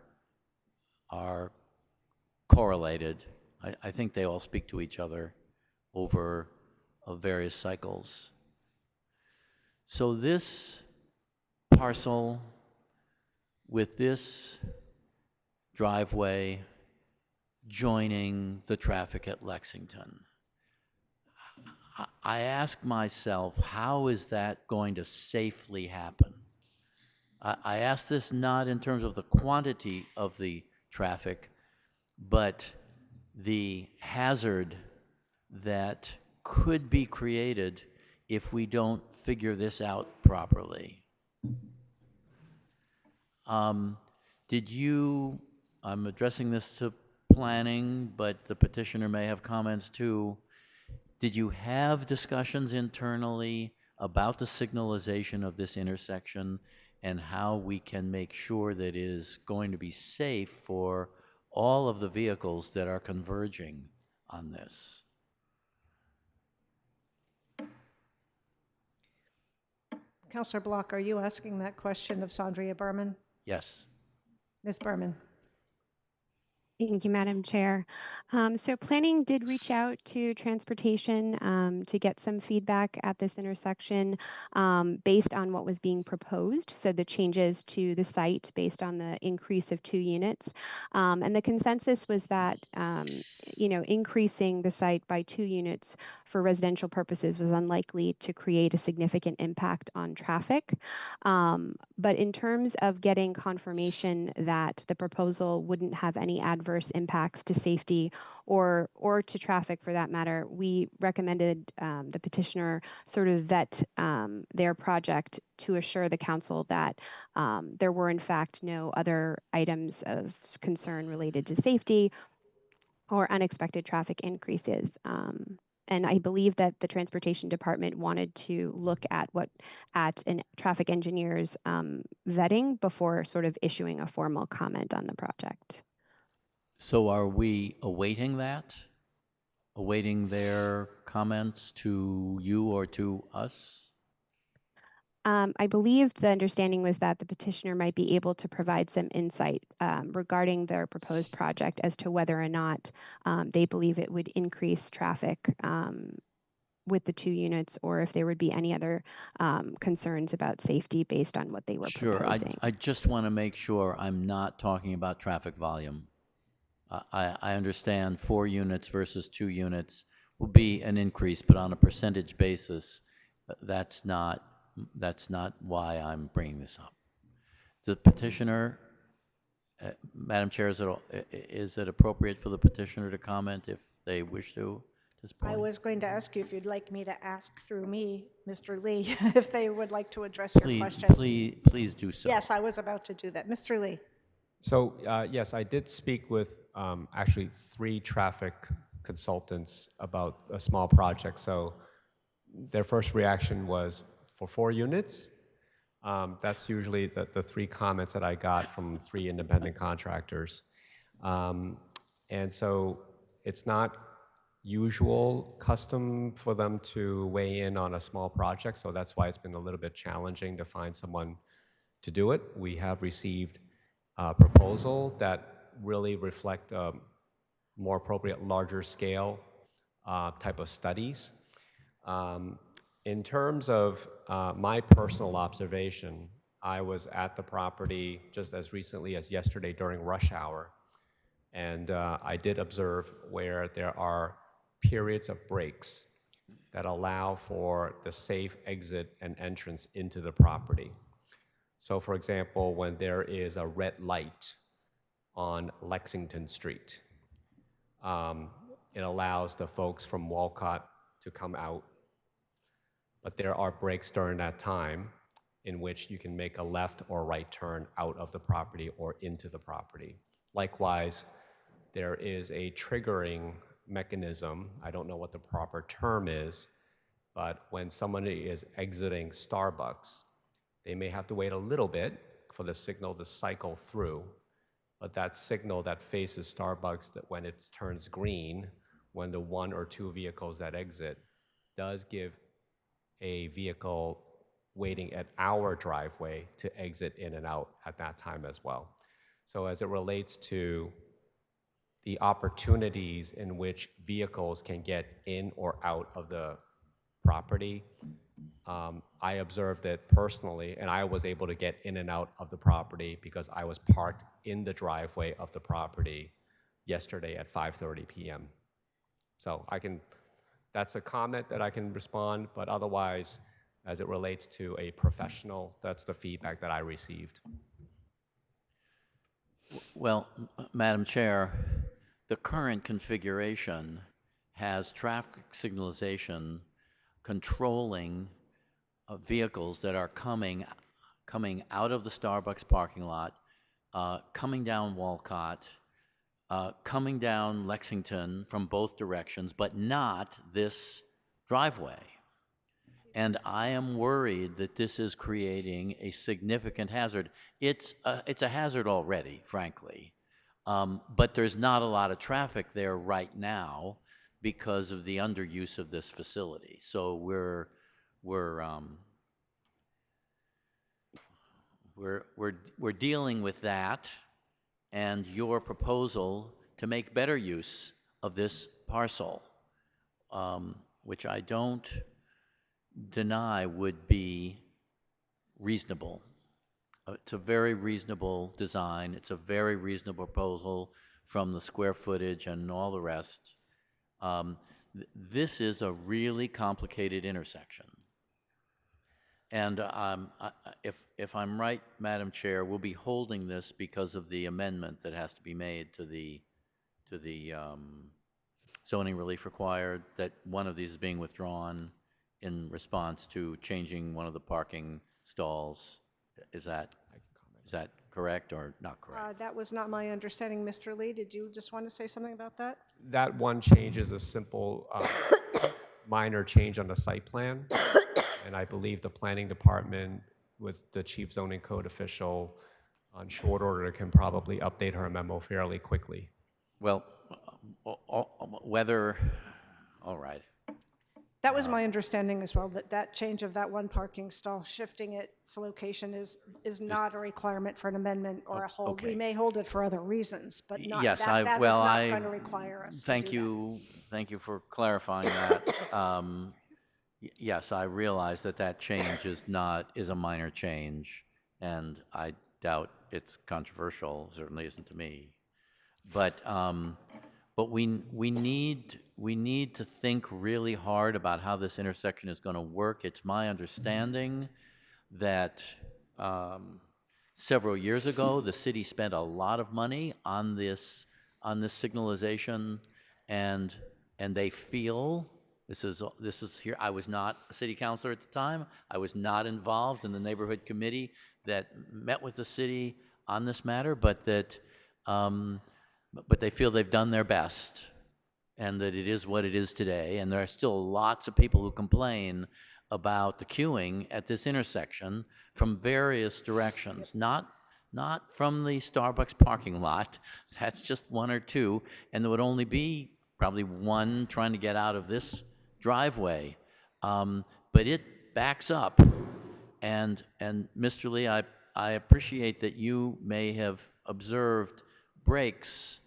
correlated. I think they all speak to each other over various cycles. So this parcel with this driveway joining the traffic at Lexington, I ask myself, how is that going to safely happen? I ask this not in terms of the quantity of the traffic, but the hazard that could be created if we don't figure this out properly. Did you I'm addressing this to planning, but the petitioner may have comments too. Did you have discussions internally about the signalization of this intersection and how we can make sure that it is going to be safe for all of the vehicles that are converging on this? Councillor Block, are you asking that question of Sandria Berman? Yes. Ms. Berman? Thank you, Madam Chair. So planning did reach out to transportation to get some feedback at this intersection based on what was being proposed. So the changes to the site based on the increase of 2 units. And the consensus was that, increasing the site by 2 units for residential purposes was unlikely to create a significant impact on traffic. But in terms of getting confirmation that the proposal wouldn't have any adverse impacts to safety or to traffic for that matter, we recommended the petitioner sort of vet their project to assure the council that there were in fact no other items of concern related to safety or unexpected traffic increases. And I believe that the transportation department wanted to look at an traffic engineer's vetting before sort of issuing a formal comment on the project. So are we awaiting that? Awaiting their comments to you or to us? I believe the understanding was that the petitioner might be able to provide some insight regarding their proposed project as to whether or not they believe it would increase traffic with the 2 units, or if there would be any other concerns about safety based on what they were proposing. I just want to make sure I'm not talking about traffic volume. I understand 4 units versus 2 units will be an increase, but on a percentage basis, that's not why I'm bringing this up. The petitioner, Madam Chair, is it appropriate for the petitioner to comment if they wish to at this point? I was going to ask you if you'd like me to ask through me, Mr. Lee, if they would like to address your question. Please do so. Yes, I was about to do that. Mr. Lee? So yes, I did speak with actually 3 traffic consultants about a small project. So their first reaction was for 4 units. That's usually the 3 comments that I got from 3 independent contractors. And so it's not usual custom for them to weigh in on a small project. So that's why it's been a little bit challenging to find someone to do it. We have received a proposal that really reflect more appropriate larger scale type of studies. In terms of my personal observation, I was at the property just as recently as yesterday during rush hour, and I did observe where there are periods of breaks that allow for the safe exit and entrance into the property. So for example, when there is a red light on Lexington Street, it allows the folks from Walcott to come out. But there are breaks during that time in which you can make a left or right turn out of the property or into the property. Likewise, there is a triggering mechanism, I don't know what the proper term is, but when somebody is exiting Starbucks, they may have to wait a little bit for the signal to cycle through, but that signal that faces Starbucks, that when it turns green, when the 1 or 2 vehicles that exit, does give a vehicle waiting at our driveway to exit in and out at that time as well. So as it relates to the opportunities in which vehicles can get in or out of the property, I observed it personally, and I was able to get in and out of the property because I was parked in the driveway of the property yesterday at 5:30 p.m. So that's a comment that I can respond, but otherwise, as it relates to a professional, that's the feedback that I received. Well, Madam Chair, the current configuration has traffic signalization controlling vehicles that are coming out of the Starbucks parking lot, coming down Walcott, coming down Lexington from both directions, but not this driveway. And I am worried that this is creating a significant hazard. It's a hazard already, frankly. But there's not a lot of traffic there right now because of the underuse of this facility. So we're dealing with that, and your proposal to make better use of this parcel, which I don't deny would be reasonable. It's a very reasonable design. It's a very reasonable proposal from the square footage and all the rest. This is a really complicated intersection. And if I'm right, Madam Chair, we'll be holding this because of the amendment that has to be made to the zoning relief required, that one of these is being withdrawn in response to changing one of the parking stalls. Is that correct or not correct? That was not my understanding. Mr. Lee, did you just want to say something about that? That one change is a simple, minor change on the site plan. And I believe the planning department with the chief zoning code official on short order can probably update her memo fairly quickly. Well, all right. That was my understanding as well, that change of that one parking stall, shifting its location is not a requirement for an amendment or a hold. We may hold it for other reasons, but not, yes, that is not going to require us to do that. Thank you for clarifying that. Yes, I realize that change is a minor change, and I doubt it's controversial. Certainly isn't to me. But we need to think really hard about how this intersection is going to work. It's my understanding that several years ago the city spent a lot of money on this signalization, and they feel. This is here. I was not a city councilor at the time. I was not involved in the neighborhood committee that met with the city on this matter, but they feel they've done their best, and that it is what it is today. And there are still lots of people who complain about the queuing at this intersection from various directions, not from the Starbucks parking lot. That's just one or two, and there would only be probably one trying to get out of this driveway, but it backs up. And Mr. Lee, I appreciate that you may have observed breaks.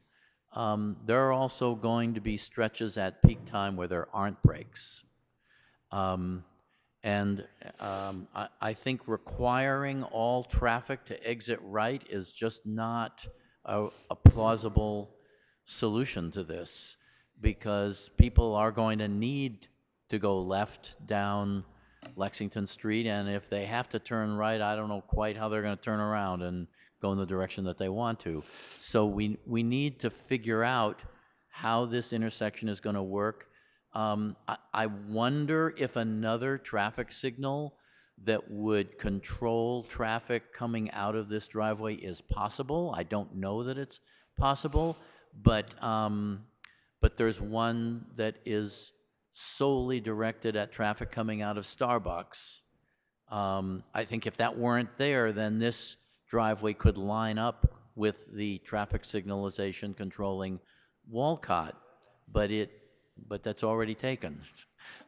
There are also going to be stretches at peak time where there aren't breaks. I think requiring all traffic to exit right is just not a plausible solution to this, because people are going to need to go left down Lexington Street, and if they have to turn right, I don't know quite how they're going to turn around and go in the direction that they want to. So we need to figure out how this intersection is going to work. I wonder if another traffic signal that would control traffic coming out of this driveway is possible. I don't know that it's possible, but there's one that is solely directed at traffic coming out of Starbucks. I think if that weren't there, then this driveway could line up with the traffic signalization controlling Walcott, but that's already taken.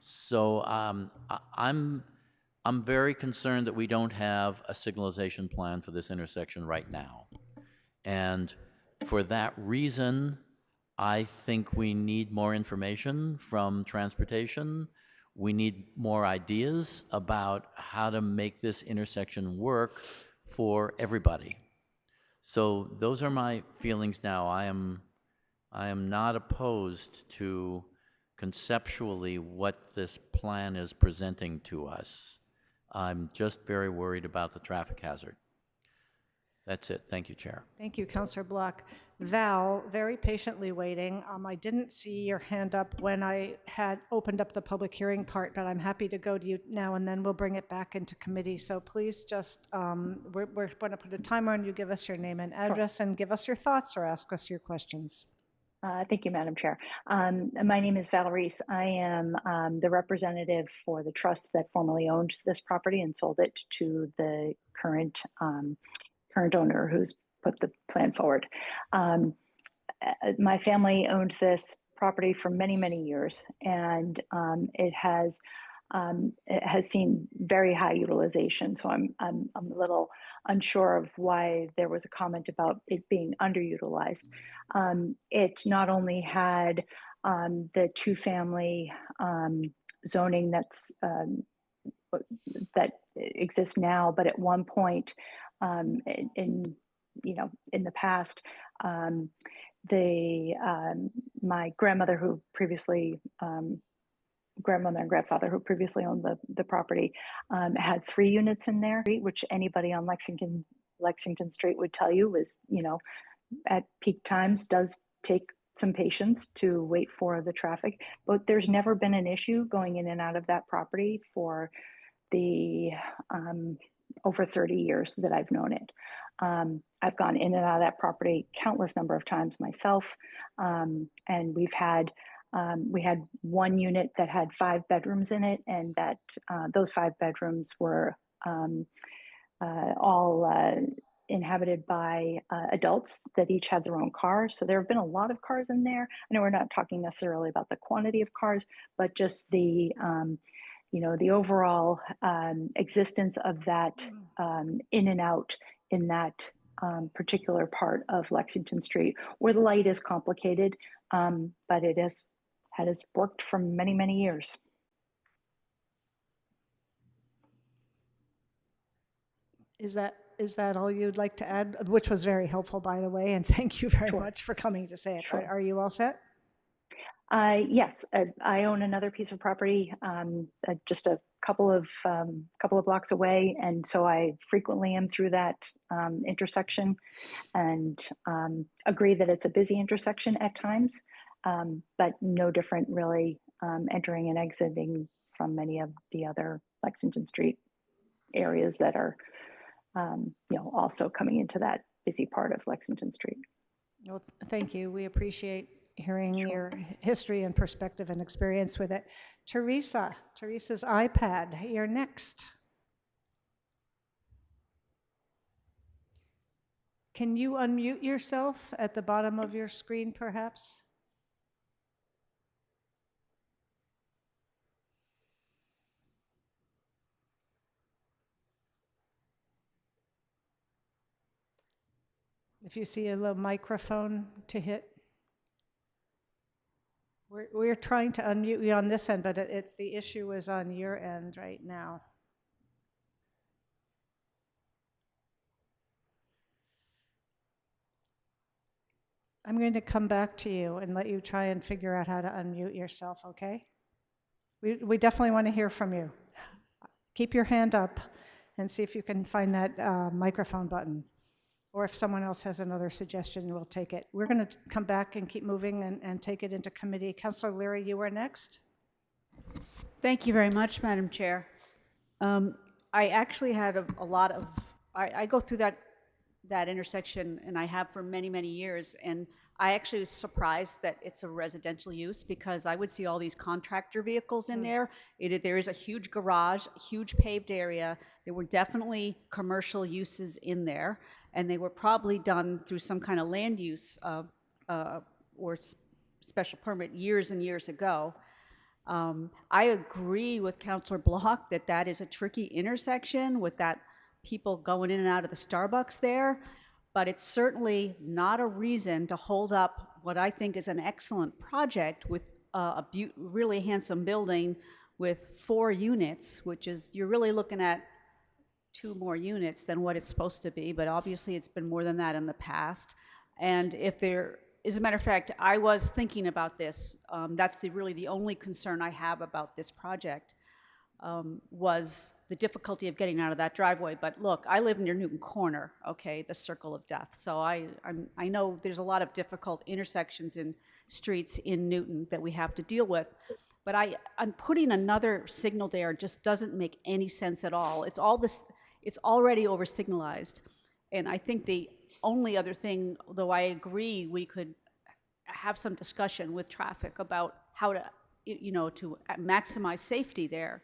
So I'm very concerned that we don't have a signalization plan for this intersection right now. And for that reason, I think we need more information from transportation. We need more ideas about how to make this intersection work for everybody. So those are my feelings now. I am not opposed to conceptually what this plan is presenting to us. I'm just very worried about the traffic hazard. That's it. Thank you, Chair. Thank you, Councillor Block. Val, very patiently waiting. I didn't see your hand up when I had opened up the public hearing part, but I'm happy to go to you now, and then we'll bring it back into committee. So please just, we're going to put a timer on you. Give us your name and address and give us your thoughts or ask us your questions. Thank you, Madam Chair. My name is Valerie. I am the representative for the trust that formerly owned this property and sold it to the current owner who's put the plan forward. My family owned this property for many, many years, and it has seen very high utilization. So I'm a little unsure of why there was a comment about it being underutilized. It not only had the two-family zoning that exists now, but at one point in the past, my grandmother and grandfather who previously owned the property had 3 units in there, which anybody on Lexington Street would tell you was, at peak times does take some patience to wait for the traffic. But there's never been an issue going in and out of that property for the over 30 years that I've known it. I've gone in and out of that property countless number of times myself, and we had 1 unit that had 5 bedrooms in it, and that those 5 bedrooms were all inhabited by adults that each had their own car. So there have been a lot of cars in there. I know we're not talking necessarily about the quantity of cars, but just the overall existence of that in and out in that particular part of Lexington Street, where the light is complicated, but it has worked for many, many years. Is that all you'd like to add? Which was very helpful, by the way, and thank you very much for coming to say it. Sure. Are you all set? Yes, I own another piece of property just a couple of blocks away, and so I frequently am through that intersection, and agree that it's a busy intersection at times, but no different really entering and exiting from many of the other Lexington Street areas that are also coming into that busy part of Lexington Street. Well, thank you. We appreciate hearing your history and perspective and experience with it. Teresa's iPad, you're next. Can you unmute yourself at the bottom of your screen, perhaps? If you see a little microphone to hit. We're trying to unmute you on this end, but the issue is on your end right now. I'm going to come back to you and let you try and figure out how to unmute yourself, okay? We definitely want to hear from you. Keep your hand up and see if you can find that microphone button. Or if someone else has another suggestion, we'll take it. We're going to come back and keep moving and take it into committee. Councilor Leary, you are next. Thank you very much, Madam Chair. I actually had a lot of, I go through that intersection, and I have for many, many years, and I actually was surprised that it's a residential use, because I would see all these contractor vehicles in there. There is a huge garage, a huge paved area. There were definitely commercial uses in there, and they were probably done through some kind of land use or special permit years and years ago. I agree with Councilor Block that is a tricky intersection with that people going in and out of the Starbucks there, but it's certainly not a reason to hold up what I think is an excellent project with a really handsome building with 4 units, which is, you're really looking at 2 more units than what it's supposed to be, but obviously it's been more than that in the past. And if there, as a matter of fact, I was thinking about this, that's really the only concern I have about this project, was the difficulty of getting out of that driveway. But look, I live near Newton Corner, okay, the circle of death. So I know there's a lot of difficult intersections in streets in Newton that we have to deal with. But I'm putting another signal there just doesn't make any sense at all. It's already over signalized. And I think the only other thing, though I agree we could have some discussion with traffic about how to, to maximize safety there.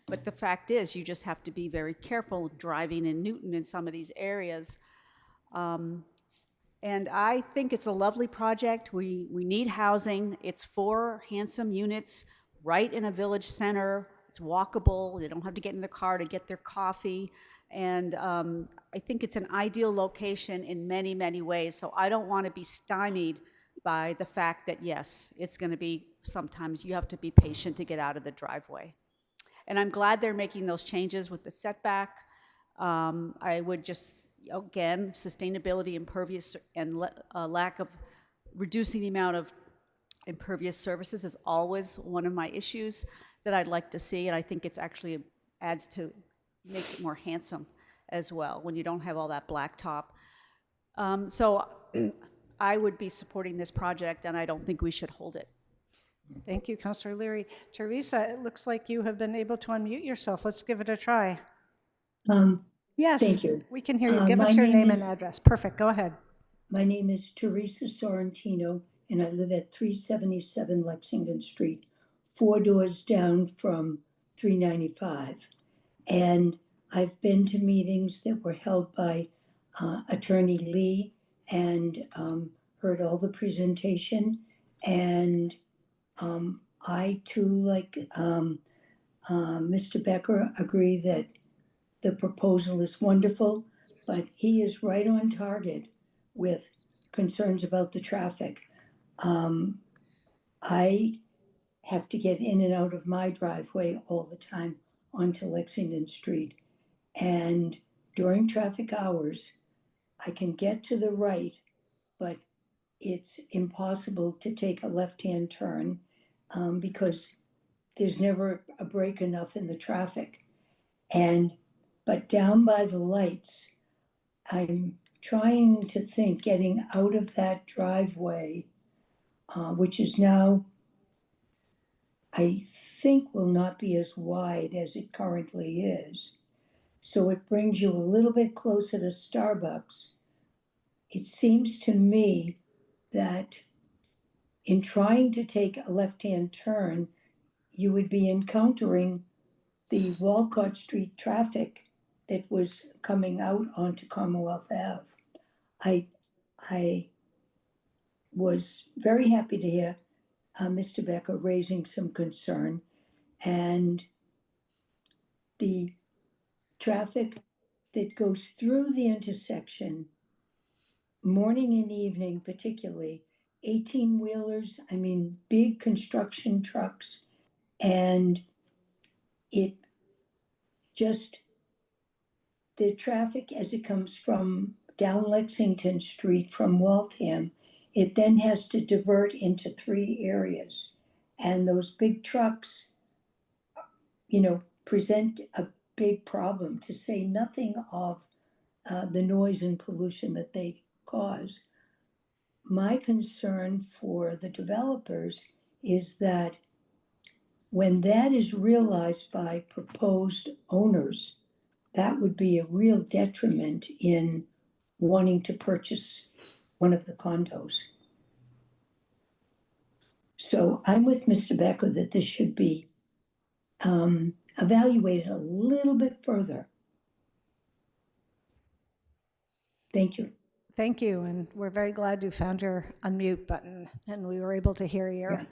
But the fact is, you just have to be very careful driving in Newton in some of these areas. And I think it's a lovely project. We need housing. It's 4 handsome units right in a village center. It's walkable. They don't have to get in their car to get their coffee. And I think it's an ideal location in many, many ways. So I don't want to be stymied by the fact that, yes, it's going to be sometimes you have to be patient to get out of the driveway. And I'm glad they're making those changes with the setback. I would just, again, sustainability, impervious, and lack of reducing the amount of impervious surfaces is always one of my issues that I'd like to see. And I think it's actually makes it more handsome as well when you don't have all that blacktop. So I would be supporting this project, and I don't think we should hold it. Thank you, Councilor Leary. Teresa, it looks like you have been able to unmute yourself. Let's give it a try. Yes, Thank you. We can hear you. Give us your name and address. Perfect. Go ahead. My name is Teresa Sorrentino, and I live at 377 Lexington Street, 4 doors down from 395. And I've been to meetings that were held by Attorney Lee and heard all the presentation. And I too, like Mr. Becker, agree that the proposal is wonderful, but he is right on target with concerns about the traffic. I have to get in and out of my driveway all the time onto Lexington Street. And during traffic hours, I can get to the right, but it's impossible to take a left-hand turn because there's never a break enough in the traffic. But down by the lights, I'm trying to think getting out of that driveway, which is now, I think, will not be as wide as it currently is. So it brings you a little bit closer to Starbucks. It seems to me that in trying to take a left-hand turn, you would be encountering the Walcott Street traffic that was coming out onto Commonwealth Ave. I was very happy to hear Mr. Becker raising some concern, and the traffic that goes through the intersection, morning and evening particularly, 18-wheelers, I mean, big construction trucks, and it just, the traffic as it comes from down Lexington Street from Waltham, it then has to divert into 3 areas. And those big trucks, present a big problem, to say nothing of the noise and pollution that they cause. My concern for the developers is that when that is realized by proposed owners, that would be a real detriment in wanting to purchase one of the condos. So I'm with Mr. Becker that this should be evaluated a little bit further. Thank you. Thank you, and we're very glad you found your unmute button and we were able to hear your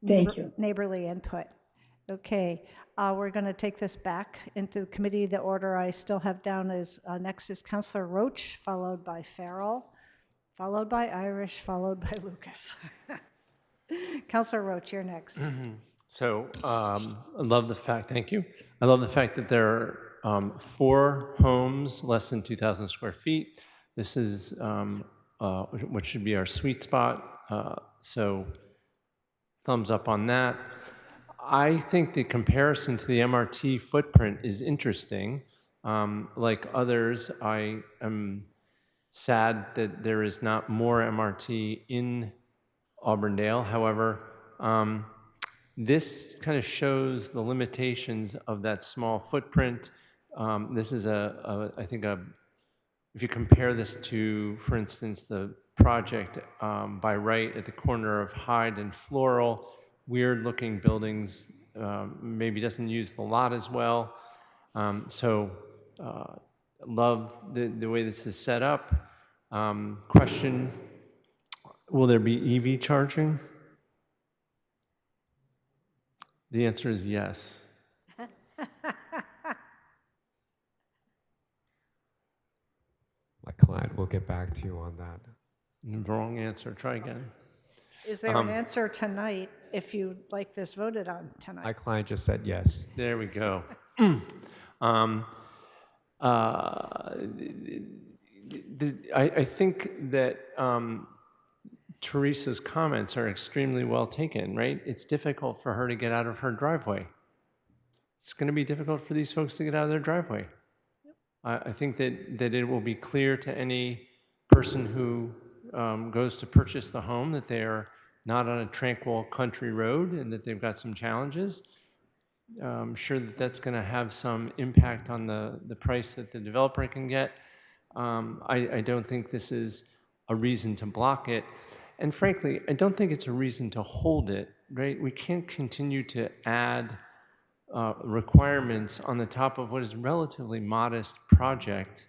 Thank you. neighborly input. Okay, we're going to take this back into the committee. The order I still have down is next is Councilor Roach, followed by Farrell, followed by Irish, followed by Lucas. Councilor Roach, you're next. So I love the fact, thank you. I love the fact that there are 4 homes, less than 2,000 square feet. This is what should be our sweet spot. So thumbs up on that. I think the comparison to the MRT footprint is interesting. Like others, I am sad that there is not more MRT in Auburndale. However, this kind of shows the limitations of that small footprint. This is I think if you compare this to, for instance, the project by right at the corner of Hyde and Floral, weird looking buildings, maybe doesn't use the lot as well. Love the way this is set up. Question, will there be EV charging? The answer is yes. My client will get back to you on that. Wrong answer. Try again. Is there an answer tonight if you'd like this voted on tonight? My client just said yes. There we go. I think that Teresa's comments are extremely well taken, right? It's difficult for her to get out of her driveway. It's going to be difficult for these folks to get out of their driveway. I think that it will be clear to any person who goes to purchase the home that they are not on a tranquil country road and that they've got some challenges. I'm sure that that's going to have some impact on the price that the developer can get. I don't think this is a reason to block it. And frankly, I don't think it's a reason to hold it, right? We can't continue to add requirements on the top of what is a relatively modest project.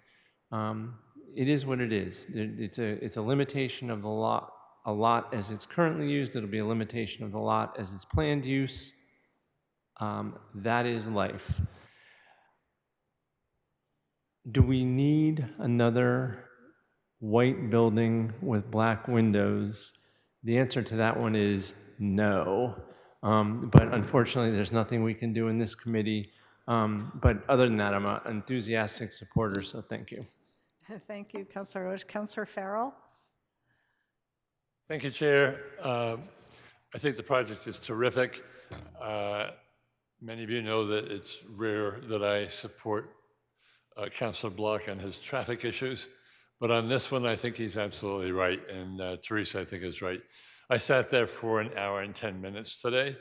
It is what it is. It's a limitation of the lot, a lot as it's currently used. It'll be a limitation of the lot as its planned use. That is life. Do we need another white building with black windows? The answer to that one is no. But unfortunately, there's nothing we can do in this committee. But other than that, I'm an enthusiastic supporter, so thank you. Thank you, Councilor Roche. Councilor Farrell? Thank you, Chair. I think the project is terrific. Many of you know that it's rare that I support Councilor Block on his traffic issues, but on this one, I think he's absolutely right, and Teresa, I think, is right. I sat there for an hour and 10 minutes today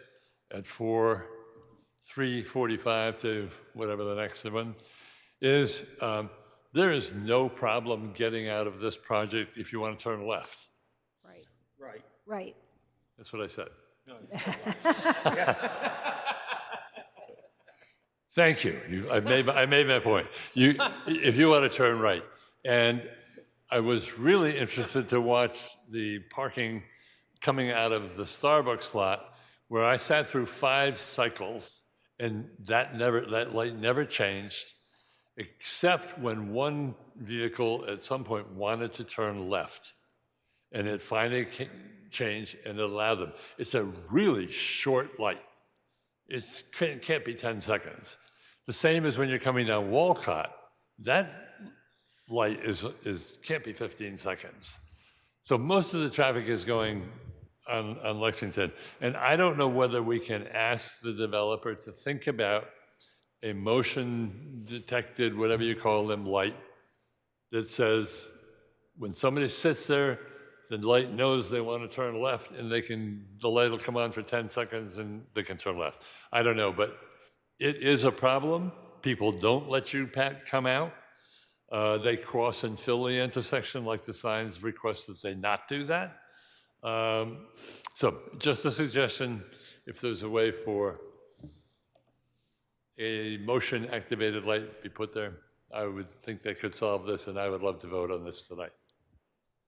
at 3:45 to whatever the next one is. There is no problem getting out of this project if you want to turn left. Right. Right. Right. That's what I said. No, Thank you. I made my point. If you want to turn right. And I was really interested to watch the parking coming out of the Starbucks lot, where I sat through 5 cycles, and that light never changed, except when one vehicle at some point wanted to turn left. And it finally changed, and it allowed them. It's a really short light. It can't be 10 seconds. The same as when you're coming down Walcott. That light can't be 15 seconds. So most of the traffic is going on Lexington. And I don't know whether we can ask the developer to think about a motion detected, whatever you call them, light that says when somebody sits there, the light knows they want to turn left, and the light will come on for 10 seconds and they can turn left. I don't know, but it is a problem. People don't let you come out. They cross and fill the intersection like the signs request that they not do that. So just a suggestion, if there's a way for a motion-activated light be put there, I would think that could solve this, and I would love to vote on this tonight.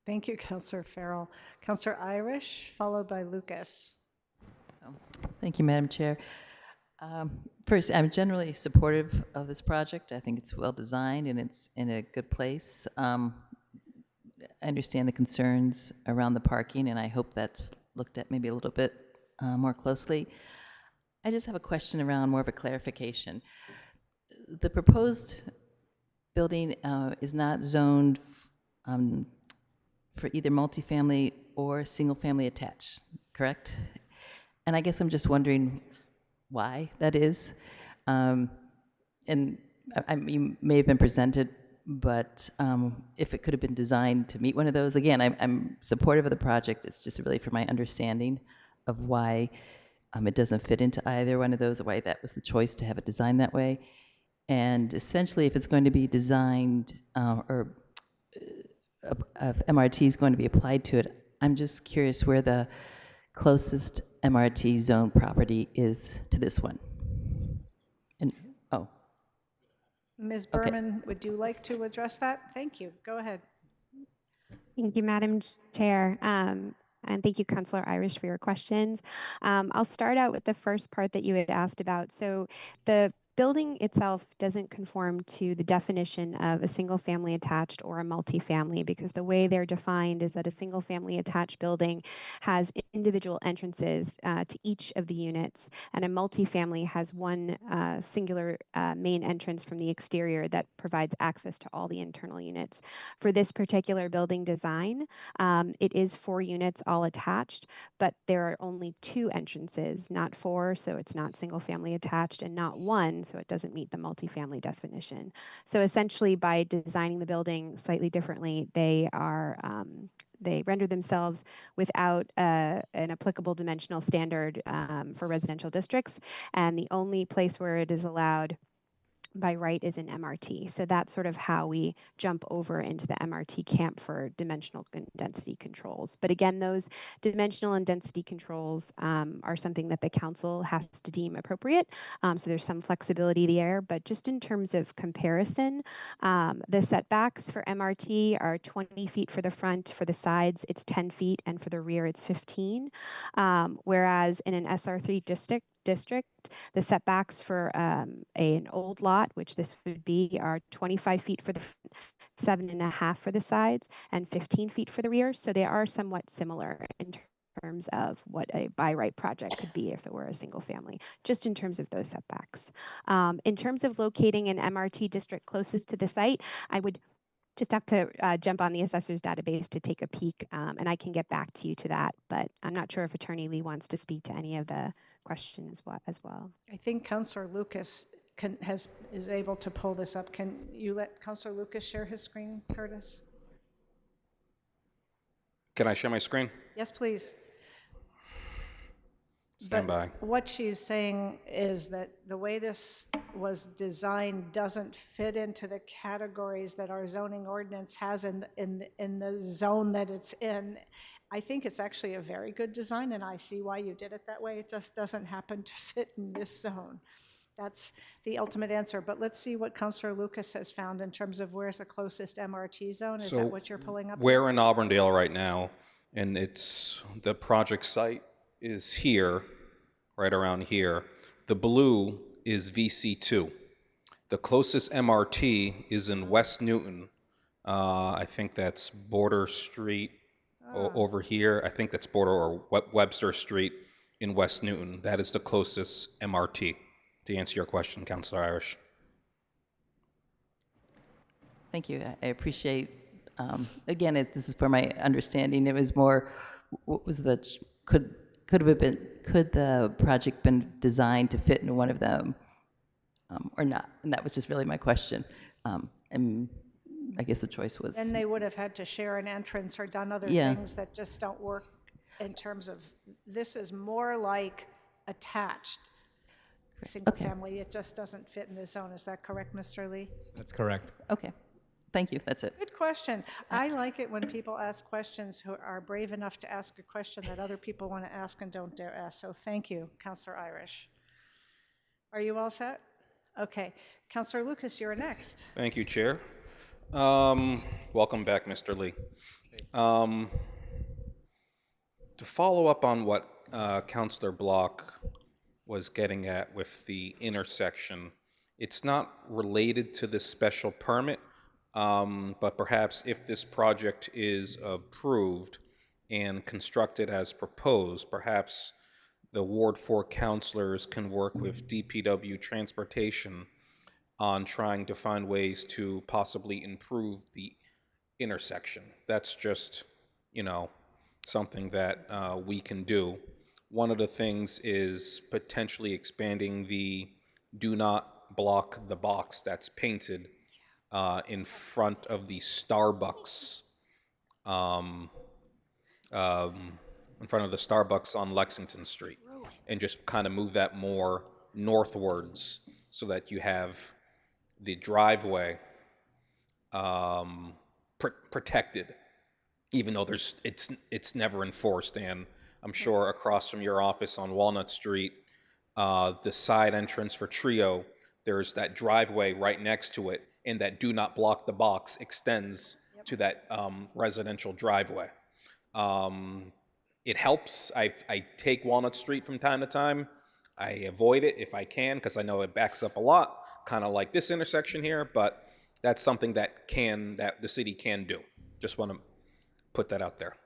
Thank you, Councilor Farrell. Councilor Irish, followed by Lucas. Thank you, Madam Chair. First, I'm generally supportive of this project. I think it's well designed and it's in a good place. I understand the concerns around the parking, and I hope that's looked at maybe a little bit more closely. I just have a question around more of a clarification. The proposed building is not zoned for either multifamily or single-family attached, correct? And I guess I'm just wondering why that is. And you may have been presented, but if it could have been designed to meet one of those, again, I'm supportive of the project. It's just really for my understanding of why it doesn't fit into either one of those, or why that was the choice to have it designed that way. And essentially, if it's going to be designed or if MRT is going to be applied to it, I'm just curious where the closest MRT zone property is to this one. And, oh. Ms. Okay. Berman, would you like to address that? Thank you. Go ahead. Thank you, Madam Chair. And thank you, Councilor Irish, for your questions. I'll start out with the first part that you had asked about. So the building itself doesn't conform to the definition of a single family attached or a multifamily, because the way they're defined is that a single family attached building has individual entrances to each of the units, and a multifamily has one singular main entrance from the exterior that provides access to all the internal units. For this particular building design, it is 4 units all attached, but there are only 2 entrances, not 4, so it's not single family attached, and not 1, so it doesn't meet the multifamily definition. So essentially, by designing the building slightly differently, they render themselves without an applicable dimensional standard for residential districts, and the only place where it is allowed by right is in MRT. So that's sort of how we jump over into the MRT camp for dimensional and density controls. But again, those dimensional and density controls are something that the council has to deem appropriate. So there's some flexibility there, but just in terms of comparison, the setbacks for MRT are 20 feet for the front, for the sides it's 10 feet, and for the rear it's 15. Whereas in an SR3 district, the setbacks for an old lot, which this would be, are 25 feet for the front, 7.5 for the sides, and 15 feet for the rear. So they are somewhat similar in terms of what a by right project could be if it were a single family, just in terms of those setbacks. In terms of locating an MRT district closest to the site, I would just have to jump on the assessor's database to take a peek, and I can get back to you to that, but I'm not sure if Attorney Lee wants to speak to any of the questions as well. I think Councilor Lucas is able to pull this up. Can you let Councilor Lucas share his screen, Curtis? Can I share my screen? Yes, please. Stand by. What she's saying is that the way this was designed doesn't fit into the categories that our zoning ordinance has in the zone that it's in. I think it's actually a very good design, and I see why you did it that way. It just doesn't happen to fit in this zone. That's the ultimate answer. But let's see what Councilor Lucas has found in terms of where's the closest MRT zone. Is that what you're pulling up? We're in Auburndale right now, and the project site is here, right around here. The blue is VC2. The closest MRT is in West Newton. I think that's Border Street over here. I think that's Border or Webster Street in West Newton. That is the closest MRT, to answer your question, Councilor Irish. Thank you. I appreciate, again, this is for my understanding. It was more, what was could the project been designed to fit into one of them or not? And that was just really my question. And I guess the choice was. Then they would have had to share an entrance or done other Yeah. things that just don't work in terms of, this is more like attached single Okay. family. It just doesn't fit in this zone. Is that correct, Mr. Lee? That's correct. Okay. Thank you. That's it. Good question. I like it when people ask questions who are brave enough to ask a question that other people want to ask and don't dare ask. So thank you, Councilor Irish. Are you all set? Okay. Councilor Lucas, you're next. Thank you, Chair. Welcome back, Mr. Lee. To follow up on what Councilor Block was getting at with the intersection, it's not related to this special permit, but perhaps if this project is approved and constructed as proposed, perhaps the Ward 4 councilors can work with DPW Transportation on trying to find ways to possibly improve the intersection. That's just, something that we can do One of the things is potentially expanding the do not block the box that's painted in front of the Starbucks, um, in front of the Starbucks on Lexington Street, and just kind of move that more northwards so that you have the driveway protected, even though it's never enforced. And I'm sure across from your office on Walnut Street, the side entrance for Trio, there's that driveway right next to it, and that do not block the box extends to that residential driveway. It helps. I take Walnut Street from time to time. I avoid it if I can because I know it backs up a lot, kind of like this intersection here, but that's something that the city can do. Just want to put that out there.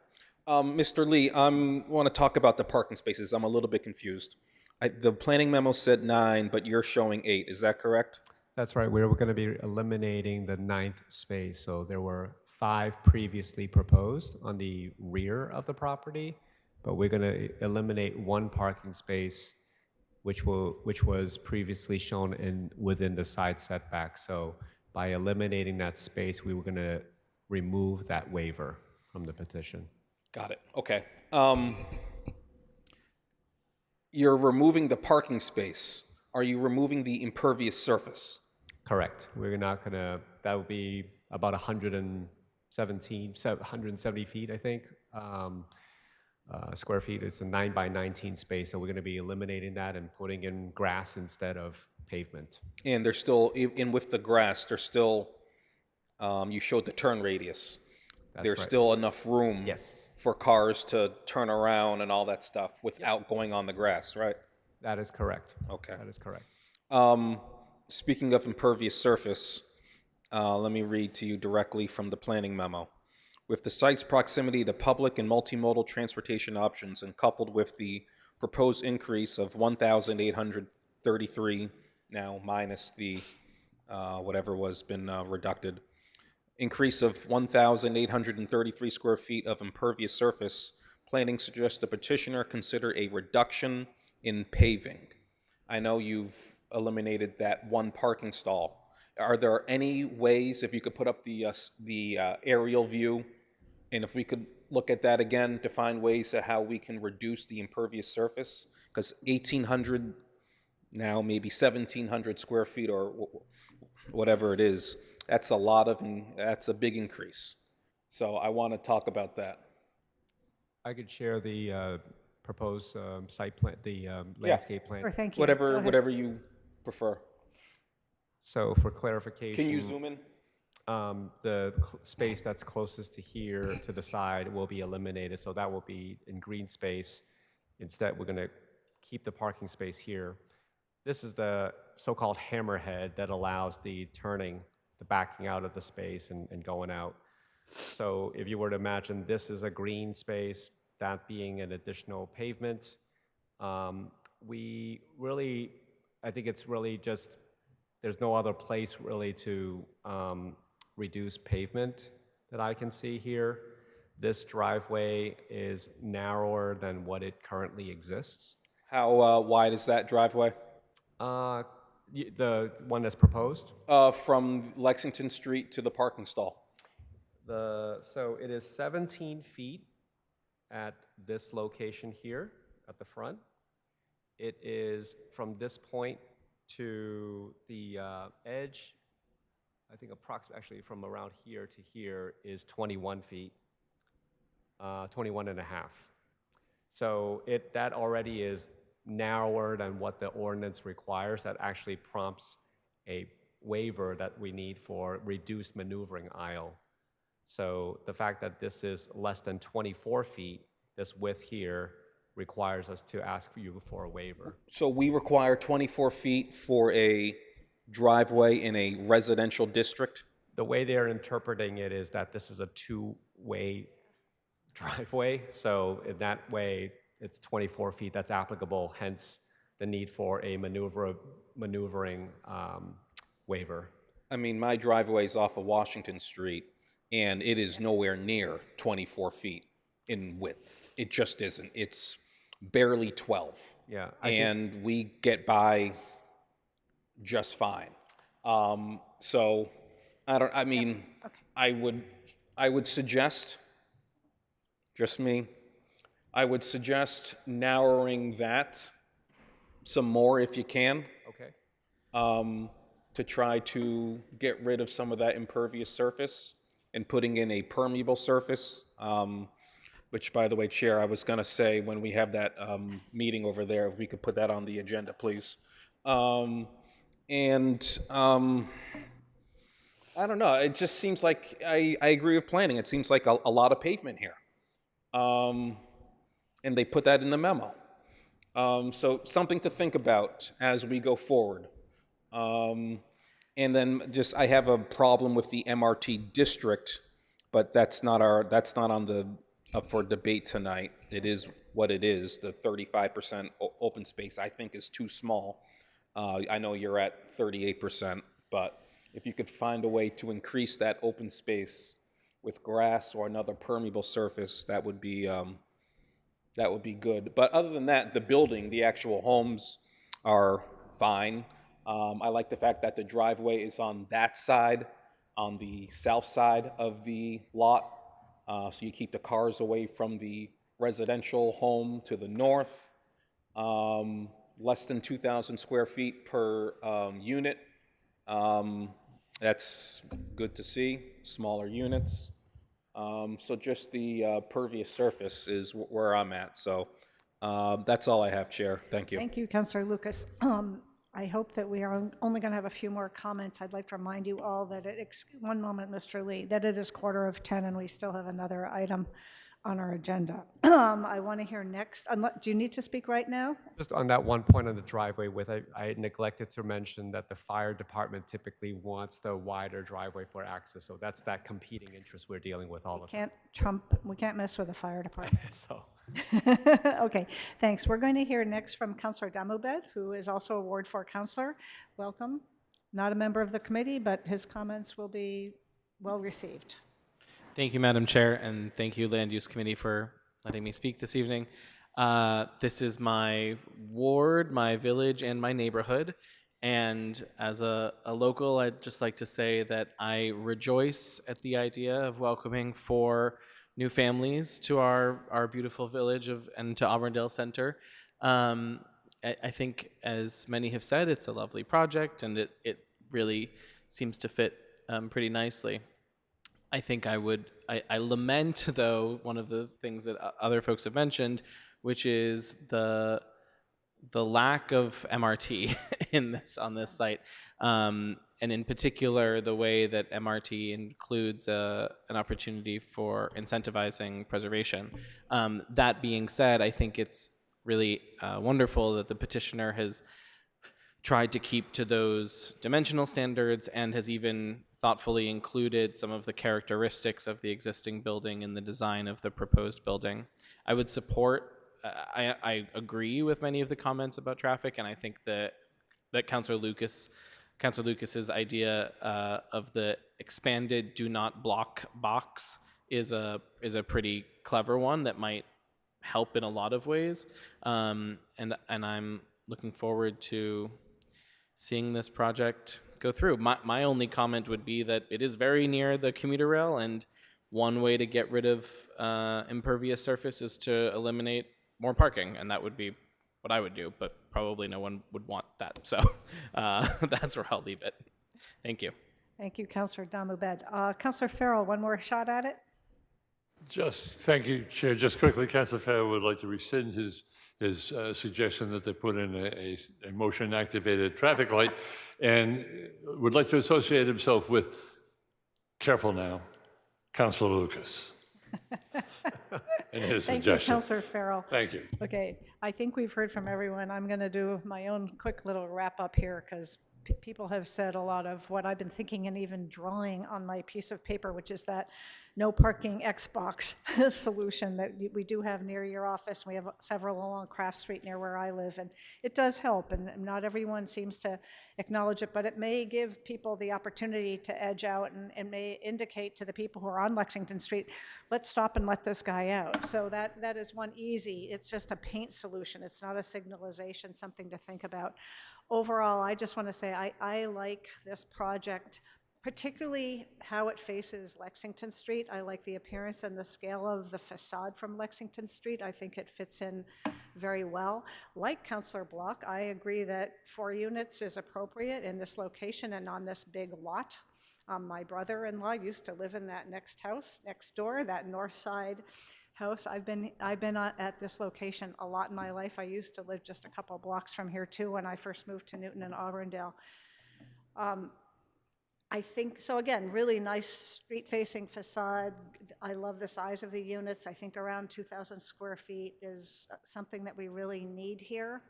Mr. Lee, I want to talk about the parking spaces. I'm a little bit confused. The planning memo said 9, but you're showing 8. Is that correct? That's right. We're going to be eliminating the 9th space. So there were 5 previously proposed on the rear of the property, but we're going to eliminate 1 parking space, which was previously shown within the side setback. So by eliminating that space, we were going to remove that waiver from the petition. Got it. Okay. You're removing the parking space. Are you removing the impervious surface? Correct. We're not going to, that would be about 170 feet, I think, square feet. It's a 9 by 19 space, so we're going to be eliminating that and putting in grass instead of pavement. And there's still, with the grass, there's still, you showed the turn radius. There's right. still enough room Yes. for cars to turn around and all that stuff without going on the grass, right? That is correct. Okay. That is correct. Speaking of impervious surface, let me read to you directly from the planning memo. With the site's proximity to public and multimodal transportation options and coupled with the proposed increase of 1,833, now minus the whatever was been reducted, increase of 1,833 square feet of impervious surface, planning suggests the petitioner consider a reduction in paving. I know you've eliminated that 1 parking stall. Are there any ways, if you could put up the aerial view, and if we could look at that again to find ways of how we can reduce the impervious surface? Because 1,800, now maybe 1,700 square feet or whatever it is, that's a big increase. So I want to talk about that. I could share the proposed site plan, the landscape plan. Sure, thank you. Whatever you prefer. So for clarification. Can you zoom in? The space that's closest to here, to the side, will be eliminated. So that will be in green space. Instead, we're going to keep the parking space here. This is the so-called hammerhead that allows the turning, the backing out of the space and going out. So if you were to imagine this is a green space, that being an additional pavement, I think it's really just, there's no other place really to reduce pavement that I can see here. This driveway is narrower than what it currently exists. How wide is that driveway? The one that's proposed? From Lexington Street to the parking stall. So it is 17 feet at this location here at the front. It is from this point to the edge, I think approximately, actually from around here to here is 21 feet, 21 and a half. So that already is narrower than what the ordinance requires. That actually prompts a waiver that we need for reduced maneuvering aisle. So the fact that this is less than 24 feet, this width here, requires us to ask you for a waiver. So we require 24 feet for a driveway in a residential district? The way they're interpreting it is that this is a 2-way driveway. So in that way, it's 24 feet that's applicable, hence the need for a maneuvering waiver. I mean, my driveway's off of Washington Street, and it is nowhere near 24 feet in width. It just isn't. It's barely 12. Yeah. And we get by just fine. So I mean, I would suggest, just me, I would suggest narrowing that some more if you can. Okay. To try to get rid of some of that impervious surface and putting in a permeable surface, which, by the way, Chair, I was going to say when we have that meeting over there, if we could put that on the agenda, please. I don't know. It just seems like I agree with planning. It seems like a lot of pavement here. And they put that in the memo. So something to think about as we go forward. And then just I have a problem with the MRT district, but that's not on the up for debate tonight. It is what it is. The 35% open space I think is too small. I know you're at 38%, but if you could find a way to increase that open space with grass or another permeable surface, that would be good. But other than that, the building, the actual homes are fine. I like the fact that the driveway is on that side, on the south side of the lot. So you keep the cars away from the residential home to the north. Less than 2,000 square feet per unit. That's good to see, smaller units. So just the pervious surface is where I'm at. So that's all I have, Chair. Thank you. Thank you, Councilor Lucas. I hope that we are only going to have a few more comments. I'd like to remind you all that one moment, Mr. Lee, that it is 9:45 and we still have another item on our agenda. I want to hear next. Do you need to speak right now? Just on that one point on the driveway width, I neglected to mention that the fire department typically wants the wider driveway for access. So that's that competing interest we're dealing with all the time. We can't mess with the fire department. So. Okay, thanks. We're going to hear next from Councilor Damobed, who is also a Ward 4 councilor. Welcome. Not a member of the committee, but his comments will be well received. Thank you, Madam Chair, and thank you, Land Use Committee, for letting me speak this evening. This is my ward, my village, and my neighborhood. And as a local, I'd just like to say that I rejoice at the idea of welcoming 4 new families to our beautiful village and to Auburndale Center. I think, as many have said, it's a lovely project, and it really seems to fit pretty nicely. I think I lament, though, one of the things that other folks have mentioned, which is the lack of MRT on this site, and in particular the way that MRT includes an opportunity for incentivizing preservation. That being said, I think it's really wonderful that the petitioner has tried to keep to those dimensional standards and has even thoughtfully included some of the characteristics of the existing building in the design of the proposed building. I would support, I agree with many of the comments about traffic, and I think that Councilor Lucas's idea of the expanded do not block box is a pretty clever one that might help in a lot of ways. And I'm looking forward to seeing this project go through. My only comment would be that it is very near the commuter rail, and one way to get rid of impervious surface is to eliminate more parking, and that would be what I would do, but probably no one would want that. So that's where I'll leave it. Thank you. Thank you, Councilor Damobed. Councilor Farrell, one more shot at it? Thank you, Chair. Just quickly, Councilor Farrell would like to rescind his suggestion that they put in a motion-activated traffic light, and would like to associate himself with, careful now, Councilor Lucas. And his Thank suggestion. you, Councilor Farrell. Thank you. Okay, I think we've heard from everyone. I'm going to do my own quick little wrap up here because people have said a lot of what I've been thinking and even drawing on my piece of paper, which is that no parking Xbox solution that we do have near your office. We have several along Craft Street near where I live, and it does help, and not everyone seems to acknowledge it, but it may give people the opportunity to edge out and may indicate to the people who are on Lexington Street, let's stop and let this guy out. So that is one easy, it's just a paint solution. It's not a signalization, something to think about. Overall, I just want to say I like this project, particularly how it faces Lexington Street. I like the appearance and the scale of the facade from Lexington Street. I think it fits in very well. Like Councilor Block, I agree that 4 units is appropriate in this location and on this big lot. My brother-in-law used to live in that next house next door, that north side house. I've been at this location a lot in my life. I used to live just a couple blocks from here too when I first moved to Newton and Auburndale. I think, so again, really nice street-facing facade. I love the size of the units. I think around 2,000 square feet is something that we really need here.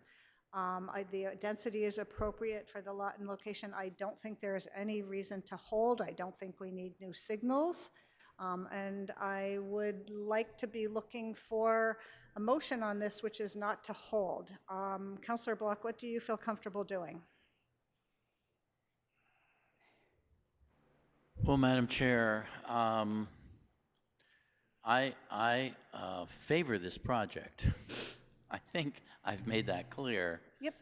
The density is appropriate for the lot and location. I don't think there's any reason to hold. I don't think we need new signals. And I would like to be looking for a motion on this, which is not to hold. Councilor Block, what do you feel comfortable doing? Well, Madam Chair, I favor this project. I think I've made that clear. Yep.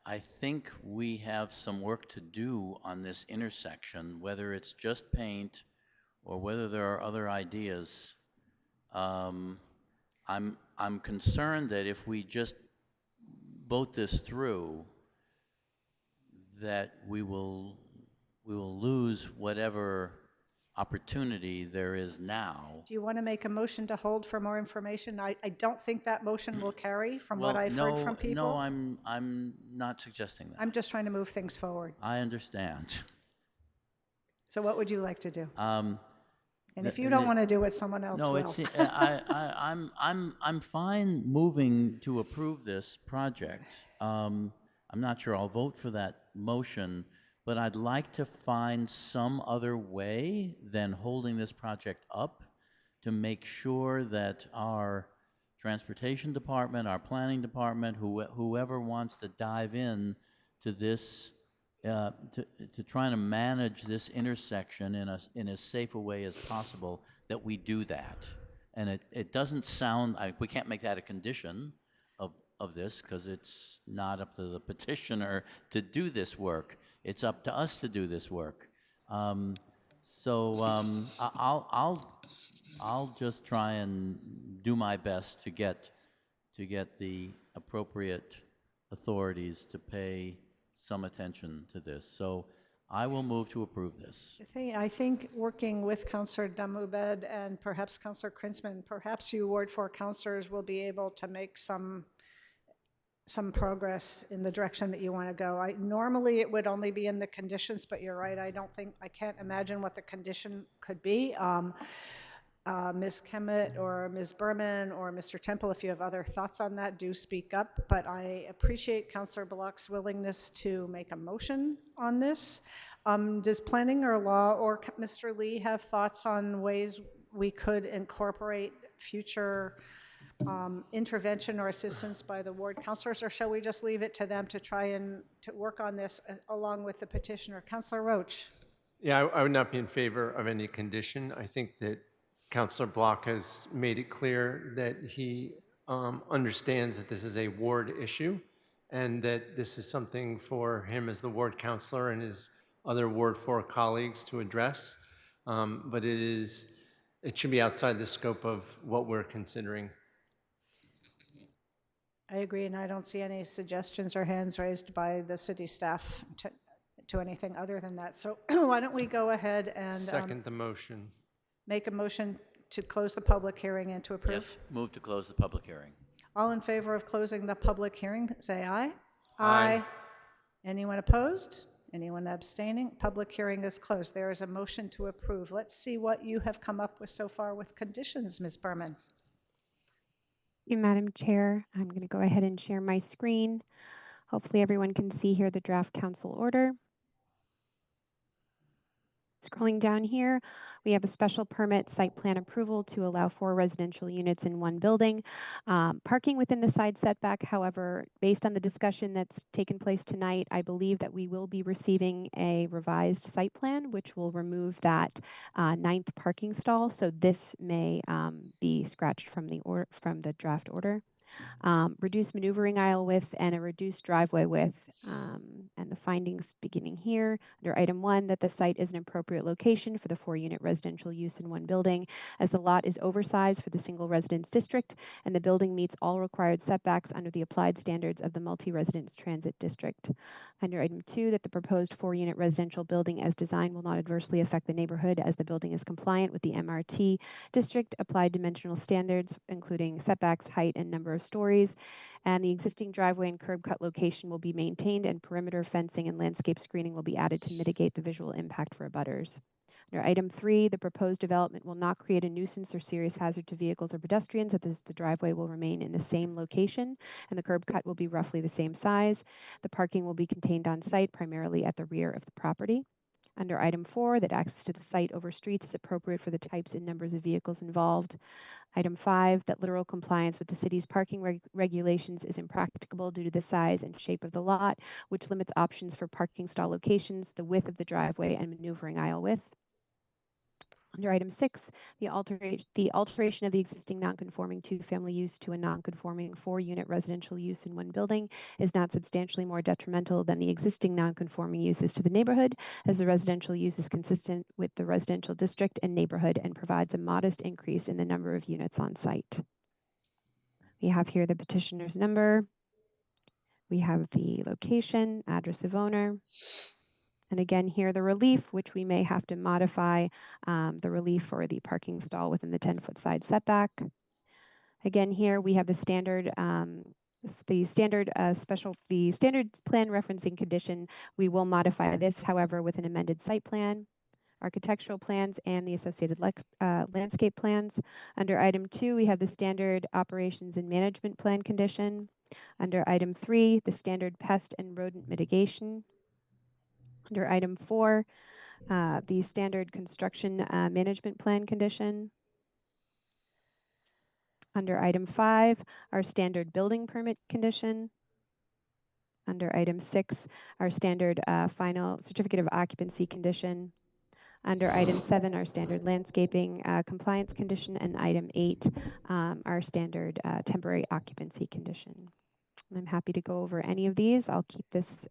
I think we have some work to do on this intersection, whether it's just paint or whether there are other ideas. I'm concerned that if we just vote this through, that we will lose whatever opportunity there is now. Do you want to make a motion to hold for more information? I don't think that motion will carry from what I've heard from people. No, I'm not suggesting that. I'm just trying to move things forward. I understand. So what would you like to do? And if you the- don't want to do it, someone else No, will. it's I'm fine moving to approve this project. I'm not sure I'll vote for that motion, but I'd like to find some other way than holding this project up to make sure that our transportation department, our planning department, whoever wants to dive in to this, to trying to manage this intersection in as safe a way as possible, that we do that. And it doesn't sound, we can't make that a condition of this, because it's not up to the petitioner to do this work. It's up to us to do this work. I'll just try and do my best to get the appropriate authorities to pay some attention to this. So I will move to approve this. I think working with Councilor Damubed and perhaps Councilor Krinsman, perhaps you Ward 4 councilors will be able to make some progress in the direction that you want to go. Normally it would only be in the conditions, but you're right, I can't imagine what the condition could be. Ms. Kemet or Ms. Berman or Mr. Temple, if you have other thoughts on that, do speak up, but I appreciate Councilor Block's willingness to make a motion on this. Does planning or law or Mr. Lee have thoughts on ways we could incorporate future intervention or assistance by the ward councilors, or shall we just leave it to them to try and to work on this along with the petitioner? Councilor Roach. Yeah, I would not be in favor of any condition. I think that Councilor Block has made it clear that he understands that this is a ward issue and that this is something for him as the ward councilor and his other Ward 4 colleagues to address. But it should be outside the scope of what we're considering. I agree, and I don't see any suggestions or hands raised by the city staff to anything other than that. So why don't we go ahead and Second the motion. make a motion to close the public hearing and to approve? Yes, move to close the public hearing. All in favor of closing the public hearing, say aye. Aye. Anyone opposed? Anyone abstaining? Public hearing is closed. There is a motion to approve. Let's see what you have come up with so far with conditions, Ms. Berman. Thank you, Madam Chair. I'm going to go ahead and share my screen. Hopefully everyone can see here the draft council order. Scrolling down here, we have a special permit site plan approval to allow 4 residential units in one building. Parking within the side setback, however, based on the discussion that's taken place tonight, I believe that we will be receiving a revised site plan, which will remove that 9th parking stall. So this may be scratched from the draft order. Reduced maneuvering aisle width and a reduced driveway width. And the findings beginning here under item 1, that the site is an appropriate location for the 4-unit residential use in one building, as the lot is oversized for the single residence district and the building meets all required setbacks under the applied standards of the multi-residence transit district. Under item 2, that the proposed 4-unit residential building as designed will not adversely affect the neighborhood, as the building is compliant with the MRT district applied dimensional standards, including setbacks, height, and number of stories, and the existing driveway and curb cut location will be maintained, and perimeter fencing and landscape screening will be added to mitigate the visual impact for abutters. Under item 3, the proposed development will not create a nuisance or serious hazard to vehicles or pedestrians, as the driveway will remain in the same location and the curb cut will be roughly the same size. The parking will be contained on site, primarily at the rear of the property. Under item 4, that access to the site over streets is appropriate for the types and numbers of vehicles involved. Item 5, that literal compliance with the city's parking regulations is impracticable due to the size and shape of the lot, which limits options for parking stall locations, the width of the driveway, and maneuvering aisle width. Under item 6, the alteration of the existing nonconforming 2-family use to a nonconforming 4-unit residential use in one building is not substantially more detrimental than the existing nonconforming uses to the neighborhood, as the residential use is consistent with the residential district and neighborhood and provides a modest increase in the number of units on site. We have here the petitioner's number. We have the location, address of owner. And again, here the relief, which we may have to modify the relief for the parking stall within the 10-foot side setback. Again, here we have the standard plan referencing condition. We will modify this, however, with an amended site plan, architectural plans, and the associated landscape plans. Under item 2, we have the standard operations and management plan condition. Under item 3, the standard pest and rodent mitigation. Under item 4, the standard construction management plan condition. Under item 5, our standard building permit condition. Under item 6, our standard final certificate of occupancy condition. Under item 7, our standard landscaping compliance condition, and item 8, our standard temporary occupancy condition. And I'm happy to go over any of these. I'll keep this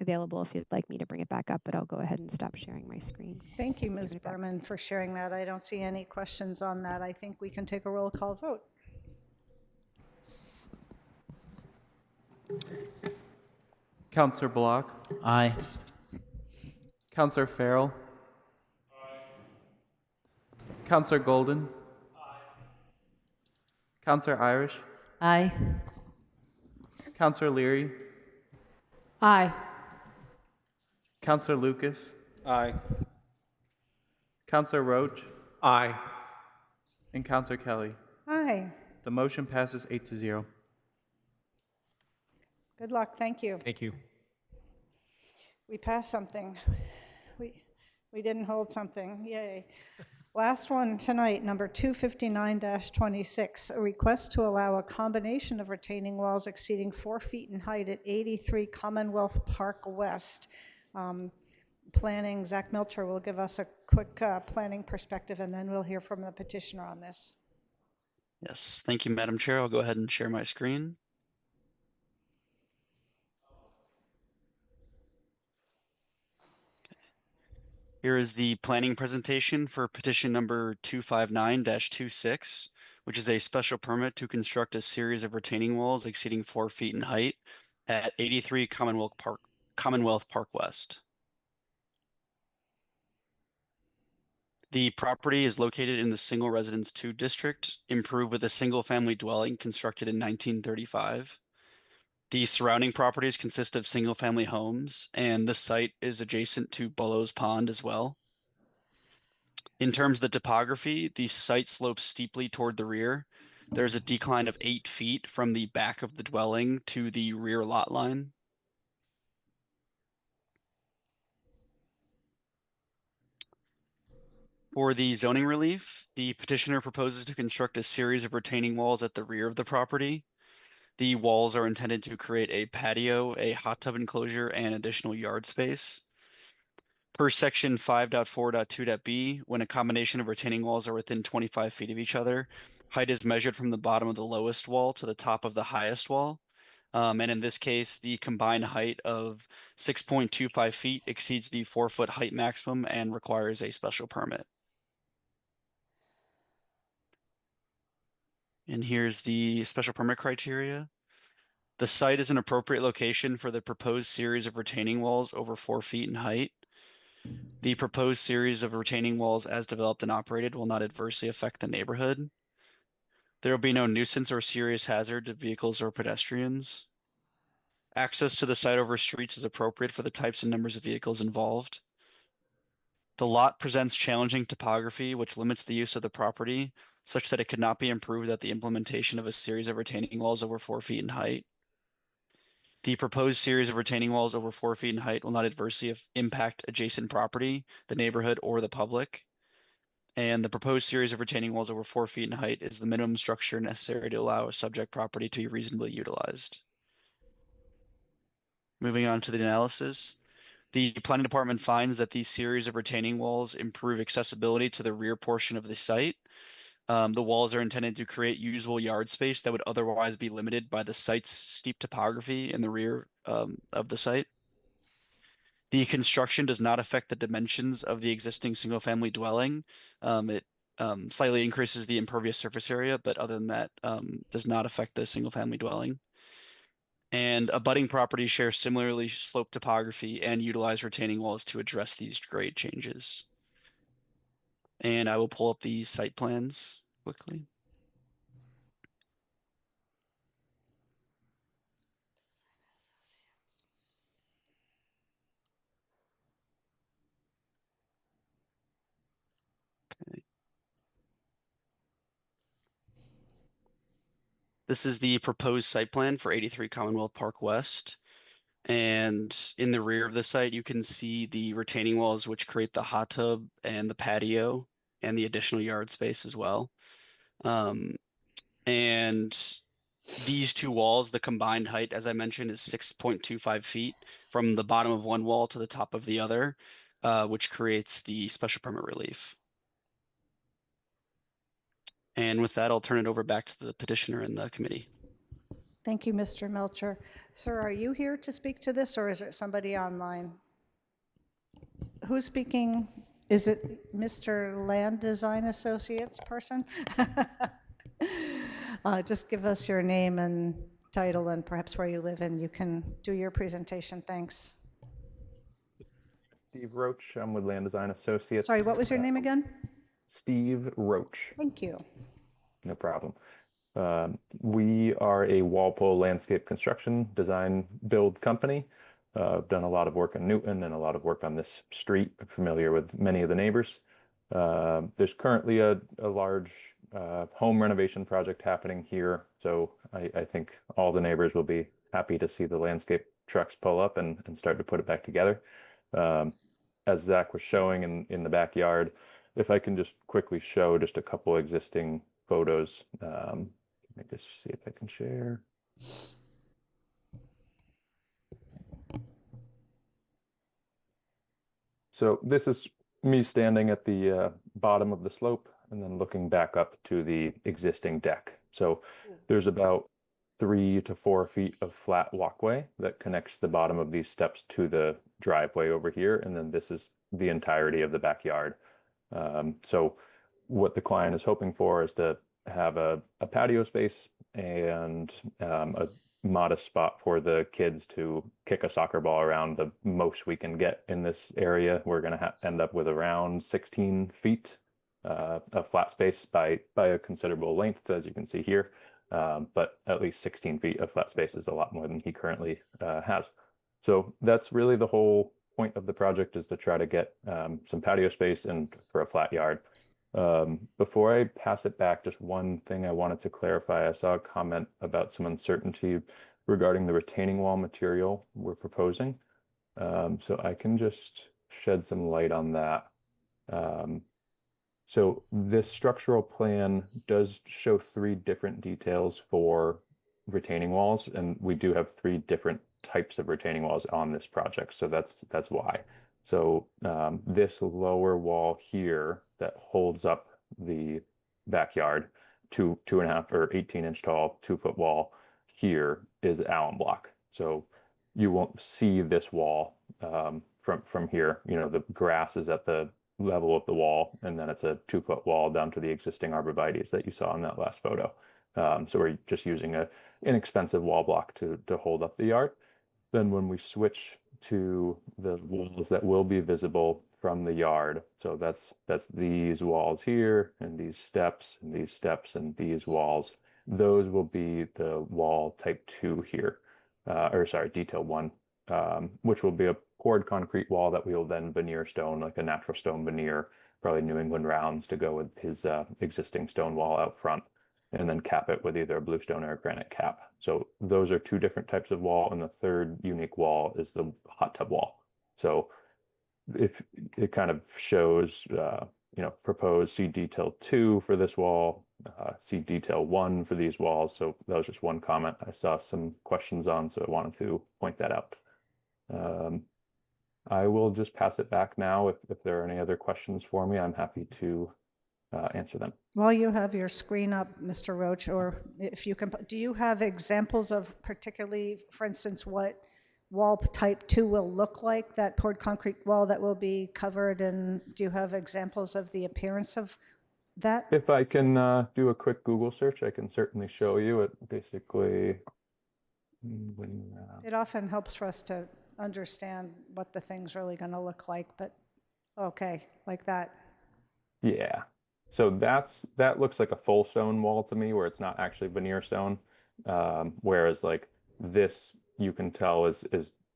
available if you'd like me to bring it back up, but I'll go ahead and stop sharing my screen. Thank you, Ms. Berman, for sharing that. I don't see any questions on that. I think we can take a roll call vote. Counselor Block. Aye. Counselor Farrell. Counselor Golden. Counselor Irish. Aye. Counselor Leary. Aye. Counselor Lucas. Aye. Counselor Roach. Aye. And Counselor Kelly. Aye. The motion passes 8-0. Good luck. Thank you. Thank you. We passed something. We didn't hold something. Yay. Last one tonight, number 259-26, a request to allow a combination of retaining walls exceeding 4 feet in height at 83 Commonwealth Park West. Planning, Zach Milcher will give us a quick planning perspective, and then we'll hear from the petitioner on this. Yes, thank you, Madam Chair. I'll go ahead and share my screen. Here is the planning presentation for petition number 259-26, which is a special permit to construct a series of retaining walls exceeding 4 feet in height at 83 Commonwealth Park West. The property is located in the Single Residence 2 district, improved with a single-family dwelling constructed in 1935. The surrounding properties consist of single-family homes, and the site is adjacent to Bellows Pond as well. In terms of the topography, the site slopes steeply toward the rear. There's a decline of 8 feet from the back of the dwelling to the rear lot line. For the zoning relief, the petitioner proposes to construct a series of retaining walls at the rear of the property. The walls are intended to create a patio, a hot tub enclosure, and additional yard space. Per section 5.4.2.b, when a combination of retaining walls are within 25 feet of each other, height is measured from the bottom of the lowest wall to the top of the highest wall. And in this case, the combined height of 6.25 feet exceeds the 4-foot height maximum and requires a special permit. And here's the special permit criteria. The site is an appropriate location for the proposed series of retaining walls over 4 feet in height. The proposed series of retaining walls as developed and operated will not adversely affect the neighborhood. There will be no nuisance or serious hazard to vehicles or pedestrians. Access to the site over streets is appropriate for the types and numbers of vehicles involved. The lot presents challenging topography, which limits the use of the property, such that it could not be improved without the implementation of a series of retaining walls over 4 feet in height. The proposed series of retaining walls over 4 feet in height will not adversely impact adjacent property, the neighborhood, or the public. And the proposed series of retaining walls over 4 feet in height is the minimum structure necessary to allow a subject property to be reasonably utilized. Moving on to the analysis. The planning department finds that these series of retaining walls improve accessibility to the rear portion of the site. The walls are intended to create usable yard space that would otherwise be limited by the site's steep topography in the rear of the site. The construction does not affect the dimensions of the existing single-family dwelling. It slightly increases the impervious surface area, but other than that, does not affect the single-family dwelling. And abutting properties share similarly sloped topography and utilize retaining walls to address these grade changes. And I will pull up these site plans quickly. Okay. This is the proposed site plan for 83 Commonwealth Park West. And in the rear of the site, you can see the retaining walls, which create the hot tub and the patio and the additional yard space as well. And these two walls, the combined height, as I mentioned, is 6.25 feet from the bottom of one wall to the top of the other, which creates the special permit relief. And with that, I'll turn it over back to the petitioner and the committee. Thank you, Mr. Melcher. Sir, are you here to speak to this, or is it somebody online? Who's speaking? Is it Mr. Land Design Associates person? Just give us your name and title and perhaps where you live, and you can do your presentation. Thanks. Steve Roach. I'm with Land Design Associates. Sorry, what was your name again? Steve Roach. Thank you. No problem. We are a Walpole landscape construction design build company. I've done a lot of work in Newton and a lot of work on this street. I'm familiar with many of the neighbors. There's currently a large home renovation project happening here. So I think all the neighbors will be happy to see the landscape trucks pull up and start to put it back together. As Zach was showing in the backyard, if I can just quickly show just a couple existing photos. Let me just see if I can share. So this is me standing at the bottom of the slope and then looking back up to the existing deck. So there's about 3 to 4 feet of flat walkway that connects the bottom of these steps to the driveway over here. And then this is the entirety of the backyard. So what the client is hoping for is to have a patio space and a modest spot for the kids to kick a soccer ball around. The most we can get in this area, we're going to end up with around 16 feet of flat space by a considerable length, as you can see here. But at least 16 feet of flat space is a lot more than he currently has. So that's really the whole point of the project, is to try to get some patio space and for a flat yard. Before I pass it back, just one thing I wanted to clarify. I saw a comment about some uncertainty regarding the retaining wall material we're proposing. So I can just shed some light on that. So this structural plan does show 3 different details for retaining walls, and we do have 3 different types of retaining walls on this project. So that's why. So this lower wall here that holds up the backyard, 2.5 or 18-inch tall, 2-foot wall here is alum block. So you won't see this wall from here. You know, the grass is at the level of the wall, and then it's a 2-foot wall down to the existing arborvitaes that you saw in that last photo. So we're just using a inexpensive wall block to hold up the yard. Then when we switch to the walls that will be visible from the yard, so that's these walls here, and these steps, and these steps, and these walls. Those will be the wall type 2 here, or sorry, detail 1, which will be a poured concrete wall that we will then veneer stone, like a natural stone veneer, probably New England rounds to go with his existing stone wall out front, and then cap it with either a bluestone or a granite cap. So those are 2 different types of wall, and the third unique wall is the hot tub wall. So if it kind of shows, you know, proposed, see detail 2 for this wall, see detail 1 for these walls. So that was just one comment I saw some questions on, so I wanted to point that out. I will just pass it back now. If there are any other questions for me, I'm happy to answer them. While you have your screen up, Mr. Roach, or if you can, do you have examples of particularly, for instance, what wall type 2 will look like, that poured concrete wall that will be covered? And do you have examples of the appearance of that? If I can do a quick Google search, I can certainly show you it. Basically, It often helps for us to understand what the thing's really going to look like, but okay, like that. yeah. So that looks like a full stone wall to me, where it's not actually veneer stone. Whereas like this, you can tell is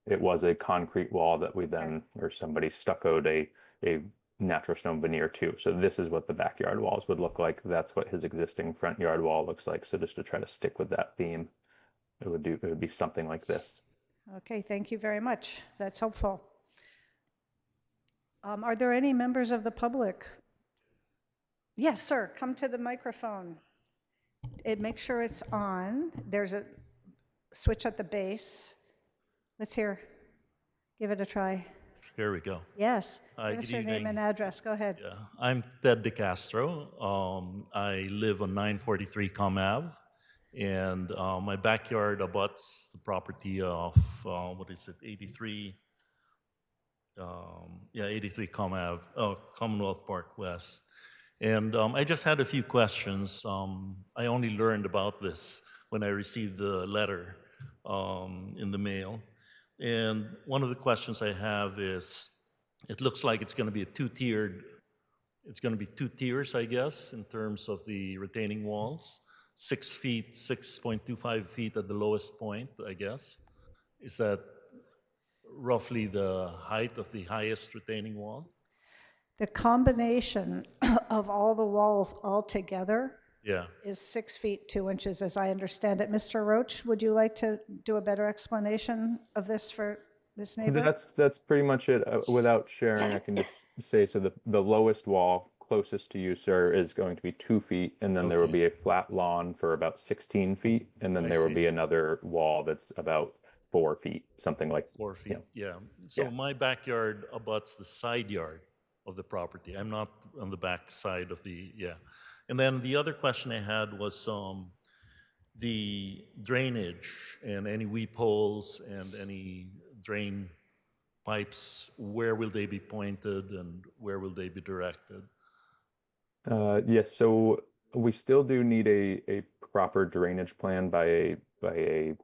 it was a concrete wall that we then, or somebody stuccoed a natural stone veneer to. So this is what the backyard walls would look like. That's what his existing front yard wall looks like. So just to try to stick with that theme, it would be something like this. Okay, thank you very much. That's helpful. Are there any members of the public? Yes, sir, come to the microphone. Make sure it's on. There's a switch at the base. Let's hear. Give it a try. Here we go. Yes. Hi, Give us good your name evening. and address. Go ahead. Yeah, I'm Ted DeCastro. I live on 943 Com Ave, and my backyard abuts the property of, what is it, 83? 83 Com Ave, Commonwealth Park West. And I just had a few questions. I only learned about this when I received the letter in the mail. And one of the questions I have is, it looks like it's going to be it's going to be 2 tiers, I guess, in terms of the retaining walls. 6 feet, 6.25 feet at the lowest point, I guess. Is that roughly the height of the highest retaining wall? The combination of all the walls all together Yeah. is 6 feet 2 inches, as I understand it. Mr. Roach, would you like to do a better explanation of this for this neighbor? That's pretty much it. Without sharing, I can just say, so the lowest wall closest to you, sir, is going to be 2 feet, and then there will be a flat lawn for about 16 feet, and then I there will see. be another wall that's about 4 feet, something like 4 feet, yeah. So Yeah. my backyard abuts the side yard of the property. I'm not on the back side of the, And then the other question I had was the drainage and any weep holes and any drain pipes, where will they be pointed and where will they be directed? Yes, so we still do need a proper drainage plan by a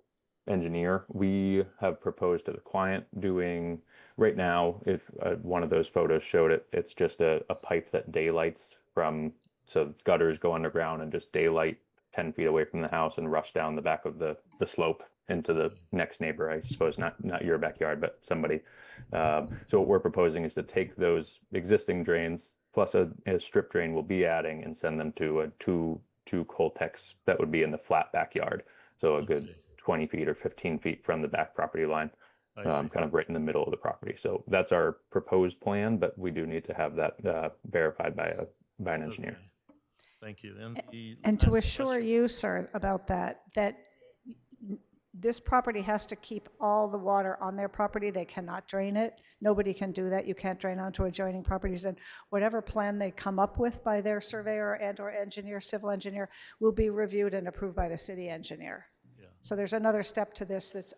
engineer. We have proposed to the client doing, right now, if one of those photos showed it, it's just a pipe that daylights from, so gutters go underground and just daylight 10 feet away from the house and rush down the back of the slope into the next neighbor, I suppose, not your backyard, but somebody. So what we're proposing is to take those existing drains, plus a strip drain we'll be adding, and send them to a two Coltex that would be in the flat backyard. So a good 20 feet or 15 feet from the back property line, kind of right in the middle of the property. So that's our proposed plan, but we do need to have that verified by by an engineer. Okay. Thank you. And the And to last assure question- you, sir, about that this property has to keep all the water on their property. They cannot drain it. Nobody can do that. You can't drain onto adjoining properties. And whatever plan they come up with by their surveyor and/or engineer, civil engineer, will be reviewed and approved by the city engineer. Yeah. So there's another step to this that's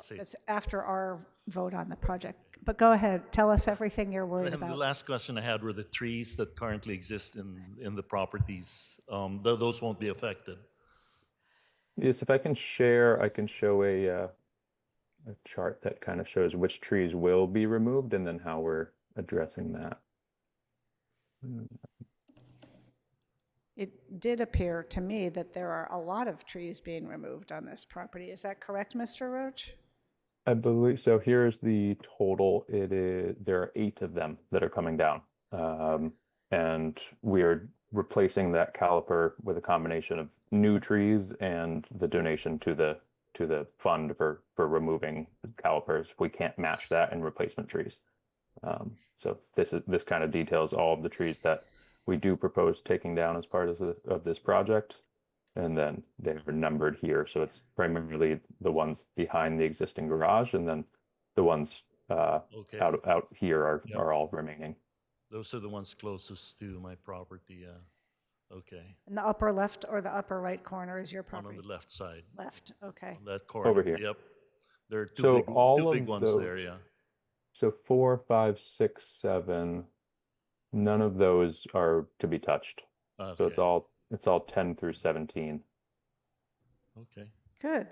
see. that's after our vote on the project. But go ahead, tell us everything you're worried And the about. last question I had were the trees that currently exist in the properties. Those won't be affected. Yes, if I can share, I can show a chart that kind of shows which trees will be removed and then how we're addressing that. It did appear to me that there are a lot of trees being removed on this property. Is that correct, Mr. Roach? I believe so. Here's the total. There are 8 of them that are coming down, and we are replacing that caliper with a combination of new trees and the donation to the fund for removing calipers. We can't match that in replacement trees. So this kind of details all of the trees that we do propose taking down as part of this project. And then they're numbered here. So it's primarily the ones behind the existing garage, and then the ones Okay. out here Yep. are all remaining. Those are the ones closest to my property. Okay. In the upper left or the upper right corner is your One property? on the left side. Left, okay. On that corner. Over here. Yep. There are two So big, all two of big ones those- there, yeah. So 4, 5, 6, 7, none of those are to be touched. So it's all 10 through 17. Okay. Good.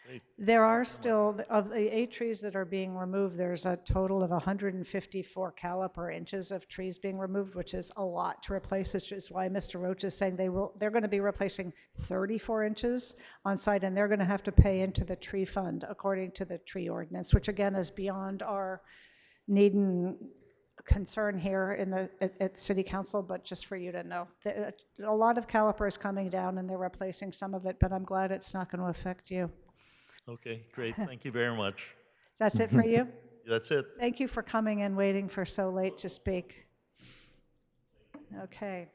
Great. There are still, of the 8 trees that are being removed, there's a total of 154 caliper inches of trees being removed, which is a lot to replace, which is why Mr. Roach is saying they're going to be replacing 34 inches on site, and they're going to have to pay into the tree fund according to the tree ordinance, which again is beyond our need and concern here at City Council, but just for you to know. A lot of caliper is coming down and they're replacing some of it, but I'm glad it's not going to affect you. Okay, great. Thank you very much. That's it for you? That's it. Thank you for coming and waiting for so late to speak. Okay.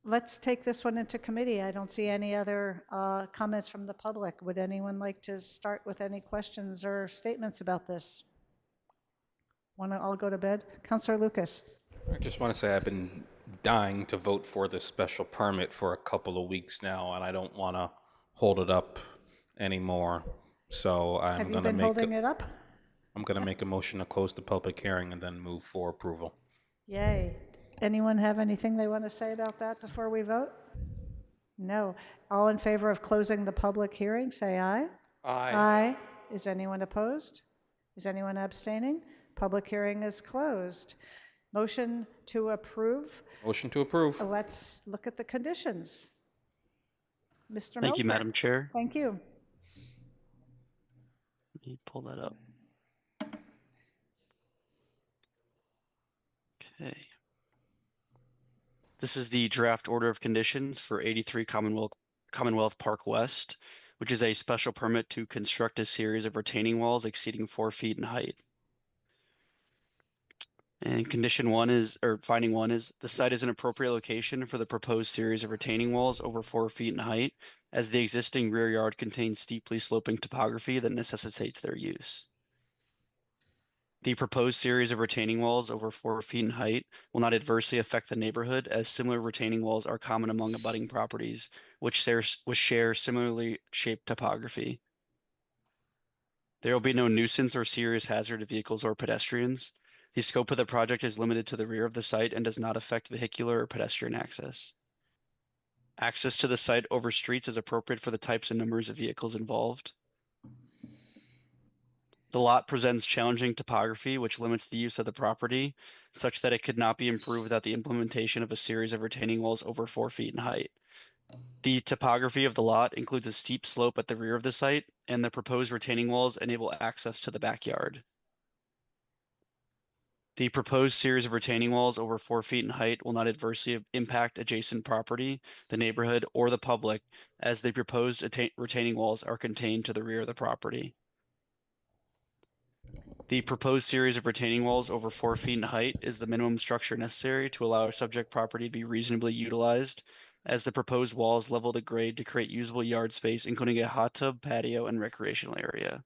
Let's take this one into committee. I don't see any other comments from the public. Would anyone like to start with any questions or statements about this? Want to all go to bed? Councilor Lucas. I just want to say I've been dying to vote for this special permit for a couple of weeks now, and I don't want to hold it up anymore. So Have I'm you going to been make holding it up? I'm going to make a motion to close the public hearing and then move for approval. Yay. Anyone have anything they want to say about that before we vote? No. All in favor of closing the public hearing, say aye. Aye. Aye. Is anyone opposed? Is anyone abstaining? Public hearing is closed. Motion to approve. Motion to approve. Let's look at the conditions. Mr. Thank you, Meltzer. Madam Chair. Thank you. Let me pull that up. Okay. This is the draft order of conditions for 83 Commonwealth Park West, which is a special permit to construct a series of retaining walls exceeding 4 feet in height. And condition 1 is, or finding 1 is, the site is an appropriate location for the proposed series of retaining walls over 4 feet in height, as the existing rear yard contains steeply sloping topography that necessitates their use. The proposed series of retaining walls over 4 feet in height will not adversely affect the neighborhood, as similar retaining walls are common among abutting properties, which share similarly shaped topography. There will be no nuisance or serious hazard to vehicles or pedestrians. The scope of the project is limited to the rear of the site and does not affect vehicular or pedestrian access. Access to the site over streets is appropriate for the types and numbers of vehicles involved. The lot presents challenging topography, which limits the use of the property, such that it could not be improved without the implementation of a series of retaining walls over 4 feet in height. The topography of the lot includes a steep slope at the rear of the site, and the proposed retaining walls enable access to the backyard. The proposed series of retaining walls over 4 feet in height will not adversely impact adjacent property, the neighborhood, or the public, as the proposed retaining walls are contained to the rear of the property. The proposed series of retaining walls over 4 feet in height is the minimum structure necessary to allow a subject property to be reasonably utilized, as the proposed walls level the grade to create usable yard space, including a hot tub, patio, and recreational area.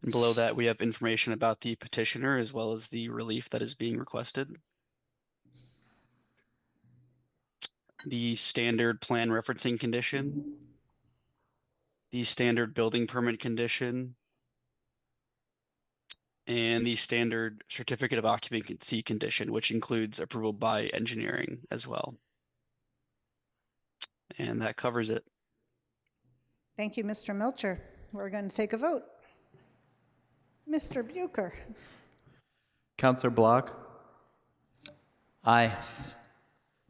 And below that, we have information about the petitioner as well as the relief that is being requested. The standard plan referencing condition, the standard building permit condition, and the standard certificate of occupancy condition, which includes approval by engineering as well. And that covers it. Thank you, Mr. Milcher. We're going to take a vote. Mr. Bucher. Counselor Block. Aye.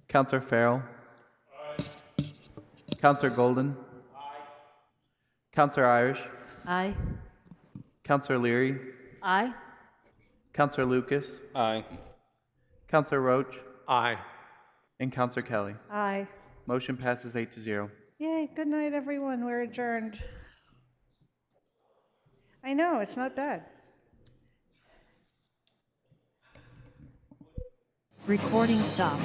Counselor Farrell. Counselor Golden. Counselor Irish. Aye. Counselor Leary. Aye. Counselor Lucas. Aye. Counselor Roach. Aye. And Counselor Kelly. Aye. Motion passes 8-0. Yay, good night, everyone. We're adjourned. I know, it's not bad. Recording stopped.